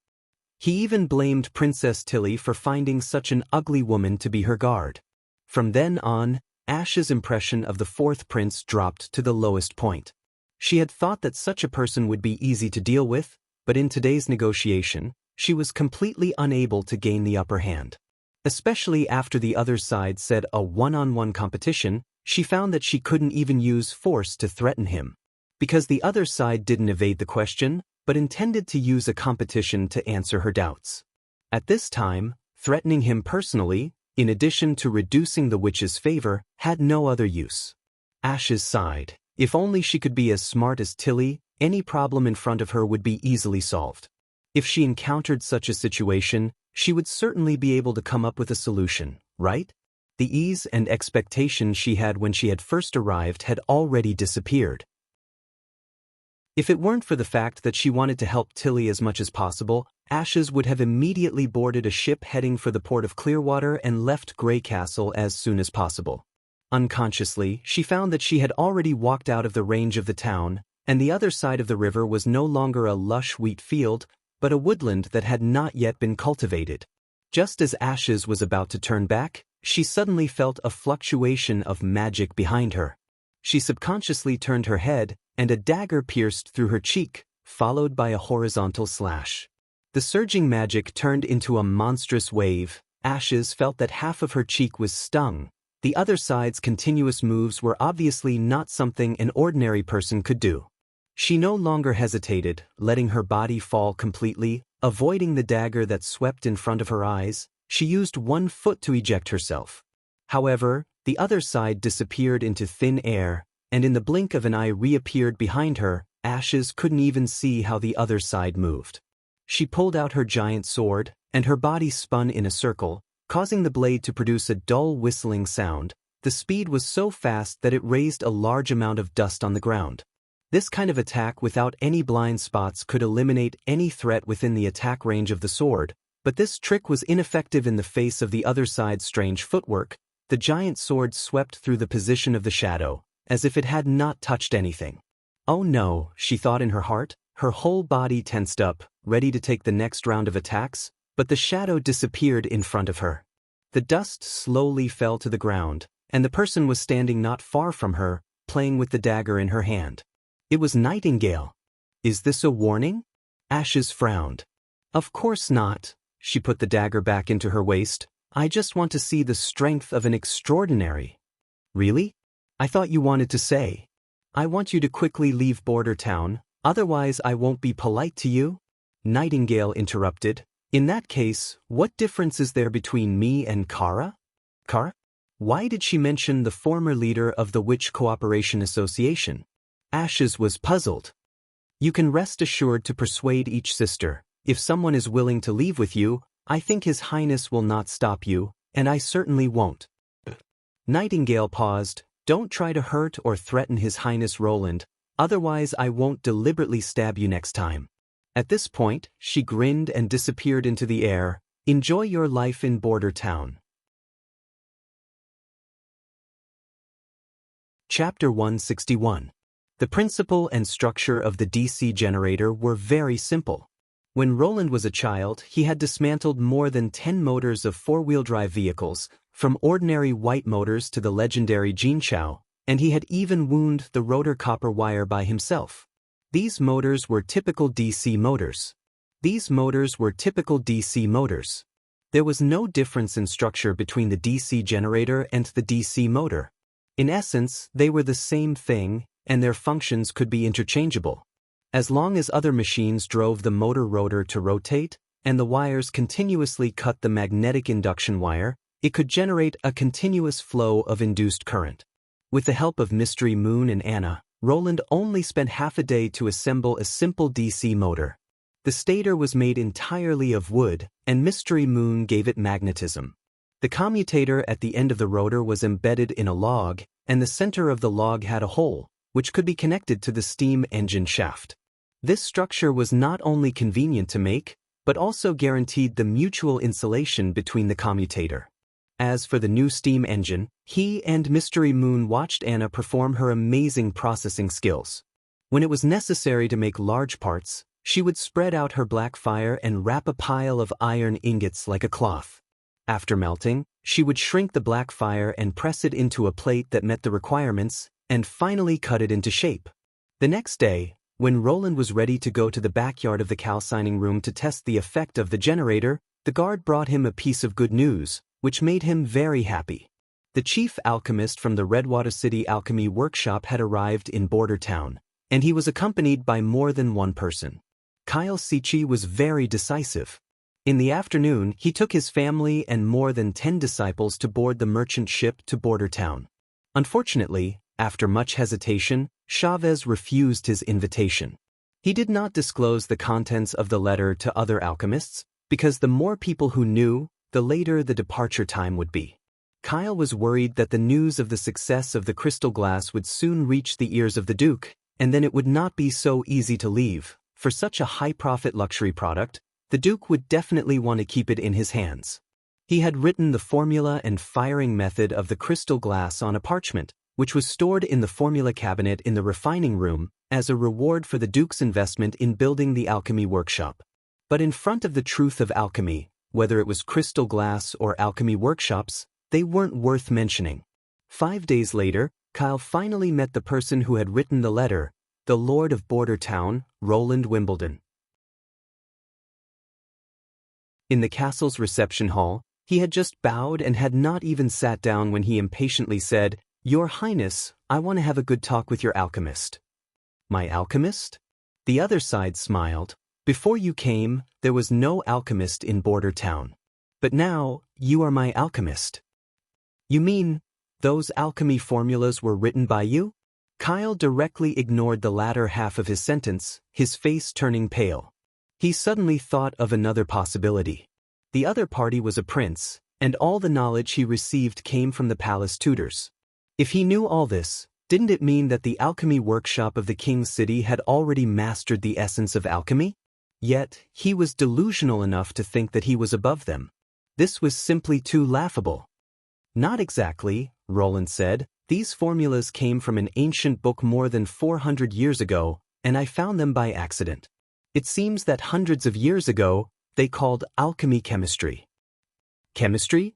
He even blamed Princess Tilly for finding such an ugly woman to be her guard. From then on, Ash's impression of the fourth prince dropped to the lowest point. She had thought that such a person would be easy to deal with, but in today's negotiation, she was completely unable to gain the upper hand. Especially after the other side said a one-on-one competition, she found that she couldn't even use force to threaten him. Because the other side didn't evade the question, but intended to use a competition to answer her doubts. At this time, threatening him personally, in addition to reducing the witch's favor, had no other use. Ashes sighed. If only she could be as smart as Tilly, any problem in front of her would be easily solved. If she encountered such a situation, she would certainly be able to come up with a solution, right? The ease and expectation she had when she had first arrived had already disappeared. If it weren't for the fact that she wanted to help Tilly as much as possible, Ashes would have immediately boarded a ship heading for the port of Clearwater and left Grey Castle as soon as possible. Unconsciously, she found that she had already walked out of the range of the town, and the other side of the river was no longer a lush wheat field, but a woodland that had not yet been cultivated. Just as Ashes was about to turn back, she suddenly felt a fluctuation of magic behind her. She subconsciously turned her head, and a dagger pierced through her cheek, followed by a horizontal slash. The surging magic turned into a monstrous wave. Ashes felt that half of her cheek was stung. The other side's continuous moves were obviously not something an ordinary person could do. She no longer hesitated, letting her body fall completely, avoiding the dagger that swept in front of her eyes. She used one foot to eject herself. However, the other side disappeared into thin air, and in the blink of an eye reappeared behind her. Ashes couldn't even see how the other side moved. She pulled out her giant sword, and her body spun in a circle, causing the blade to produce a dull whistling sound. The speed was so fast that it raised a large amount of dust on the ground. This kind of attack without any blind spots could eliminate any threat within the attack range of the sword, but this trick was ineffective in the face of the other side's strange footwork. The giant sword swept through the position of the shadow, as if it had not touched anything. Oh no, she thought in her heart. Her whole body tensed up, ready to take the next round of attacks, but the shadow disappeared in front of her. The dust slowly fell to the ground, and the person was standing not far from her, playing with the dagger in her hand. It was Nightingale. Is this a warning? Ashes frowned. Of course not. She put the dagger back into her waist. I just want to see the strength of an extraordinary. Really? I thought you wanted to say. I want you to quickly leave Border Town, otherwise I won't be polite to you. Nightingale interrupted. In that case, what difference is there between me and Kara? Kara? Why did she mention the former leader of the Witch Cooperation Association? Ashes was puzzled. You can rest assured to persuade each sister. If someone is willing to leave with you, I think His Highness will not stop you, and I certainly won't. Nightingale paused. Don't try to hurt or threaten His Highness Roland, otherwise I won't deliberately stab you next time. At this point, she grinned and disappeared into the air. Enjoy your life in Border Town. Chapter 161. The principle and structure of the DC generator were very simple. When Roland was a child, he had dismantled more than 10 motors of four-wheel drive vehicles, from ordinary white motors to the legendary Jinchao, and he had even wound the rotor copper wire by himself. These motors were typical DC motors. There was no difference in structure between the DC generator and the DC motor. In essence, they were the same thing, and their functions could be interchangeable. As long as other machines drove the motor rotor to rotate, and the wires continuously cut the magnetic induction wire, it could generate a continuous flow of induced current. With the help of Mystery Moon and Anna, Roland only spent half a day to assemble a simple DC motor. The stator was made entirely of wood, and Mystery Moon gave it magnetism. The commutator at the end of the rotor was embedded in a log, and the center of the log had a hole, which could be connected to the steam engine shaft. This structure was not only convenient to make, but also guaranteed the mutual insulation between the commutator. As for the new steam engine, he and Mystery Moon watched Anna perform her amazing processing skills. When it was necessary to make large parts, she would spread out her black fire and wrap a pile of iron ingots like a cloth. After melting, she would shrink the black fire and press it into a plate that met the requirements, and finally cut it into shape. The next day, when Roland was ready to go to the backyard of the calcining room to test the effect of the generator, the guard brought him a piece of good news, which made him very happy. The chief alchemist from the Redwater City Alchemy Workshop had arrived in Border Town, and he was accompanied by more than one person. Kyle Sichi was very decisive. In the afternoon, he took his family and more than 10 disciples to board the merchant ship to Border Town. Unfortunately, after much hesitation, Chavez refused his invitation. He did not disclose the contents of the letter to other alchemists, because the more people who knew, the later the departure time would be. Kyle was worried that the news of the success of the crystal glass would soon reach the ears of the Duke, and then it would not be so easy to leave. For such a high-profit luxury product, the Duke would definitely want to keep it in his hands. He had written the formula and firing method of the crystal glass on a parchment, which was stored in the formula cabinet in the refining room as a reward for the Duke's investment in building the alchemy workshop. But in front of the truth of alchemy, whether it was crystal glass or alchemy workshops, they weren't worth mentioning. 5 days later, Kyle finally met the person who had written the letter, the Lord of Border Town, Roland Wimbledon. In the castle's reception hall, he had just bowed and had not even sat down when he impatiently said, "Your Highness, I want to have a good talk with your alchemist." "My alchemist?" The other side smiled. "Before you came, there was no alchemist in Border Town. But now, you are my alchemist." "You mean, those alchemy formulas were written by you?" Kyle directly ignored the latter half of his sentence, his face turning pale. He suddenly thought of another possibility. The other party was a prince, and all the knowledge he received came from the palace tutors. If he knew all this, didn't it mean that the alchemy workshop of the king's city had already mastered the essence of alchemy? Yet, he was delusional enough to think that he was above them. This was simply too laughable. "Not exactly," Roland said. "These formulas came from an ancient book more than 400 years ago, and I found them by accident. It seems that hundreds of years ago, they called alchemy chemistry." Chemistry?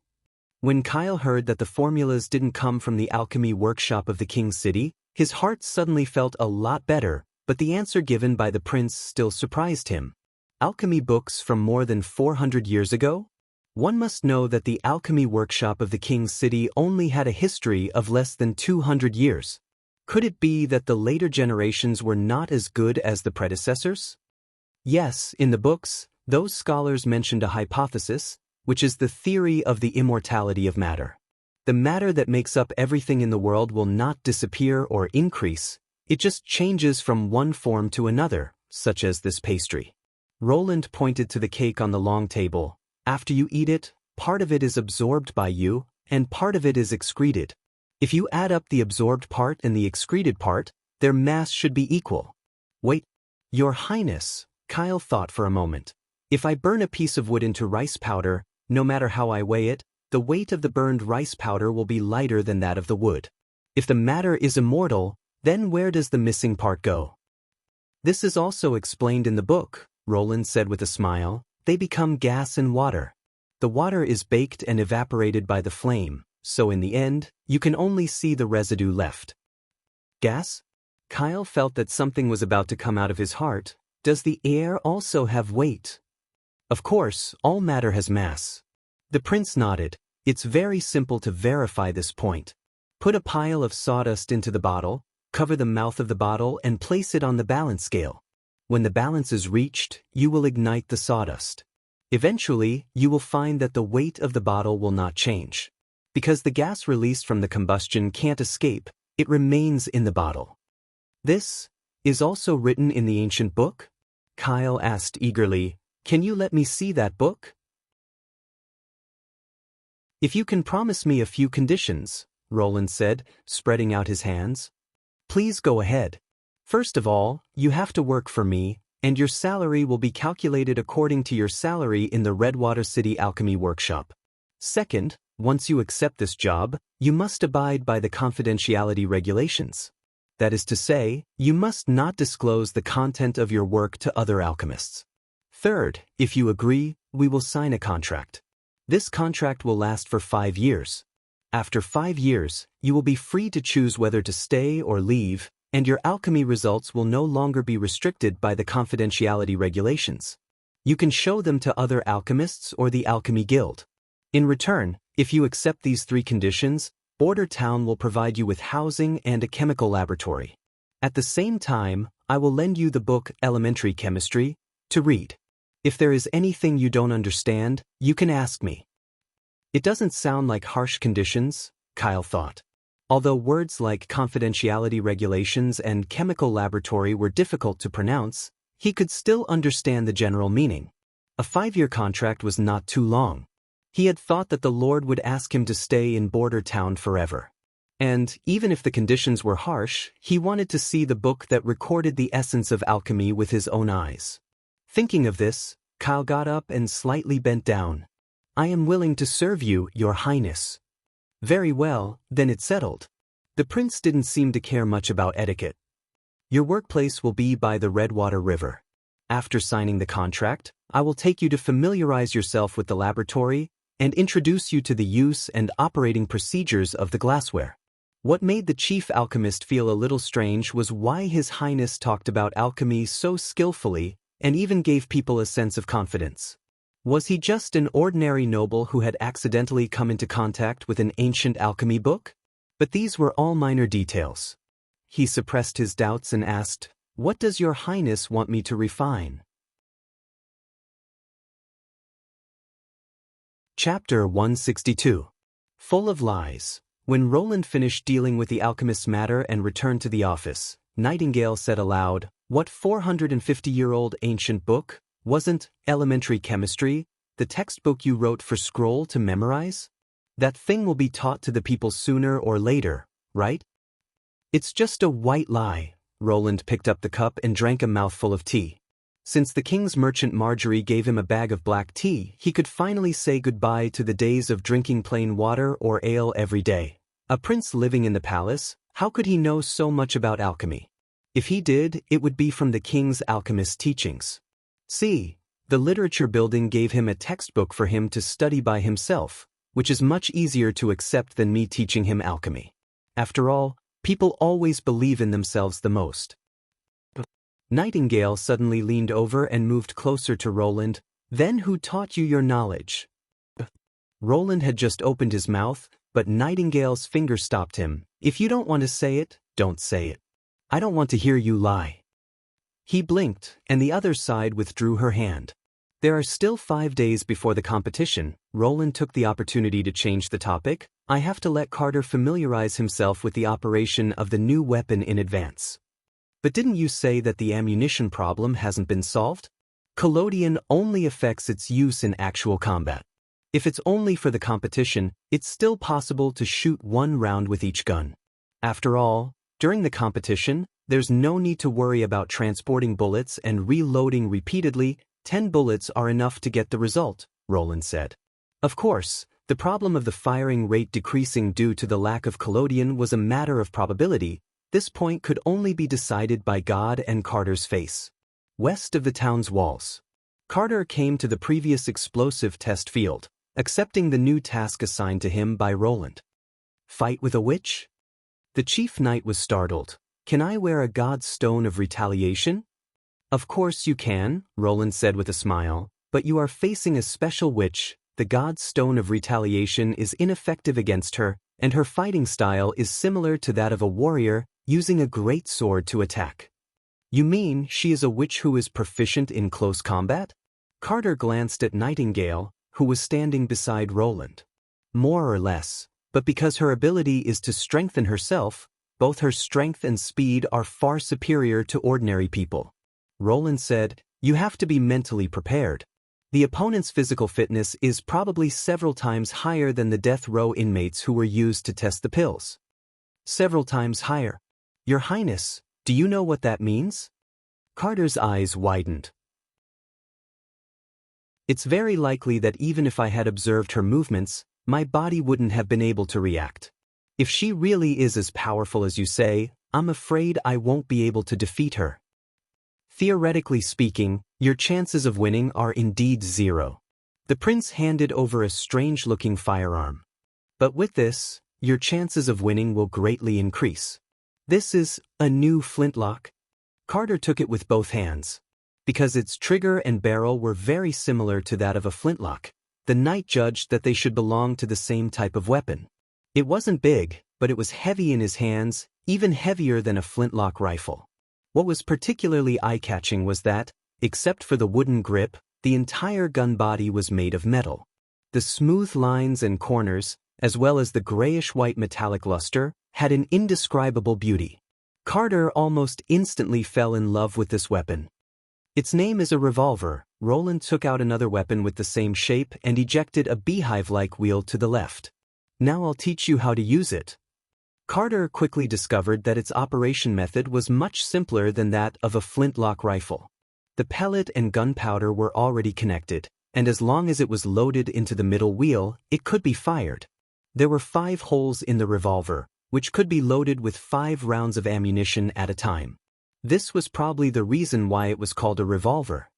When Kyle heard that the formulas didn't come from the alchemy workshop of the king's city, his heart suddenly felt a lot better, but the answer given by the prince still surprised him. Alchemy books from more than 400 years ago? One must know that the alchemy workshop of the king's city only had a history of less than 200 years. Could it be that the later generations were not as good as the predecessors? Yes, in the books, those scholars mentioned a hypothesis, which is the theory of the immortality of matter. The matter that makes up everything in the world will not disappear or increase, It just changes from one form to another, such as this pastry. Roland pointed to the cake on the long table. After you eat it, part of it is absorbed by you, and part of it is excreted. If you add up the absorbed part and the excreted part, their mass should be equal. Wait, Your Highness, Kyle thought for a moment. If I burn a piece of wood into rice powder, no matter how I weigh it, the weight of the burned rice powder will be lighter than that of the wood. If the matter is immortal, then where does the missing part go? This is also explained in the book, Roland said with a smile. They become gas and water. The water is baked and evaporated by the flame, so in the end, you can only see the residue left. Gas? Kyle felt that something was about to come out of his heart. Does the air also have weight? Of course, all matter has mass. The prince nodded. It's very simple to verify this point. Put a pile of sawdust into the bottle, cover the mouth of the bottle and place it on the balance scale. When the balance is reached, you will ignite the sawdust. Eventually, you will find that the weight of the bottle will not change. Because the gas released from the combustion can't escape, it remains in the bottle. This is also written in the ancient book? Kyle asked eagerly. Can you let me see that book? If you can promise me a few conditions, Roland said, spreading out his hands. Please go ahead. First of all, you have to work for me, and your salary will be calculated according to your salary in the Redwater City Alchemy Workshop. Second, once you accept this job, you must abide by the confidentiality regulations. That is to say, you must not disclose the content of your work to other alchemists. Third, if you agree, we will sign a contract. This contract will last for 5 years. After 5 years, you will be free to choose whether to stay or leave, and your alchemy results will no longer be restricted by the confidentiality regulations. You can show them to other alchemists or the Alchemy Guild. In return, if you accept these 3 conditions, Border Town will provide you with housing and a chemical laboratory. At the same time, I will lend you the book Elementary Chemistry to read. If there is anything you don't understand, you can ask me. It doesn't sound like harsh conditions, Kyle thought. Although words like confidentiality regulations and chemical laboratory were difficult to pronounce, he could still understand the general meaning. A 5-year contract was not too long. He had thought that the Lord would ask him to stay in Border Town forever. And, even if the conditions were harsh, he wanted to see the book that recorded the essence of alchemy with his own eyes. Thinking of this, Kyle got up and slightly bent down. I am willing to serve you, Your Highness. Very well, then it's settled. The prince didn't seem to care much about etiquette. Your workplace will be by the Redwater River. After signing the contract, I will take you to familiarize yourself with the laboratory and introduce you to the use and operating procedures of the glassware. What made the chief alchemist feel a little strange was why His Highness talked about alchemy so skillfully and even gave people a sense of confidence. Was he just an ordinary noble who had accidentally come into contact with an ancient alchemy book? But these were all minor details. He suppressed his doubts and asked, "What does Your Highness want me to refine?" Chapter 162. Full of Lies. When Roland finished dealing with the alchemist's matter and returned to the office, Nightingale said aloud, "What 450-year-old ancient book? Wasn't Elementary Chemistry the textbook you wrote for Scroll to memorize? That thing will be taught to the people sooner or later, right?" "It's just a white lie." Roland picked up the cup and drank a mouthful of tea. Since the king's merchant Marjorie gave him a bag of black tea, he could finally say goodbye to the days of drinking plain water or ale every day. A prince living in the palace, how could he know so much about alchemy? If he did, it would be from the king's alchemist teachings. See, the literature building gave him a textbook for him to study by himself, which is much easier to accept than me teaching him alchemy. After all, people always believe in themselves the most. Nightingale suddenly leaned over and moved closer to Roland. "Then who taught you your knowledge?" Roland had just opened his mouth, but Nightingale's finger stopped him. "If you don't want to say it, don't say it. I don't want to hear you lie." He blinked, and the other side withdrew her hand. "There are still 5 days before the competition." Roland took the opportunity to change the topic. "I have to let Carter familiarize himself with the operation of the new weapon in advance. But didn't you say that the ammunition problem hasn't been solved? Collodion only affects its use in actual combat. If it's only for the competition, it's still possible to shoot one round with each gun. After all, during the competition, there's no need to worry about transporting bullets and reloading repeatedly. 10 bullets are enough to get the result, Roland said. Of course, the problem of the firing rate decreasing due to the lack of collodion was a matter of probability. This point could only be decided by God and Carter's face. West of the town's walls, Carter came to the previous explosive test field, accepting the new task assigned to him by Roland. Fight with a witch? The chief knight was startled. Can I wear a god's stone of retaliation? Of course you can, Roland said with a smile, but you are facing a special witch. The god's stone of retaliation is ineffective against her, and her fighting style is similar to that of a warrior, using a great sword to attack. You mean she is a witch who is proficient in close combat? Carter glanced at Nightingale, who was standing beside Roland. More or less, but because her ability is to strengthen herself, both her strength and speed are far superior to ordinary people. Roland said, you have to be mentally prepared. The opponent's physical fitness is probably several times higher than the death row inmates who were used to test the pills. Several times higher. Your Highness, do you know what that means? Carter's eyes widened. It's very likely that even if I had observed her movements, my body wouldn't have been able to react. If she really is as powerful as you say, I'm afraid I won't be able to defeat her. Theoretically speaking, your chances of winning are indeed 0. The prince handed over a strange-looking firearm. But with this, your chances of winning will greatly increase. This is a new flintlock. Carter took it with both hands. Because its trigger and barrel were very similar to that of a flintlock, the knight judged that they should belong to the same type of weapon. It wasn't big, but it was heavy in his hands, even heavier than a flintlock rifle. What was particularly eye-catching was that, except for the wooden grip, the entire gun body was made of metal. The smooth lines and corners, as well as the grayish-white metallic luster, had an indescribable beauty. Carter almost instantly fell in love with this weapon. Its name is a revolver. Roland took out another weapon with the same shape and ejected a beehive-like wheel to the left. Now I'll teach you how to use it. Carter quickly discovered that its operation method was much simpler than that of a flintlock rifle. The pellet and gunpowder were already connected, and as long as it was loaded into the middle wheel, it could be fired. There were 5 holes in the revolver, which could be loaded with 5 rounds of ammunition at a time. This was probably the reason why it was called a revolver.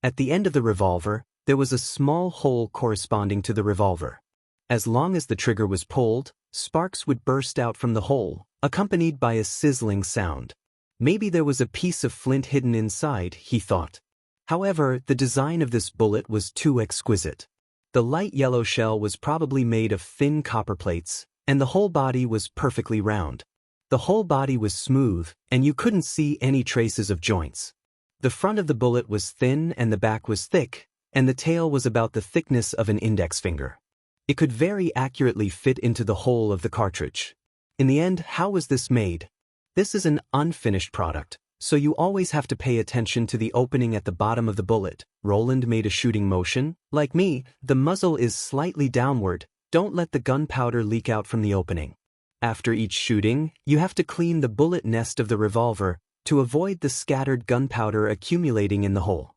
At the end of the revolver, there was a small hole corresponding to the revolver. As long as the trigger was pulled, sparks would burst out from the hole, accompanied by a sizzling sound. Maybe there was a piece of flint hidden inside, he thought. However, the design of this bullet was too exquisite. The light yellow shell was probably made of thin copper plates, and the whole body was perfectly round. The whole body was smooth, and you couldn't see any traces of joints. The front of the bullet was thin and the back was thick, and the tail was about the thickness of an index finger. It could very accurately fit into the hole of the cartridge. In the end, how was this made? This is an unfinished product, so you always have to pay attention to the opening at the bottom of the bullet. Roland made a shooting motion. Like me, the muzzle is slightly downward. Don't let the gunpowder leak out from the opening. After each shooting, you have to clean the bullet nest of the revolver to avoid the scattered gunpowder accumulating in the hole.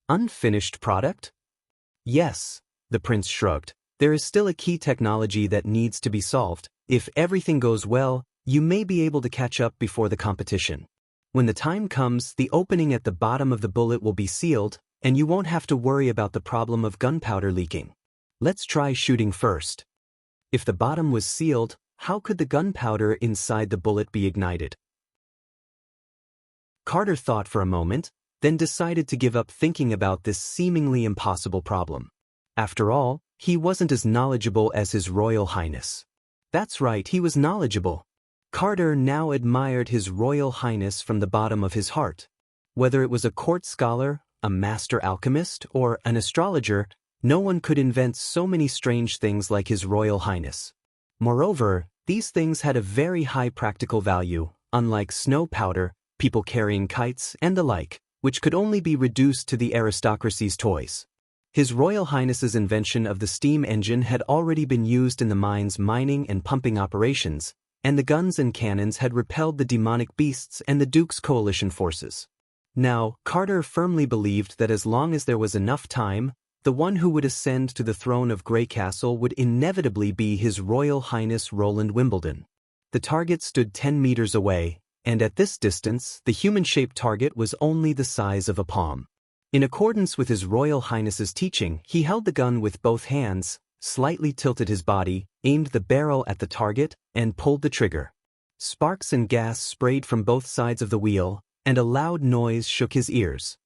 Unfinished product? Yes, the prince shrugged. There is still a key technology that needs to be solved. If everything goes well, you may be able to catch up before the competition. When the time comes, the opening at the bottom of the bullet will be sealed, and you won't have to worry about the problem of gunpowder leaking. Let's try shooting first. If the bottom was sealed, how could the gunpowder inside the bullet be ignited? Carter thought for a moment, then decided to give up thinking about this seemingly impossible problem. After all, he wasn't as knowledgeable as His Royal Highness. That's right, he was knowledgeable. Carter now admired His Royal Highness from the bottom of his heart. Whether it was a court scholar, a master alchemist, or an astrologer, no one could invent so many strange things like His Royal Highness. Moreover, these things had a very high practical value. Unlike snow powder, people carrying kites, and the like, which could only be reduced to the aristocracy's toys. His Royal Highness's invention of the steam engine had already been used in the mine's mining and pumping operations, and the guns and cannons had repelled the demonic beasts and the Duke's coalition forces. Now, Carter firmly believed that as long as there was enough time, the one who would ascend to the throne of Grey Castle would inevitably be His Royal Highness Roland Wimbledon. The target stood 10 meters away, and at this distance, the human-shaped target was only the size of a palm. In accordance with His Royal Highness's teaching, he held the gun with both hands, slightly tilted his body, aimed the barrel at the target, and pulled the trigger. Sparks and gas sprayed from both sides of the wheel, and a loud noise shook his ears.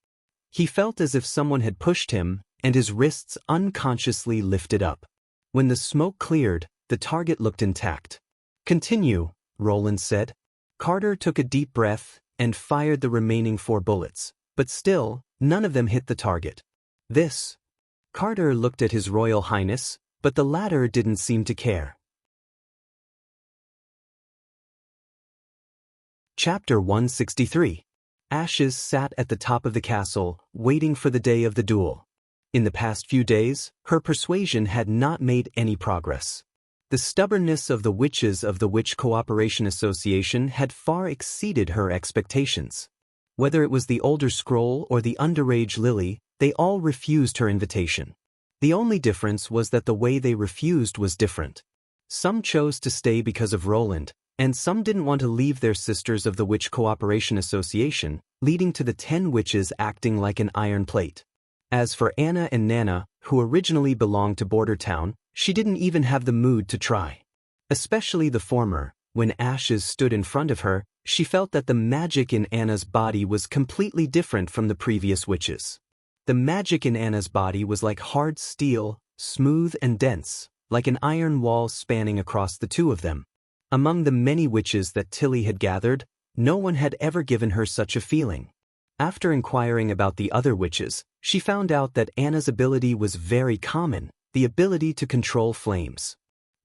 He felt as if someone had pushed him, and his wrists unconsciously lifted up. When the smoke cleared, the target looked intact. "Continue," Roland said. Carter took a deep breath and fired the remaining 4 bullets, but still, none of them hit the target. Carter looked at His Royal Highness, but the latter didn't seem to care. Chapter 163. Ashes sat at the top of the castle, waiting for the day of the duel. In the past few days, her persuasion had not made any progress. The stubbornness of the witches of the Witch Cooperation Association had far exceeded her expectations. Whether it was the older scroll or the underage Lily, they all refused her invitation. The only difference was that the way they refused was different. Some chose to stay because of Roland, and some didn't want to leave their sisters of the Witch Cooperation Association, leading to the 10 witches acting like an iron plate. As for Anna and Nana, who originally belonged to Border Town, she didn't even have the mood to try. Especially the former. When Ashes stood in front of her, she felt that the magic in Anna's body was completely different from the previous witches. The magic in Anna's body was like hard steel, smooth and dense, like an iron wall spanning across the two of them. Among the many witches that Tilly had gathered, no one had ever given her such a feeling. After inquiring about the other witches, she found out that Anna's ability was very common, the ability to control flames.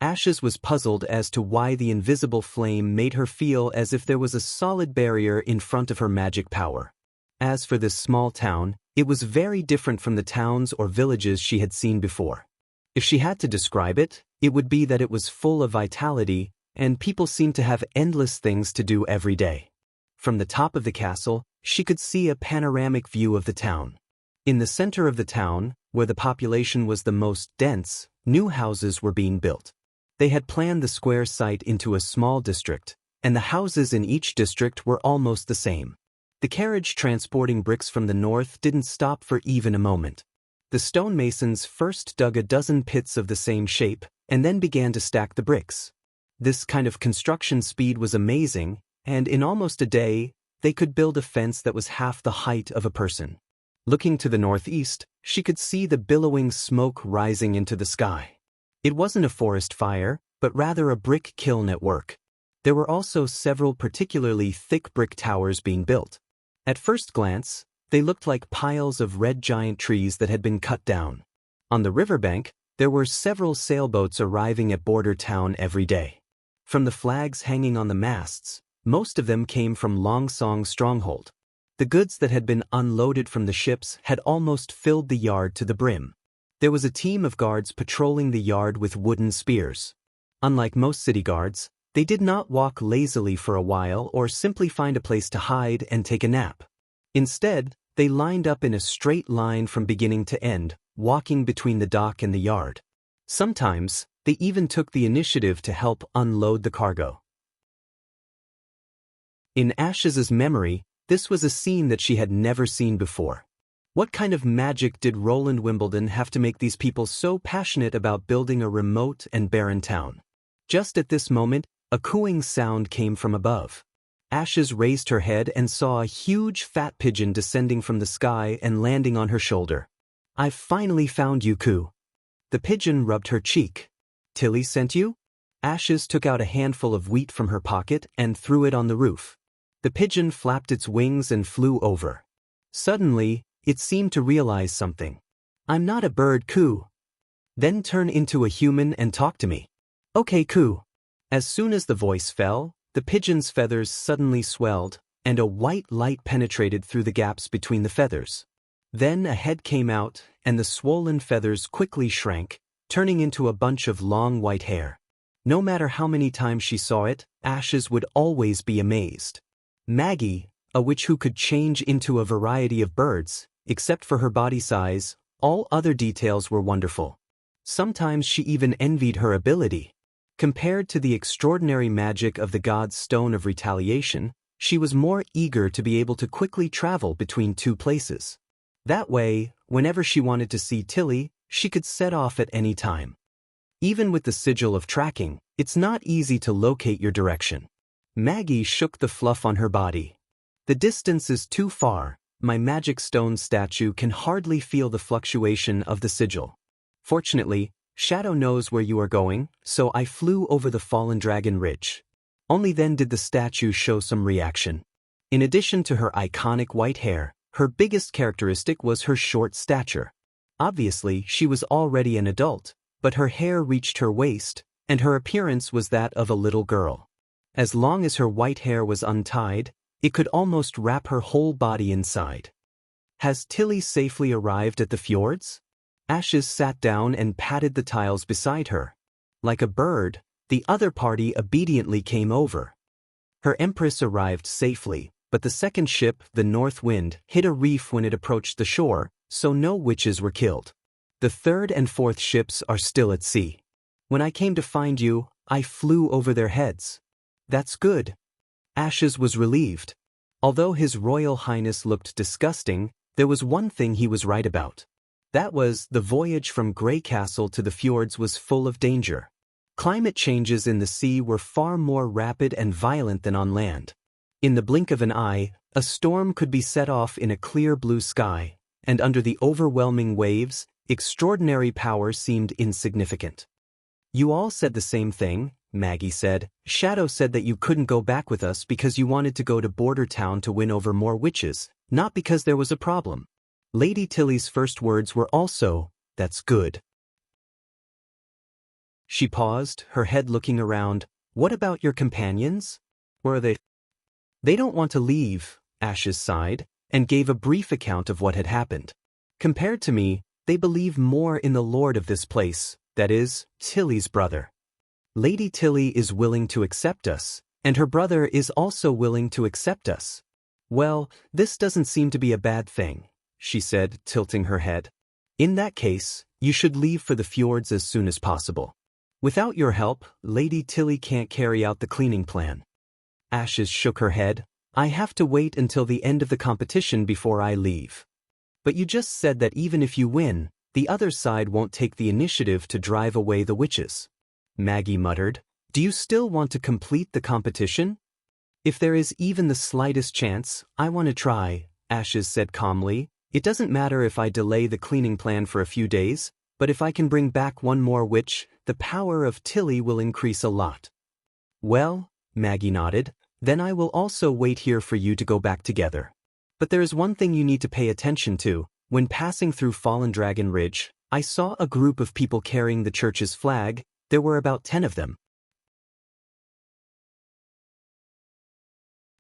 Ashes was puzzled as to why the invisible flame made her feel as if there was a solid barrier in front of her magic power. As for this small town, it was very different from the towns or villages she had seen before. If she had to describe it, it would be that it was full of vitality, and people seemed to have endless things to do every day. From the top of the castle, she could see a panoramic view of the town. In the center of the town, where the population was the most dense, new houses were being built. They had planned the square site into a small district, and the houses in each district were almost the same. The carriage transporting bricks from the north didn't stop for even a moment. The stonemasons first dug a dozen pits of the same shape, and then began to stack the bricks. This kind of construction speed was amazing, and in almost a day, they could build a fence that was half the height of a person. Looking to the northeast, she could see the billowing smoke rising into the sky. It wasn't a forest fire, but rather a brick kiln at work. There were also several particularly thick brick towers being built. At first glance, they looked like piles of red giant trees that had been cut down. On the riverbank, there were several sailboats arriving at Border Town every day. From the flags hanging on the masts, most of them came from Longsong's stronghold. The goods that had been unloaded from the ships had almost filled the yard to the brim. There was a team of guards patrolling the yard with wooden spears. Unlike most city guards, they did not walk lazily for a while or simply find a place to hide and take a nap. Instead, they lined up in a straight line from beginning to end, walking between the dock and the yard. Sometimes, they even took the initiative to help unload the cargo. In Ash's memory, this was a scene that she had never seen before. What kind of magic did Roland Wimbledon have to make these people so passionate about building a remote and barren town? Just at this moment, a cooing sound came from above. Ashes raised her head and saw a huge fat pigeon descending from the sky and landing on her shoulder. "I've finally found you, Coo." The pigeon rubbed her cheek. "Tilly sent you?" Ashes took out a handful of wheat from her pocket and threw it on the roof. The pigeon flapped its wings and flew over. Suddenly, it seemed to realize something. "I'm not a bird, Coo." "Then turn into a human and talk to me." "Okay, Coo." As soon as the voice fell, the pigeon's feathers suddenly swelled, and a white light penetrated through the gaps between the feathers. Then a head came out, and the swollen feathers quickly shrank, turning into a bunch of long white hair. No matter how many times she saw it, Ashes would always be amazed. Maggie, a witch who could change into a variety of birds, except for her body size, all other details were wonderful. Sometimes she even envied her ability. Compared to the extraordinary magic of the god's stone of retaliation, she was more eager to be able to quickly travel between two places. That way, whenever she wanted to see Tilly, she could set off at any time. Even with the sigil of tracking, it's not easy to locate your direction. Maggie shook the fluff on her body. The distance is too far. My magic stone statue can hardly feel the fluctuation of the sigil. Fortunately, Shadow knows where you are going, so I flew over the fallen dragon ridge. Only then did the statue show some reaction. In addition to her iconic white hair, her biggest characteristic was her short stature. Obviously, she was already an adult, but her hair reached her waist, and her appearance was that of a little girl. As long as her white hair was untied, it could almost wrap her whole body inside. Has Tilly safely arrived at the fjords? Ashes sat down and patted the tiles beside her. Like a bird, the other party obediently came over. Her empress arrived safely, but the second ship, the North Wind, hit a reef when it approached the shore, so no witches were killed. The third and fourth ships are still at sea. When I came to find you, I flew over their heads. That's good. Ashes was relieved. Although His Royal Highness looked disgusting, there was one thing he was right about. That was, the voyage from Grey Castle to the fjords was full of danger. Climate changes in the sea were far more rapid and violent than on land. In the blink of an eye, a storm could be set off in a clear blue sky, and under the overwhelming waves, extraordinary power seemed insignificant. You all said the same thing, Maggie said. Shadow said that you couldn't go back with us because you wanted to go to Border Town to win over more witches, not because there was a problem. Lady Tilly's first words were also, "That's good." She paused, her head looking around. What about your companions? Where are they? They don't want to leave, Ashes sighed, and gave a brief account of what had happened. Compared to me, they believe more in the lord of this place, that is, Tilly's brother. Lady Tilly is willing to accept us, and her brother is also willing to accept us. Well, this doesn't seem to be a bad thing, she said, tilting her head. In that case, you should leave for the fjords as soon as possible. Without your help, Lady Tilly can't carry out the cleaning plan. Ashes shook her head. I have to wait until the end of the competition before I leave. But you just said that even if you win, the other side won't take the initiative to drive away the witches. Maggie muttered. Do you still want to complete the competition? If there is even the slightest chance, I want to try, Ashes said calmly. It doesn't matter if I delay the cleaning plan for a few days, but if I can bring back one more witch, the power of Tilly will increase a lot. Well, Maggie nodded, then I will also wait here for you to go back together. But there is one thing you need to pay attention to. When passing through Fallen Dragon Ridge, I saw a group of people carrying the church's flag. There were about 10 of them.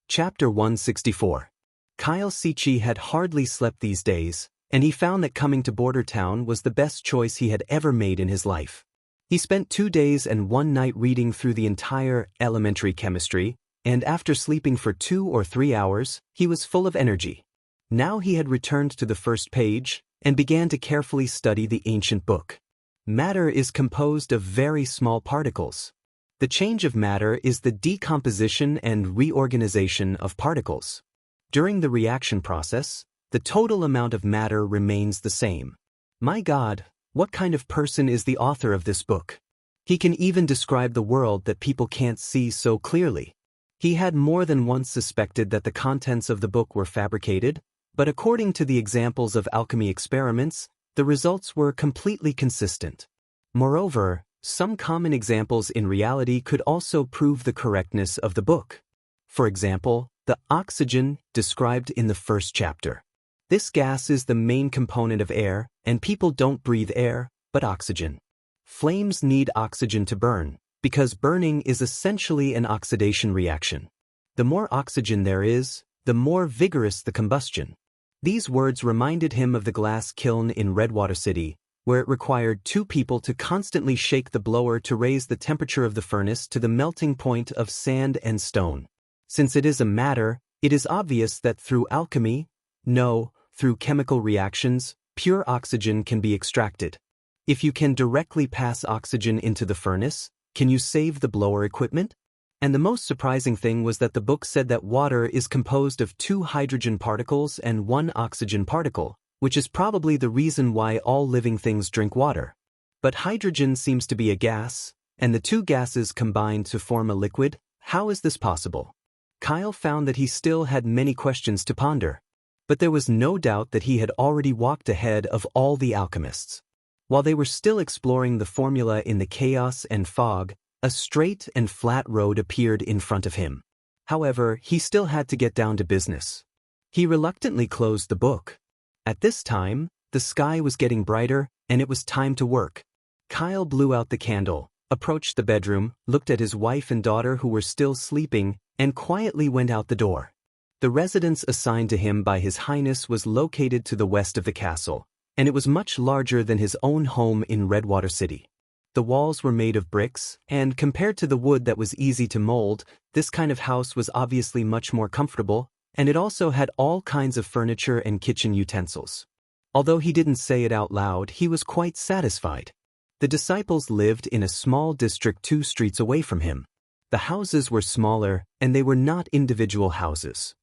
Chapter 164. Kyle Sichi had hardly slept these days, and he found that coming to Border Town was the best choice he had ever made in his life. He spent 2 days and 1 night reading through the entire elementary chemistry, and after sleeping for 2 or 3 hours, he was full of energy. Now he had returned to the first page, and began to carefully study the ancient book. Matter is composed of very small particles. The change of matter is the decomposition and reorganization of particles. During the reaction process, the total amount of matter remains the same. My God, what kind of person is the author of this book? He can even describe the world that people can't see so clearly. He had more than once suspected that the contents of the book were fabricated, but according to the examples of alchemy experiments, the results were completely consistent. Moreover, some common examples in reality could also prove the correctness of the book. For example, the oxygen described in the first chapter. This gas is the main component of air, and people don't breathe air, but oxygen. Flames need oxygen to burn, because burning is essentially an oxidation reaction. The more oxygen there is, the more vigorous the combustion. These words reminded him of the glass kiln in Redwater City, where it required 2 people to constantly shake the blower to raise the temperature of the furnace to the melting point of sand and stone. Since it is a matter, it is obvious that through alchemy, no, through chemical reactions, pure oxygen can be extracted. If you can directly pass oxygen into the furnace, can you save the blower equipment? And the most surprising thing was that the book said that water is composed of 2 hydrogen particles and 1 oxygen particle, which is probably the reason why all living things drink water. But hydrogen seems to be a gas, and the 2 gases combine to form a liquid. How is this possible? Kyle found that he still had many questions to ponder. But there was no doubt that he had already walked ahead of all the alchemists. While they were still exploring the formula in the chaos and fog, a straight and flat road appeared in front of him. However, he still had to get down to business. He reluctantly closed the book. At this time, the sky was getting brighter, and it was time to work. Kyle blew out the candle, approached the bedroom, looked at his wife and daughter who were still sleeping, and quietly went out the door. The residence assigned to him by His Highness was located to the west of the castle, and it was much larger than his own home in Redwater City. The walls were made of bricks, and compared to the wood that was easy to mold, this kind of house was obviously much more comfortable, and it also had all kinds of furniture and kitchen utensils. Although he didn't say it out loud, he was quite satisfied. The disciples lived in a small district 2 streets away from him. The houses were smaller, and they were not individual houses.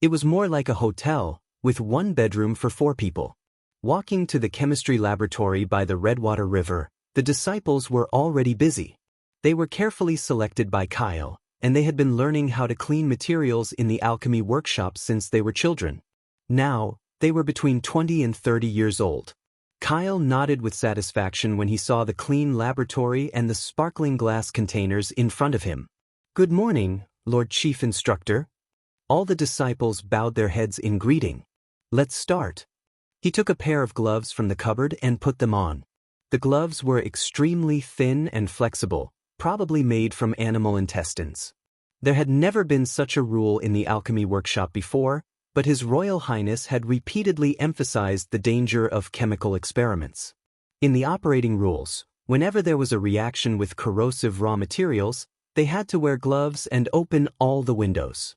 It was more like a hotel, with 1 bedroom for 4 people. Walking to the chemistry laboratory by the Redwater River, the disciples were already busy. They were carefully selected by Kyle, and they had been learning how to clean materials in the alchemy workshop since they were children. Now, they were between 20 and 30 years old. Kyle nodded with satisfaction when he saw the clean laboratory and the sparkling glass containers in front of him. "Good morning, Lord Chief Instructor." All the disciples bowed their heads in greeting. "Let's start." He took a pair of gloves from the cupboard and put them on. The gloves were extremely thin and flexible, probably made from animal intestines. There had never been such a rule in the alchemy workshop before, but His Royal Highness had repeatedly emphasized the danger of chemical experiments. In the operating rules, whenever there was a reaction with corrosive raw materials, they had to wear gloves and open all the windows.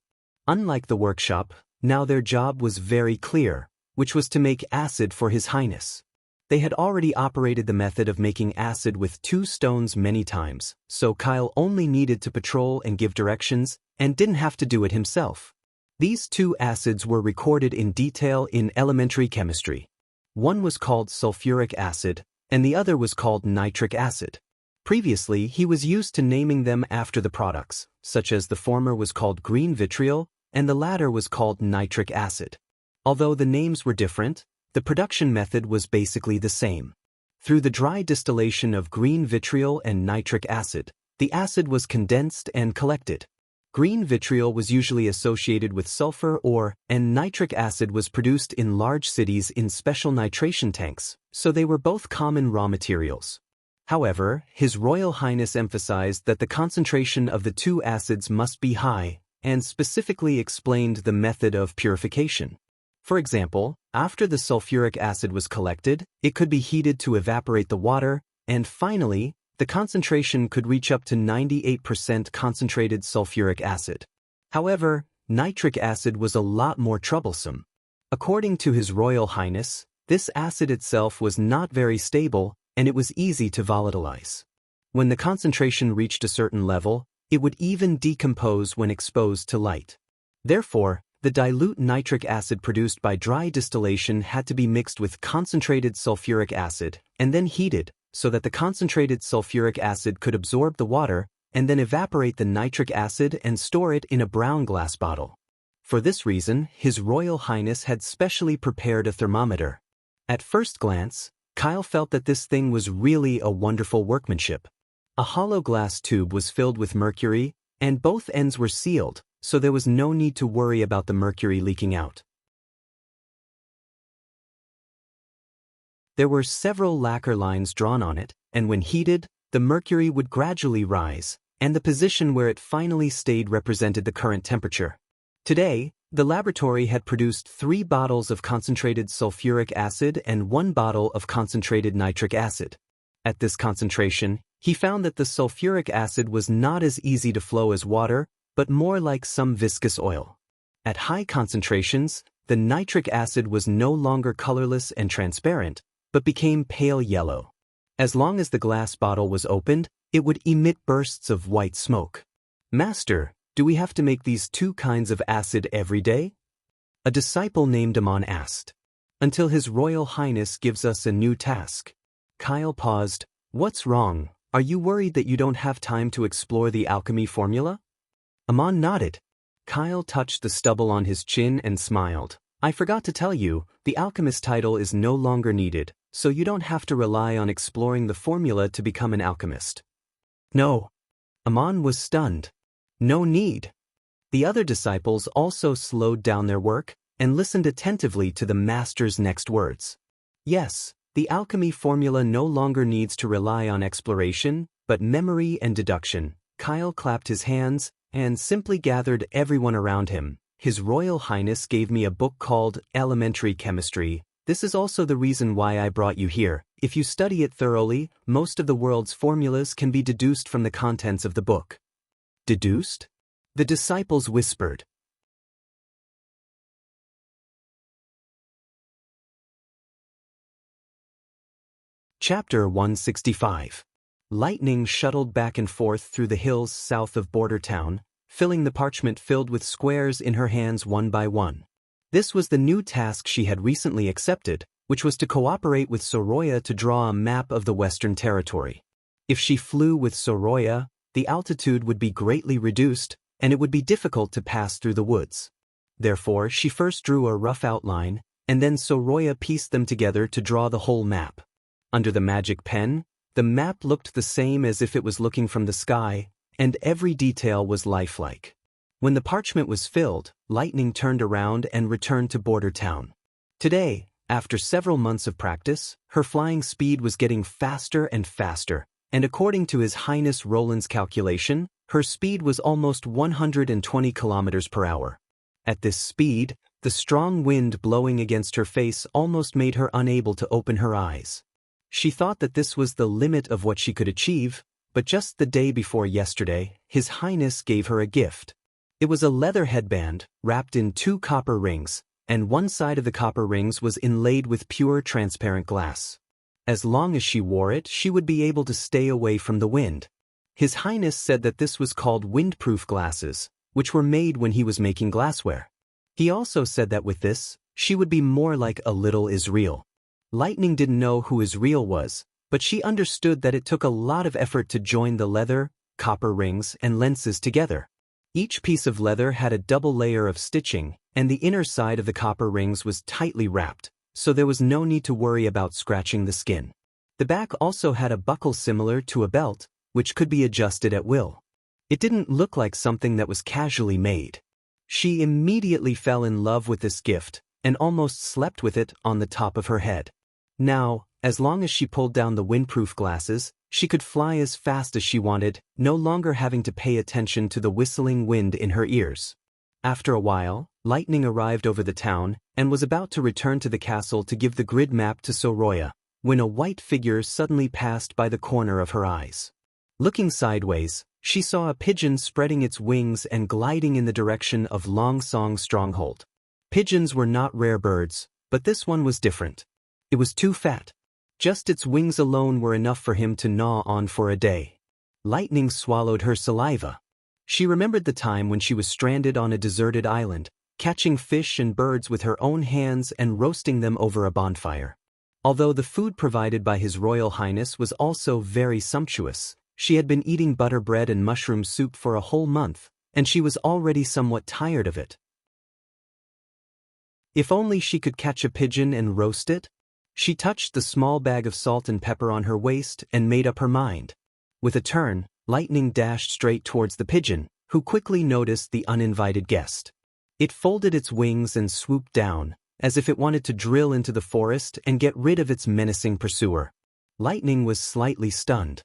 Unlike the workshop, now their job was very clear, which was to make acid for His Highness. They had already operated the method of making acid with 2 stones many times, so Kyle only needed to patrol and give directions, and didn't have to do it himself. These 2 acids were recorded in detail in elementary chemistry. One was called sulfuric acid, and the other was called nitric acid. Previously, he was used to naming them after the products, such as the former was called green vitriol, and the latter was called nitric acid. Although the names were different, the production method was basically the same. Through the dry distillation of green vitriol and nitric acid, the acid was condensed and collected. Green vitriol was usually associated with sulfur ore, and nitric acid was produced in large cities in special nitration tanks, so they were both common raw materials. However, His Royal Highness emphasized that the concentration of the 2 acids must be high, and specifically explained the method of purification. For example, after the sulfuric acid was collected, it could be heated to evaporate the water, and finally, the concentration could reach up to 98% concentrated sulfuric acid. However, nitric acid was a lot more troublesome. According to His Royal Highness, this acid itself was not very stable, and it was easy to volatilize. When the concentration reached a certain level, it would even decompose when exposed to light. Therefore, the dilute nitric acid produced by dry distillation had to be mixed with concentrated sulfuric acid and then heated so that the concentrated sulfuric acid could absorb the water and then evaporate the nitric acid and store it in a brown glass bottle. For this reason, His Royal Highness had specially prepared a thermometer. At first glance, Kyle felt that this thing was really a wonderful workmanship. A hollow glass tube was filled with mercury, and both ends were sealed, so there was no need to worry about the mercury leaking out. There were several lacquer lines drawn on it, and when heated, the mercury would gradually rise, and the position where it finally stayed represented the current temperature. Today, the laboratory had produced 3 bottles of concentrated sulfuric acid and 1 bottle of concentrated nitric acid. At this concentration, he found that the sulfuric acid was not as easy to flow as water, but more like some viscous oil. At high concentrations, the nitric acid was no longer colorless and transparent, but became pale yellow. As long as the glass bottle was opened, it would emit bursts of white smoke. "Master, do we have to make these 2 kinds of acid every day?" A disciple named Amon asked. "Until His Royal Highness gives us a new task." Kyle paused. "What's wrong? Are you worried that you don't have time to explore the alchemy formula?" Amon nodded. Kyle touched the stubble on his chin and smiled. "I forgot to tell you, the alchemist title is no longer needed, so you don't have to rely on exploring the formula to become an alchemist." "No." Amon was stunned. "No need." The other disciples also slowed down their work and listened attentively to the master's next words. "Yes, the alchemy formula no longer needs to rely on exploration, but memory and deduction." Kyle clapped his hands and simply gathered everyone around him. "His Royal Highness gave me a book called Elementary Chemistry. This is also the reason why I brought you here. If you study it thoroughly, most of the world's formulas can be deduced from the contents of the book." "Deduced?" the disciples whispered. Chapter 165. Lightning shuttled back and forth through the hills south of Border Town, filling the parchment filled with squares in her hands one by one. This was the new task she had recently accepted, which was to cooperate with Soroya to draw a map of the Western Territory. If she flew with Soroya, the altitude would be greatly reduced, and it would be difficult to pass through the woods. Therefore, she first drew a rough outline, and then Soroya pieced them together to draw the whole map. Under the magic pen, the map looked the same as if it was looking from the sky, and every detail was lifelike. When the parchment was filled, Lightning turned around and returned to Border Town. Today, after several months of practice, her flying speed was getting faster and faster, and according to His Highness Roland's calculation, her speed was almost 120 kilometers per hour. At this speed, the strong wind blowing against her face almost made her unable to open her eyes. She thought that this was the limit of what she could achieve, but just the day before yesterday, His Highness gave her a gift. It was a leather headband, wrapped in 2 copper rings, and one side of the copper rings was inlaid with pure transparent glass. As long as she wore it, she would be able to stay away from the wind. His Highness said that this was called windproof glasses, which were made when he was making glassware. He also said that with this, she would be more like a little Israel. Lightning didn't know who Israel was, but she understood that it took a lot of effort to join the leather, copper rings, and lenses together. Each piece of leather had a double layer of stitching, and the inner side of the copper rings was tightly wrapped, so there was no need to worry about scratching the skin. The back also had a buckle similar to a belt, which could be adjusted at will. It didn't look like something that was casually made. She immediately fell in love with this gift, and almost slept with it on the top of her head. Now, as long as she pulled down the windproof glasses, she could fly as fast as she wanted, no longer having to pay attention to the whistling wind in her ears. After a while, Lightning arrived over the town and was about to return to the castle to give the grid map to Soroya, when a white figure suddenly passed by the corner of her eyes. Looking sideways, she saw a pigeon spreading its wings and gliding in the direction of Longsong's stronghold. Pigeons were not rare birds, but this one was different. It was too fat. Just its wings alone were enough for him to gnaw on for a day. Lightning swallowed her saliva. She remembered the time when she was stranded on a deserted island, catching fish and birds with her own hands and roasting them over a bonfire. Although the food provided by His Royal Highness was also very sumptuous, she had been eating butter bread and mushroom soup for a whole month, and she was already somewhat tired of it. If only she could catch a pigeon and roast it? She touched the small bag of salt and pepper on her waist and made up her mind. With a turn, Lightning dashed straight towards the pigeon, who quickly noticed the uninvited guest. It folded its wings and swooped down, as if it wanted to drill into the forest and get rid of its menacing pursuer. Lightning was slightly stunned.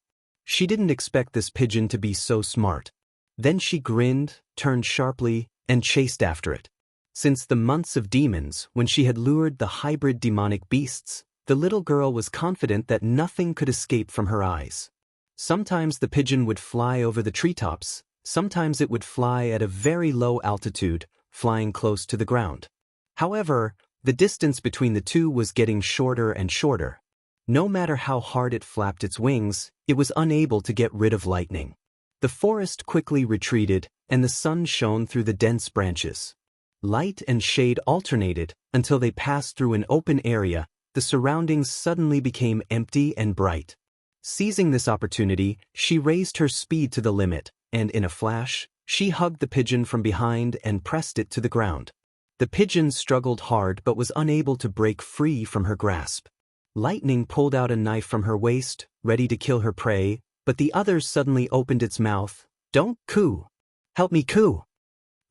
She didn't expect this pigeon to be so smart. Then she grinned, turned sharply, and chased after it. Since the months of demons, when she had lured the hybrid demonic beasts, the little girl was confident that nothing could escape from her eyes. Sometimes the pigeon would fly over the treetops, sometimes it would fly at a very low altitude, flying close to the ground. However, the distance between the two was getting shorter and shorter. No matter how hard it flapped its wings, it was unable to get rid of lightning. The forest quickly retreated, and the sun shone through the dense branches. Light and shade alternated until they passed through an open area. The surroundings suddenly became empty and bright. Seizing this opportunity, she raised her speed to the limit, and in a flash, she hugged the pigeon from behind and pressed it to the ground. The pigeon struggled hard but was unable to break free from her grasp. Lightning pulled out a knife from her waist, ready to kill her prey, but the other suddenly opened its mouth. "Don't coo! Help me coo!"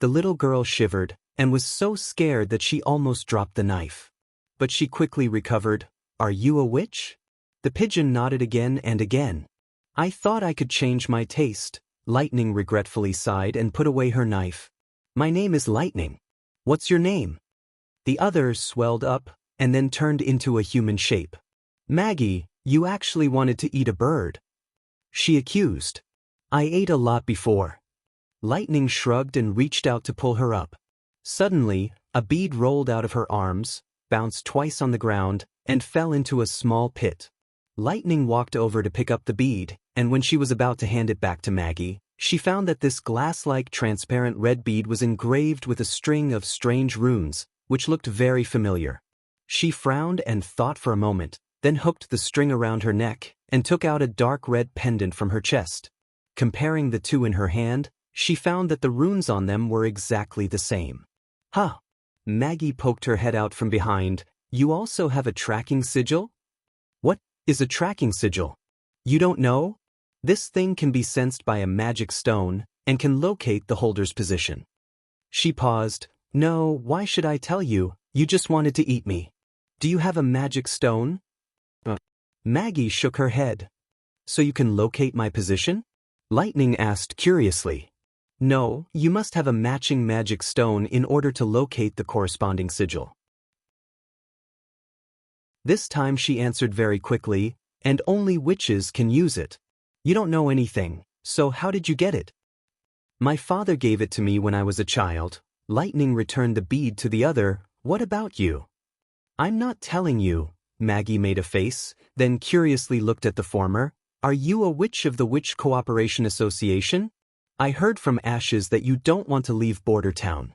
The little girl shivered and was so scared that she almost dropped the knife. But she quickly recovered. "Are you a witch?" The pigeon nodded again and again. "I thought I could change my taste." Lightning regretfully sighed and put away her knife. "My name is Lightning. What's your name?" The other swelled up and then turned into a human shape. "Maggie, you actually wanted to eat a bird," she accused. "I ate a lot before." Lightning shrugged and reached out to pull her up. Suddenly, a bead rolled out of her arms, bounced twice on the ground, and fell into a small pit. Lightning walked over to pick up the bead, and when she was about to hand it back to Maggie, she found that this glass-like transparent red bead was engraved with a string of strange runes, which looked very familiar. She frowned and thought for a moment, then hooked the string around her neck and took out a dark red pendant from her chest. Comparing the two in her hand, she found that the runes on them were exactly the same. "Huh." Maggie poked her head out from behind. "You also have a tracking sigil?" "What is a tracking sigil? You don't know? This thing can be sensed by a magic stone and can locate the holder's position." She paused. "No, why should I tell you? You just wanted to eat me. Do you have a magic stone?" Maggie shook her head. "So you can locate my position?" Lightning asked curiously. "No, you must have a matching magic stone in order to locate the corresponding sigil." This time she answered very quickly, "And only witches can use it. You don't know anything, so how did you get it?" "My father gave it to me when I was a child." Lightning returned the bead to the other. "What about you?" "I'm not telling you." Maggie made a face, then curiously looked at the former. "Are you a witch of the Witch Cooperation Association? I heard from Ashes that you don't want to leave Border Town.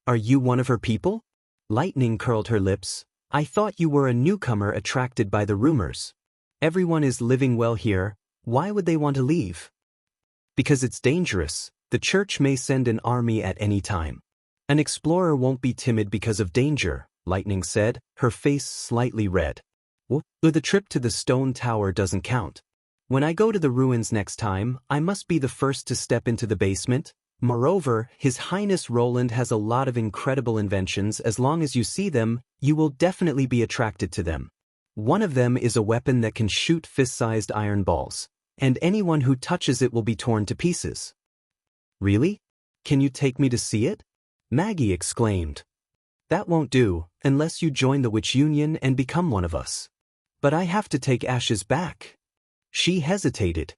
Are you one of her people?" Lightning curled her lips. "I thought you were a newcomer attracted by the rumors. Everyone is living well here. Why would they want to leave?" "Because it's dangerous. The church may send an army at any time. An explorer won't be timid because of danger," Lightning said, her face slightly red. "The trip to the stone tower doesn't count. When I go to the ruins next time, I must be the first to step into the basement. Moreover, His Highness Roland has a lot of incredible inventions. As long as you see them, you will definitely be attracted to them. One of them is a weapon that can shoot fist-sized iron balls, and anyone who touches it will be torn to pieces." "Really? Can you take me to see it?" Maggie exclaimed. "That won't do, unless you join the Witch Union and become one of us." "But I have to take Ashes back." She hesitated.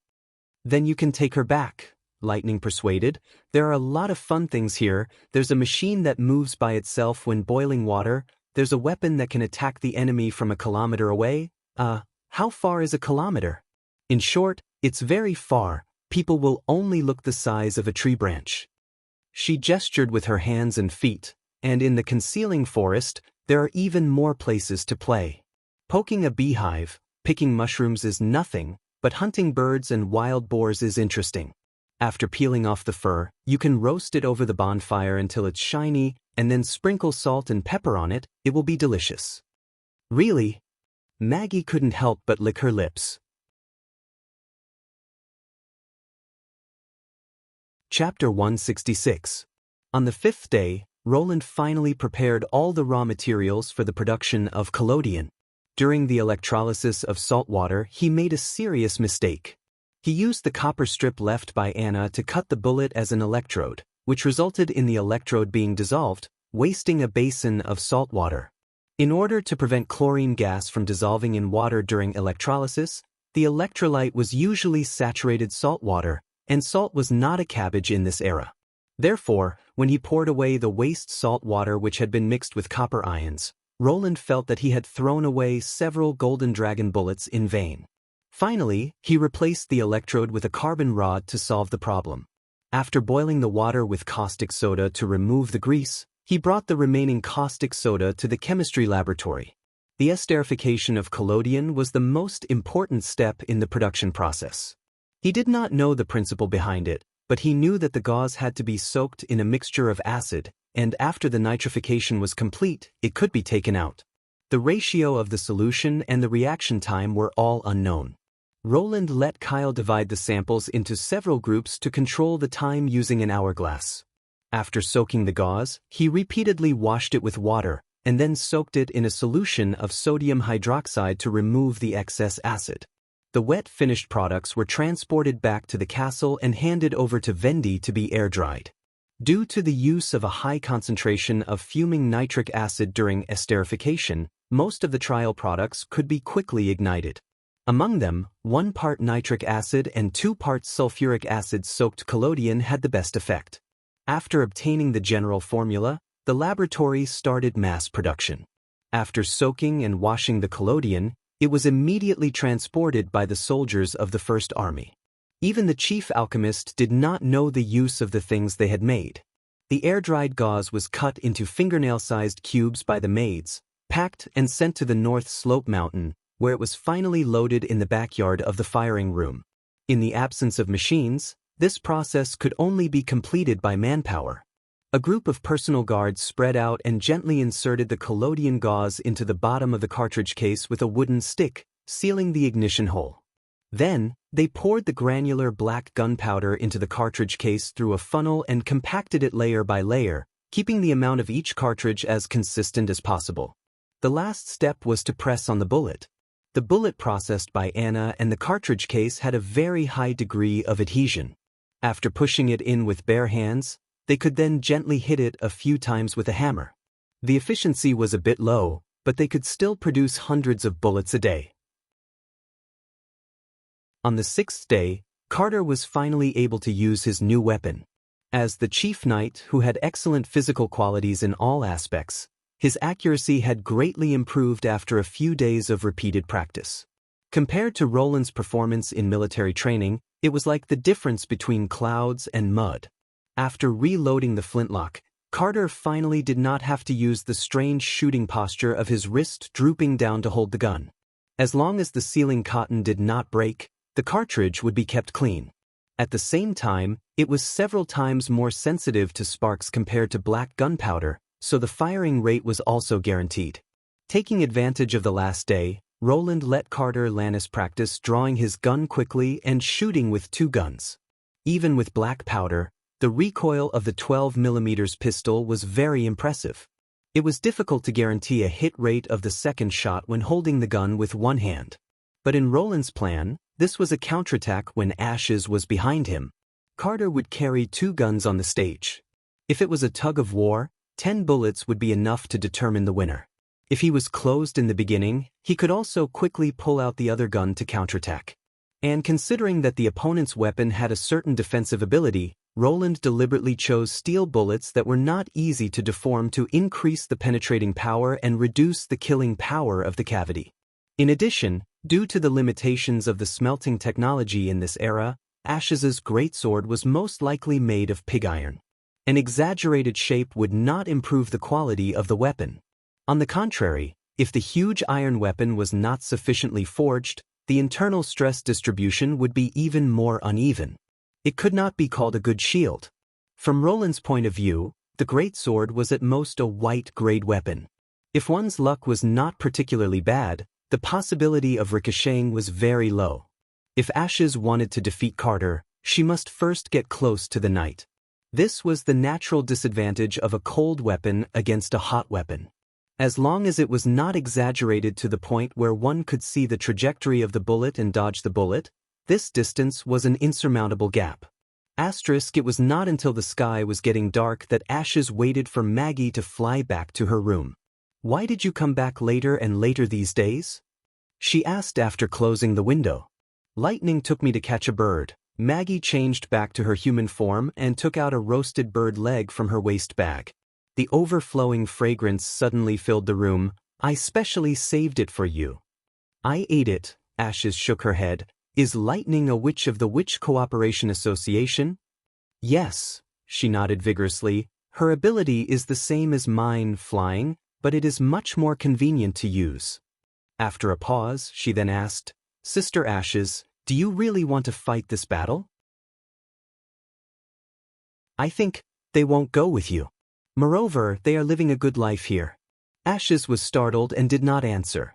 "Then you can take her back," Lightning persuaded. "There are a lot of fun things here. There's a machine that moves by itself when boiling water. There's a weapon that can attack the enemy from a kilometer away. How far is a kilometer? In short, it's very far. People will only look the size of a tree branch." She gestured with her hands and feet, and in the concealing forest, there are even more places to play. Poking a beehive, picking mushrooms is nothing, but hunting birds and wild boars is interesting. After peeling off the fur, you can roast it over the bonfire until it's shiny, and then sprinkle salt and pepper on it. It will be delicious. "Really?" Maggie couldn't help but lick her lips. Chapter 166. On the fifth day, Roland finally prepared all the raw materials for the production of collodion. During the electrolysis of salt water, he made a serious mistake. He used the copper strip left by Anna to cut the bullet as an electrode, which resulted in the electrode being dissolved, wasting a basin of salt water. In order to prevent chlorine gas from dissolving in water during electrolysis, the electrolyte was usually saturated salt water, and salt was not a cabbage in this era. Therefore, when he poured away the waste salt water which had been mixed with copper ions, Roland felt that he had thrown away several golden dragon bullets in vain. Finally, he replaced the electrode with a carbon rod to solve the problem. After boiling the water with caustic soda to remove the grease, he brought the remaining caustic soda to the chemistry laboratory. The esterification of collodion was the most important step in the production process. He did not know the principle behind it, but he knew that the gauze had to be soaked in a mixture of acid, and after the nitrification was complete, it could be taken out. The ratio of the solution and the reaction time were all unknown. Roland let Kyle divide the samples into several groups to control the time using an hourglass. After soaking the gauze, he repeatedly washed it with water, and then soaked it in a solution of sodium hydroxide to remove the excess acid. The wet finished products were transported back to the castle and handed over to Vendi to be air-dried. Due to the use of a high concentration of fuming nitric acid during esterification, most of the trial products could be quickly ignited. Among them, 1 part nitric acid and 2 parts sulfuric acid soaked collodion had the best effect. After obtaining the general formula, the laboratory started mass production. After soaking and washing the collodion, it was immediately transported by the soldiers of the First Army. Even the chief alchemist did not know the use of the things they had made. The air-dried gauze was cut into fingernail-sized cubes by the maids, packed and sent to the North Slope Mountain, where it was finally loaded in the backyard of the firing room. In the absence of machines, this process could only be completed by manpower. A group of personal guards spread out and gently inserted the collodion gauze into the bottom of the cartridge case with a wooden stick, sealing the ignition hole. Then, they poured the granular black gunpowder into the cartridge case through a funnel and compacted it layer by layer, keeping the amount of each cartridge as consistent as possible. The last step was to press on the bullet. The bullet processed by Anna and the cartridge case had a very high degree of adhesion. After pushing it in with bare hands, they could then gently hit it a few times with a hammer. The efficiency was a bit low, but they could still produce hundreds of bullets a day. On the 6th day, Carter was finally able to use his new weapon. As the chief knight who had excellent physical qualities in all aspects, his accuracy had greatly improved after a few days of repeated practice. Compared to Roland's performance in military training, it was like the difference between clouds and mud. After reloading the flintlock, Carter finally did not have to use the strange shooting posture of his wrist drooping down to hold the gun. As long as the sealing cotton did not break, the cartridge would be kept clean. At the same time, it was several times more sensitive to sparks compared to black gunpowder, so the firing rate was also guaranteed. Taking advantage of the last day, Roland let Carter Lannis practice drawing his gun quickly and shooting with 2 guns. Even with black powder, the recoil of the 12mm pistol was very impressive. It was difficult to guarantee a hit rate of the second shot when holding the gun with one hand. But in Roland's plan, this was a counterattack when Ashes was behind him. Carter would carry 2 guns on the stage. If it was a tug of war, 10 bullets would be enough to determine the winner. If he was closed in the beginning, he could also quickly pull out the other gun to counterattack. And considering that the opponent's weapon had a certain defensive ability, Roland deliberately chose steel bullets that were not easy to deform to increase the penetrating power and reduce the killing power of the cavity. In addition, due to the limitations of the smelting technology in this era, Ashes's greatsword was most likely made of pig iron. An exaggerated shape would not improve the quality of the weapon. On the contrary, if the huge iron weapon was not sufficiently forged, the internal stress distribution would be even more uneven. It could not be called a good shield. From Roland's point of view, the greatsword was at most a white-grade weapon. If one's luck was not particularly bad, the possibility of ricocheting was very low. If Ashes wanted to defeat Carter, she must first get close to the knight. This was the natural disadvantage of a cold weapon against a hot weapon. As long as it was not exaggerated to the point where one could see the trajectory of the bullet and dodge the bullet, This distance was an insurmountable gap. Asterisk, it was not until the sky was getting dark that Ashes waited for Maggie to fly back to her room. "Why did you come back later and later these days?" she asked after closing the window. "Lightning took me to catch a bird." Maggie changed back to her human form and took out a roasted bird leg from her waist bag. The overflowing fragrance suddenly filled the room. "I specially saved it for you." "I ate it." Ashes shook her head. "Is Lightning a witch of the Witch Cooperation Association?" "Yes," she nodded vigorously. "Her ability is the same as mine, flying, but it is much more convenient to use." After a pause, she then asked, "Sister Ashes, do you really want to fight this battle?" "I think they won't go with you. Moreover, they are living a good life here." Ashes was startled and did not answer.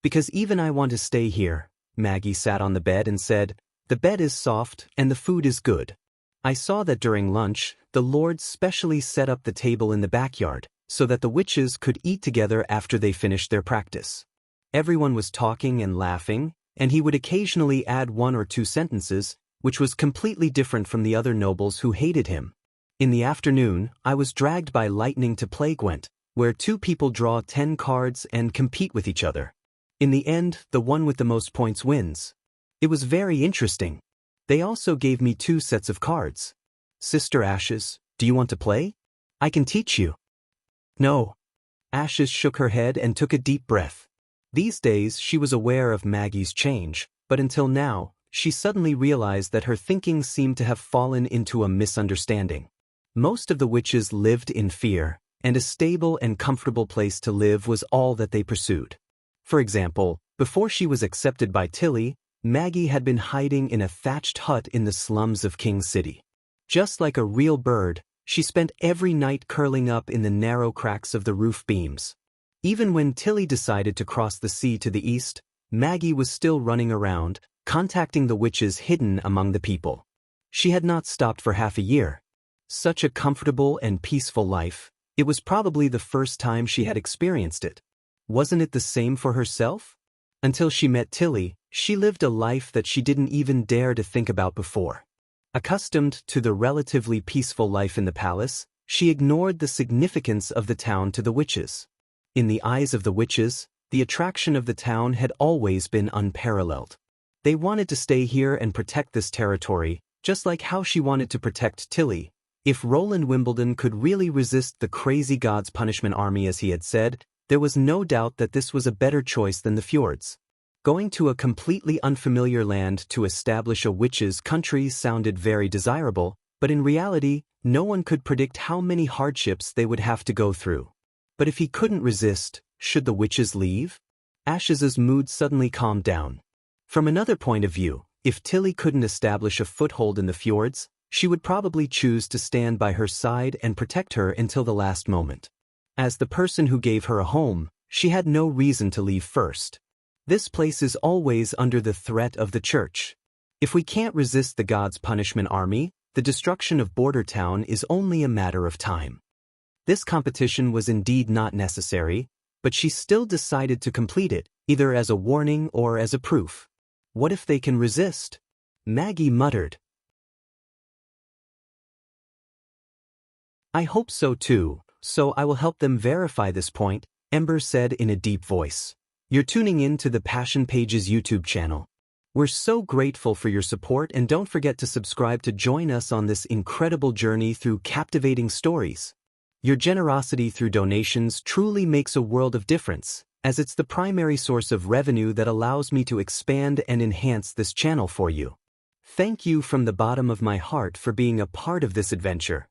"Because even I want to stay here." Maggie sat on the bed and said, "The bed is soft and the food is good. I saw that during lunch, the lords specially set up the table in the backyard, so that the witches could eat together after they finished their practice. Everyone was talking and laughing, and he would occasionally add 1 or 2 sentences, which was completely different from the other nobles who hated him. In the afternoon, I was dragged by Lightning to play Gwent, where 2 people draw 10 cards and compete with each other. In the end, the one with the most points wins. It was very interesting. They also gave me 2 sets of cards. Sister Ashes, do you want to play? I can teach you." "No." Ashes shook her head and took a deep breath. These days she was aware of Maggie's change, but until now, she suddenly realized that her thinking seemed to have fallen into a misunderstanding. Most of the witches lived in fear, and a stable and comfortable place to live was all that they pursued. For example, before she was accepted by Tilly, Maggie had been hiding in a thatched hut in the slums of King City. Just like a real bird, she spent every night curling up in the narrow cracks of the roof beams. Even when Tilly decided to cross the sea to the east, Maggie was still running around, contacting the witches hidden among the people. She had not stopped for half a year. Such a comfortable and peaceful life, it was probably the first time she had experienced it. Wasn't it the same for herself? Until she met Tilly, she lived a life that she didn't even dare to think about before. Accustomed to the relatively peaceful life in the palace, she ignored the significance of the town to the witches. In the eyes of the witches, the attraction of the town had always been unparalleled. They wanted to stay here and protect this territory, just like how she wanted to protect Tilly. If Roland Wimbledon could really resist the crazy god's punishment army as he had said, there was no doubt that this was a better choice than the fjords. Going to a completely unfamiliar land to establish a witch's country sounded very desirable, but in reality, no one could predict how many hardships they would have to go through. But if he couldn't resist, should the witches leave? Ashes's mood suddenly calmed down. From another point of view, if Tilly couldn't establish a foothold in the fjords, she would probably choose to stand by her side and protect her until the last moment. As the person who gave her a home, she had no reason to leave first. This place is always under the threat of the church. If we can't resist the god's punishment army, the destruction of Border Town is only a matter of time. This competition was indeed not necessary, but she still decided to complete it, either as a warning or as a proof. What if they can resist? Maggie muttered. "I hope so too, so I will help them verify this point," Ember said in a deep voice. "You're tuning in to the Passion Pages YouTube channel. We're so grateful for your support, and don't forget to subscribe to join us on this incredible journey through captivating stories. Your generosity through donations truly makes a world of difference, as it's the primary source of revenue that allows me to expand and enhance this channel for you. Thank you from the bottom of my heart for being a part of this adventure.